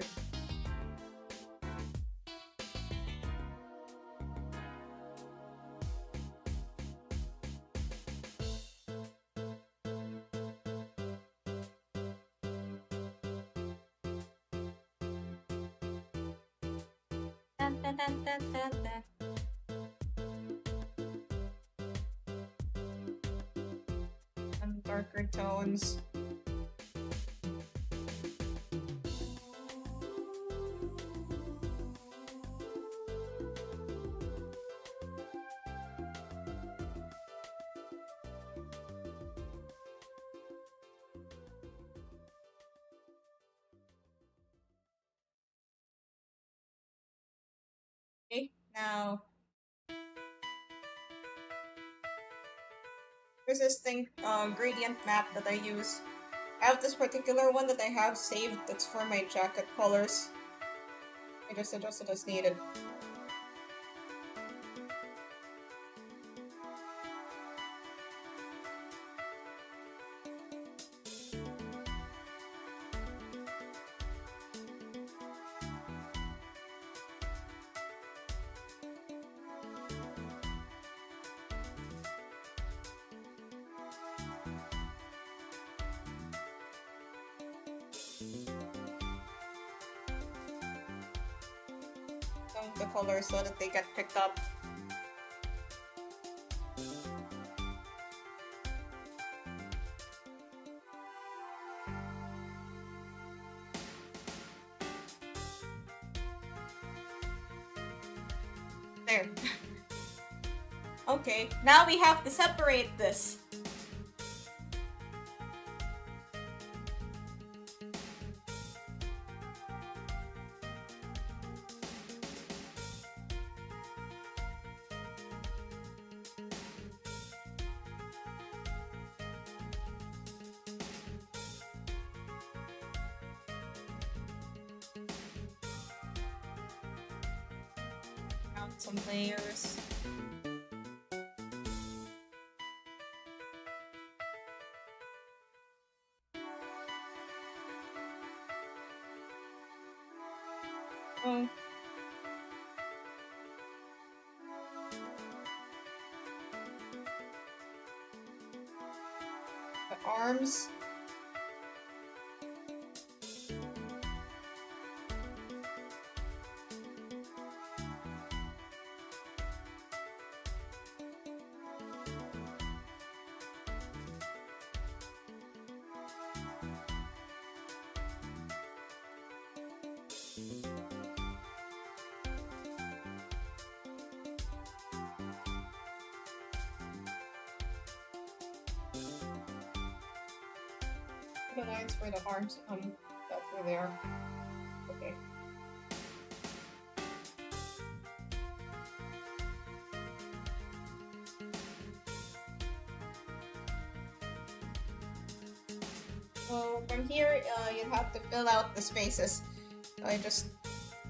Some darker tones. Okay, now there's this thing, gradient map that I use. I have this particular one that I have saved that's for my jacket colors. I just adjust it as needed. . the colors so that they get picked up. There. Okay, now we have to separate this. Count some layers. Oh. The arms. The lines for the arms, that's where they are. Okay. So from here, you'd have to fill out the spaces. So I just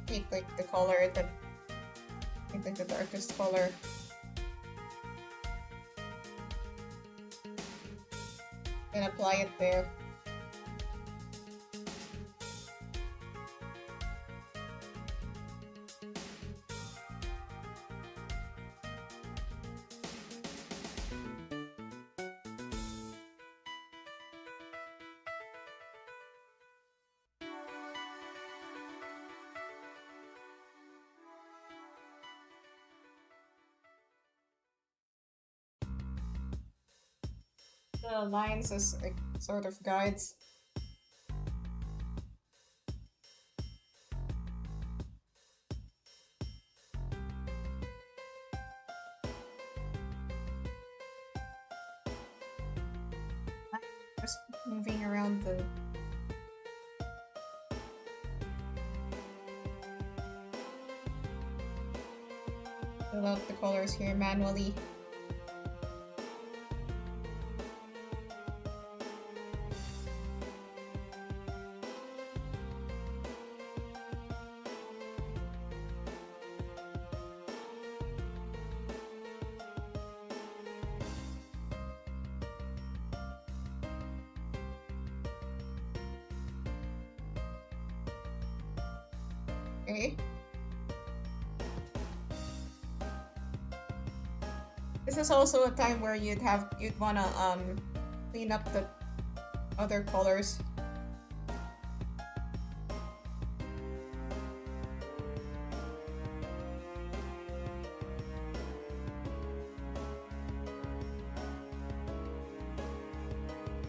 take like the color that I think the darkest color. And apply it there. The lines as like sort of guides. Just moving around the fill out the colors here manually. Okay. This is also a time where you'd wanna clean up the other colors.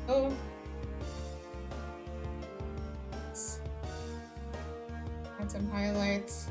Oh. Add some highlights.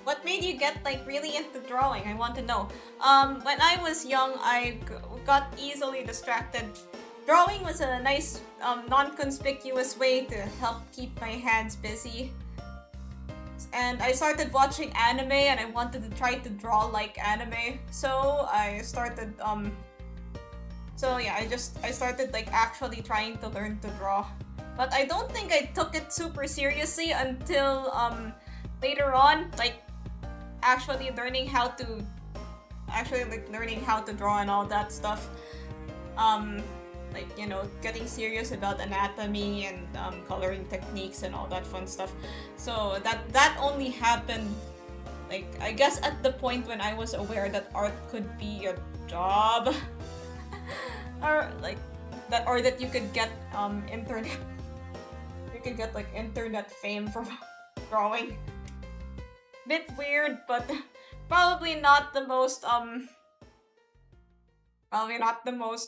What made you get like really into drawing? I want to know. When I was young, I got easily distracted. Drawing was a nice, non-conspicuous way to help keep my hands busy. And I started watching anime, and I wanted to try to draw like anime. So I started, I started like actually trying to learn to draw. But I don't think I took it super seriously until later on, like actually learning how to learning how to draw and all that stuff. Like, you know, getting serious about anatomy and coloring techniques and all that fun stuff. So that only happened, like, I guess at the point when I was aware that art could be a job. Or like that, or that you could get internet you could get like internet fame from drawing. Bit weird, but probably not the most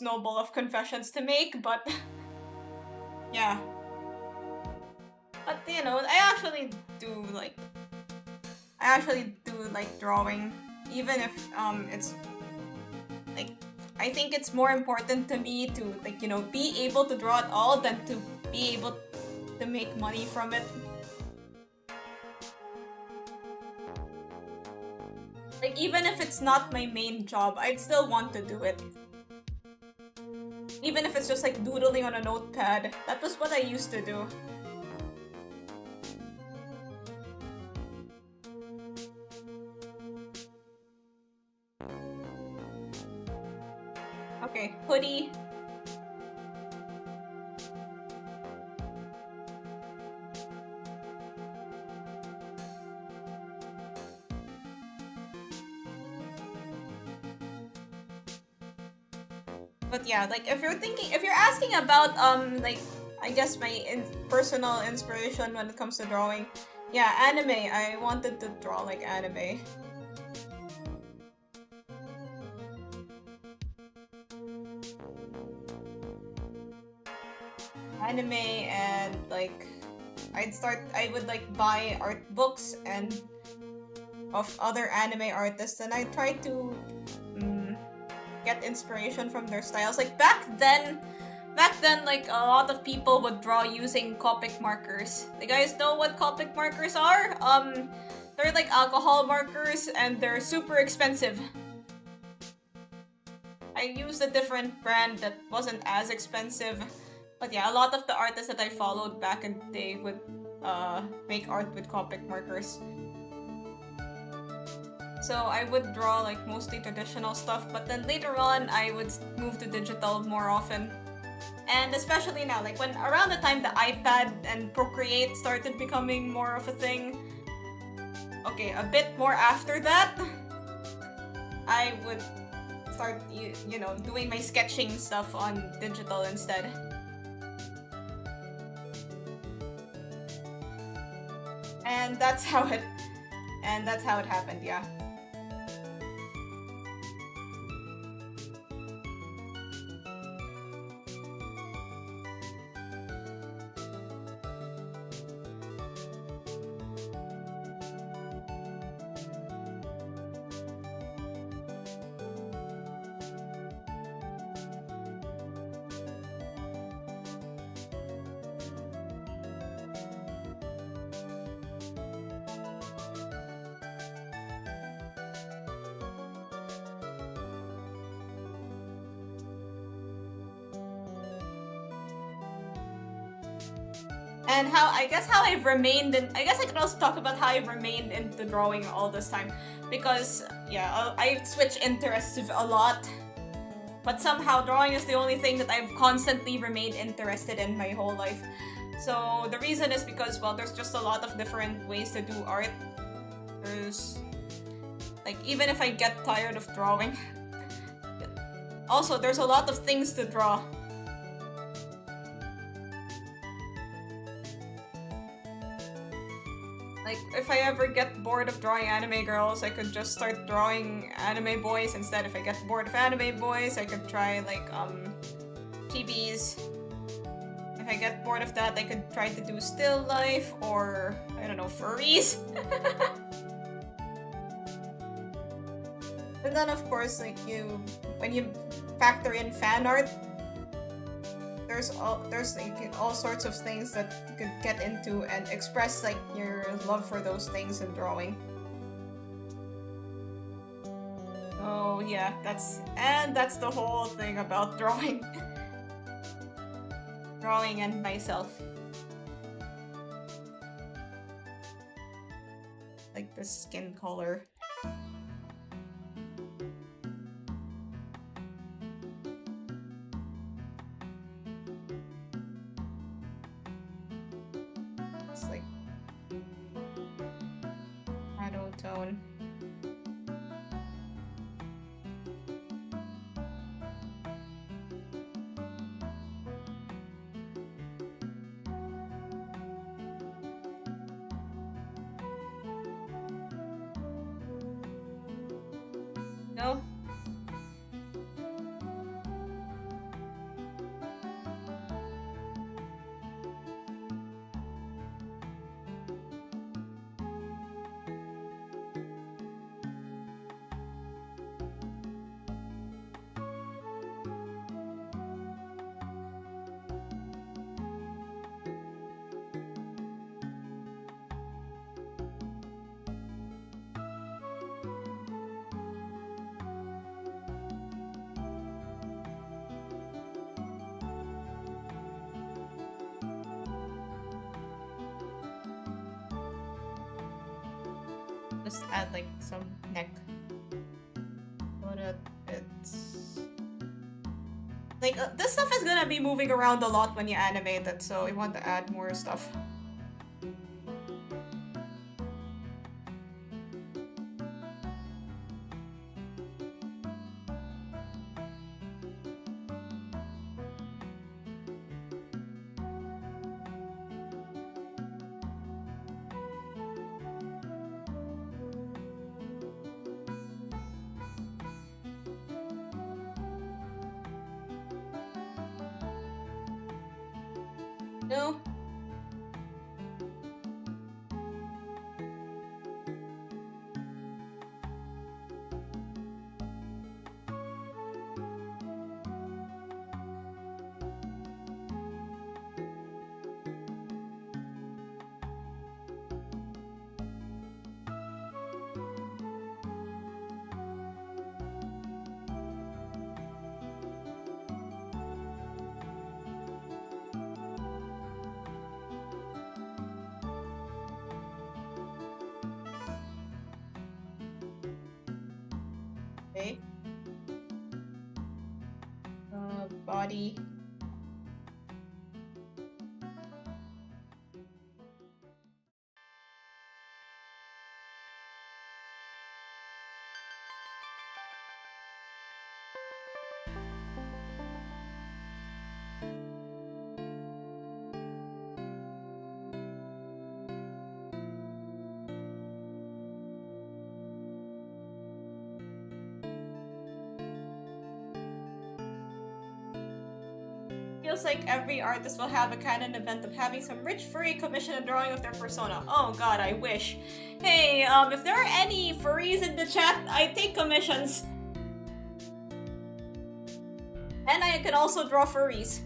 noble of confessions to make, but yeah. But you know, I actually do like drawing, even if it's like, I think it's more important to me to, like, you know, be able to draw at all than to be able to make money from it. Like, even if it's not my main job, I'd still want to do it. Even if it's just like doodling on a notepad. That was what I used to do. Okay, hoodie. But yeah, like, if you're asking about like, I guess my personal inspiration when it comes to drawing, yeah, anime. I wanted to draw like anime. Anime, and like, I would like buy art books and of other anime artists, and I try to get inspiration from their styles. Like, back then, like, a lot of people would draw using Copic markers. You guys know what Copic markers are? They're like alcohol markers, and they're super expensive. I used a different brand that wasn't as expensive. But yeah, a lot of the artists that I followed back in the day would make art with Copic markers. So I would draw like mostly traditional stuff, but then later on I would move to digital more often. And especially now, like, when around the time the iPad and Procreate started becoming more of a thing, okay, a bit more after that, I would start, you know, doing my sketching stuff on digital instead. And that's how it happened, yeah. And I guess I could also talk about how I've remained into drawing all this time. Because, yeah, I switch interests a lot. But somehow drawing is the only thing that I've constantly remained interested in my whole life. So the reason is because, well, there's just a lot of different ways to do art. There's, like, even if I get tired of drawing. Also, there's a lot of things to draw. Like, if I ever get bored of drawing anime girls, I could just start drawing anime boys instead. If I get bored of anime boys, I could try, like, chibis. If I get bored of that, I could try to do still life, or, I don't know, furries. And then, of course, like, when you factor in fan art, there's like all sorts of things that you could get into and express like your love for those things in drawing. Oh yeah, that's the whole thing about drawing. Drawing and myself. Like the skin color. tone. No? Just add like some neck. But it's like this stuff is gonna be moving around a lot when you animate it, so we want to add more stuff. No? Okay. Body. Feels like every artist will have a canon event of having some rich furry commission a drawing of their persona. Oh god, I wish. Hey, if there are any furries in the chat, I take commissions. And I can also draw furries.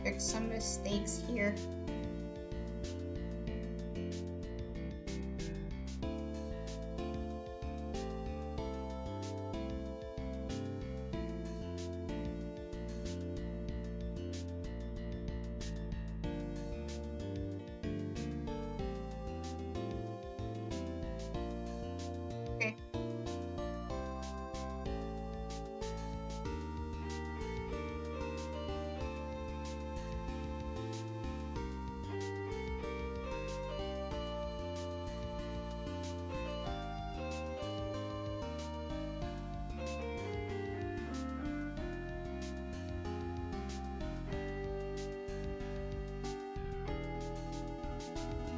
Fix some mistakes here. Okay.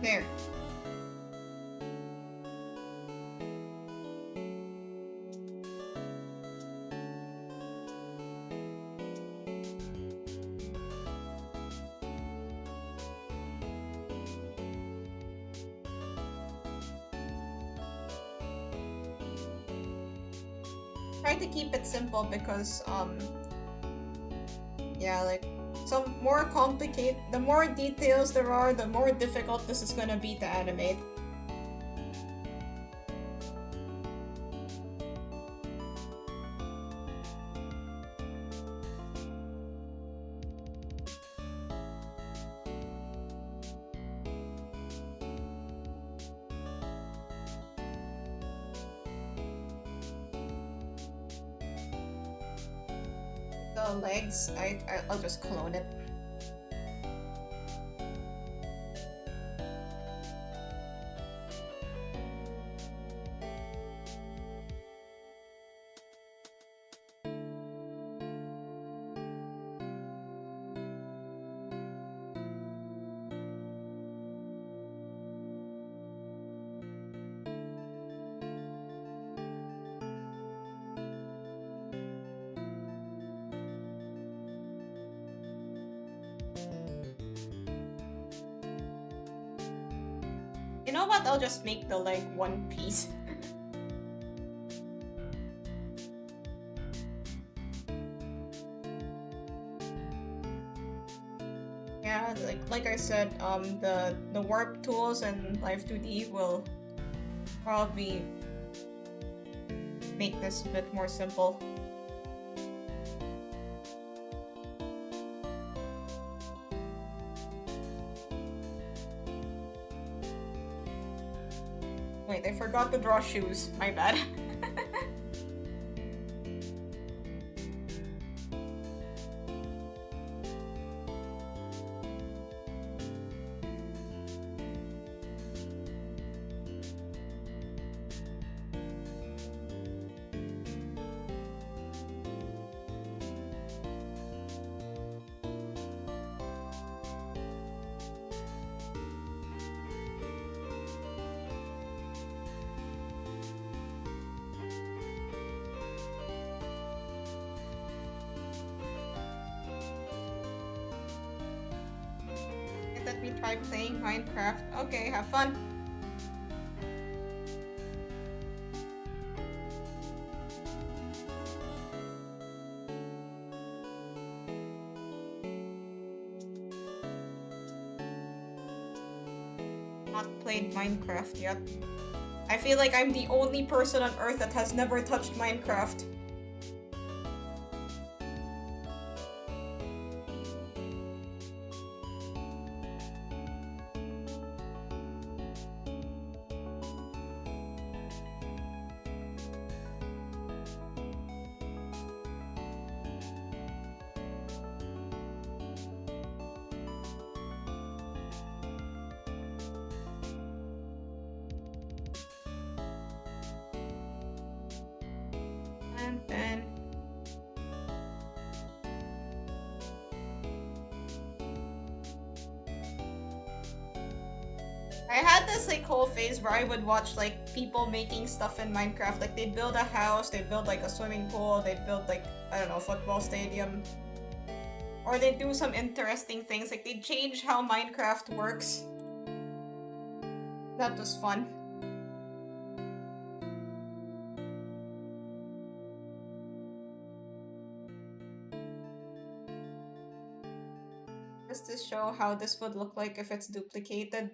There. Try to keep it simple because yeah, like some more complicated, the more details there are, the more difficult this is gonna be to animate. the legs. I'll just clone it. You know what? I'll just make the leg one piece. Yeah, like I said, the warp tools and Live 2D will probably make this a bit more simple. Wait, I forgot to draw shoes. My bad. Let me try playing Minecraft. Okay, have fun. Not played Minecraft yet. I feel like I'm the only person on Earth that has never touched Minecraft. And then I had this like whole phase where I would watch like people making stuff in Minecraft. Like they'd build a house, they'd build like a swimming pool, they'd build like, I don't know, a football stadium. Or they'd do some interesting things, like they'd change how Minecraft works. That was fun. Just to show how this would look like if it's duplicated.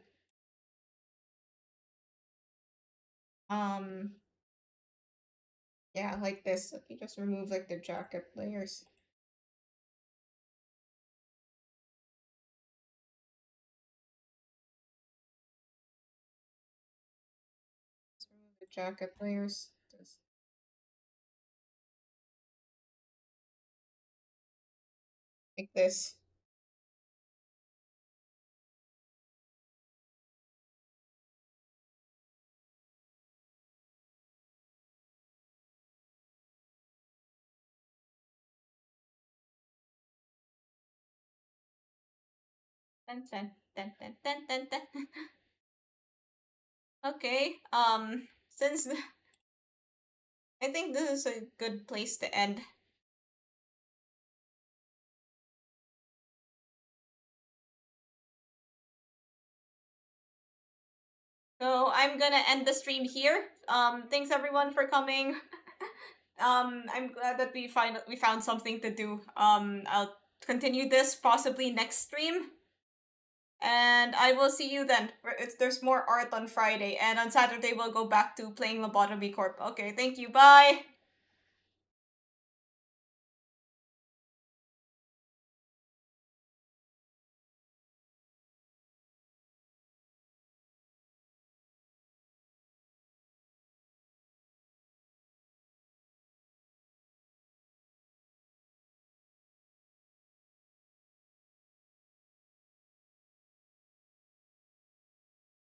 Yeah, like this. Let me just remove like the jacket layers. Let's remove the jacket layers. Just like this. Dun, dun, dun, dun, dun, dun, dun. Okay, since I think this is a good place to end. So I'm gonna end the stream here. Thanks everyone for coming. I'm glad that we found something to do. I'll continue this possibly next stream. And I will see you then. There's more art on Friday, and on Saturday we'll go back to playing Lobotomy Corp. Okay, thank you. Bye.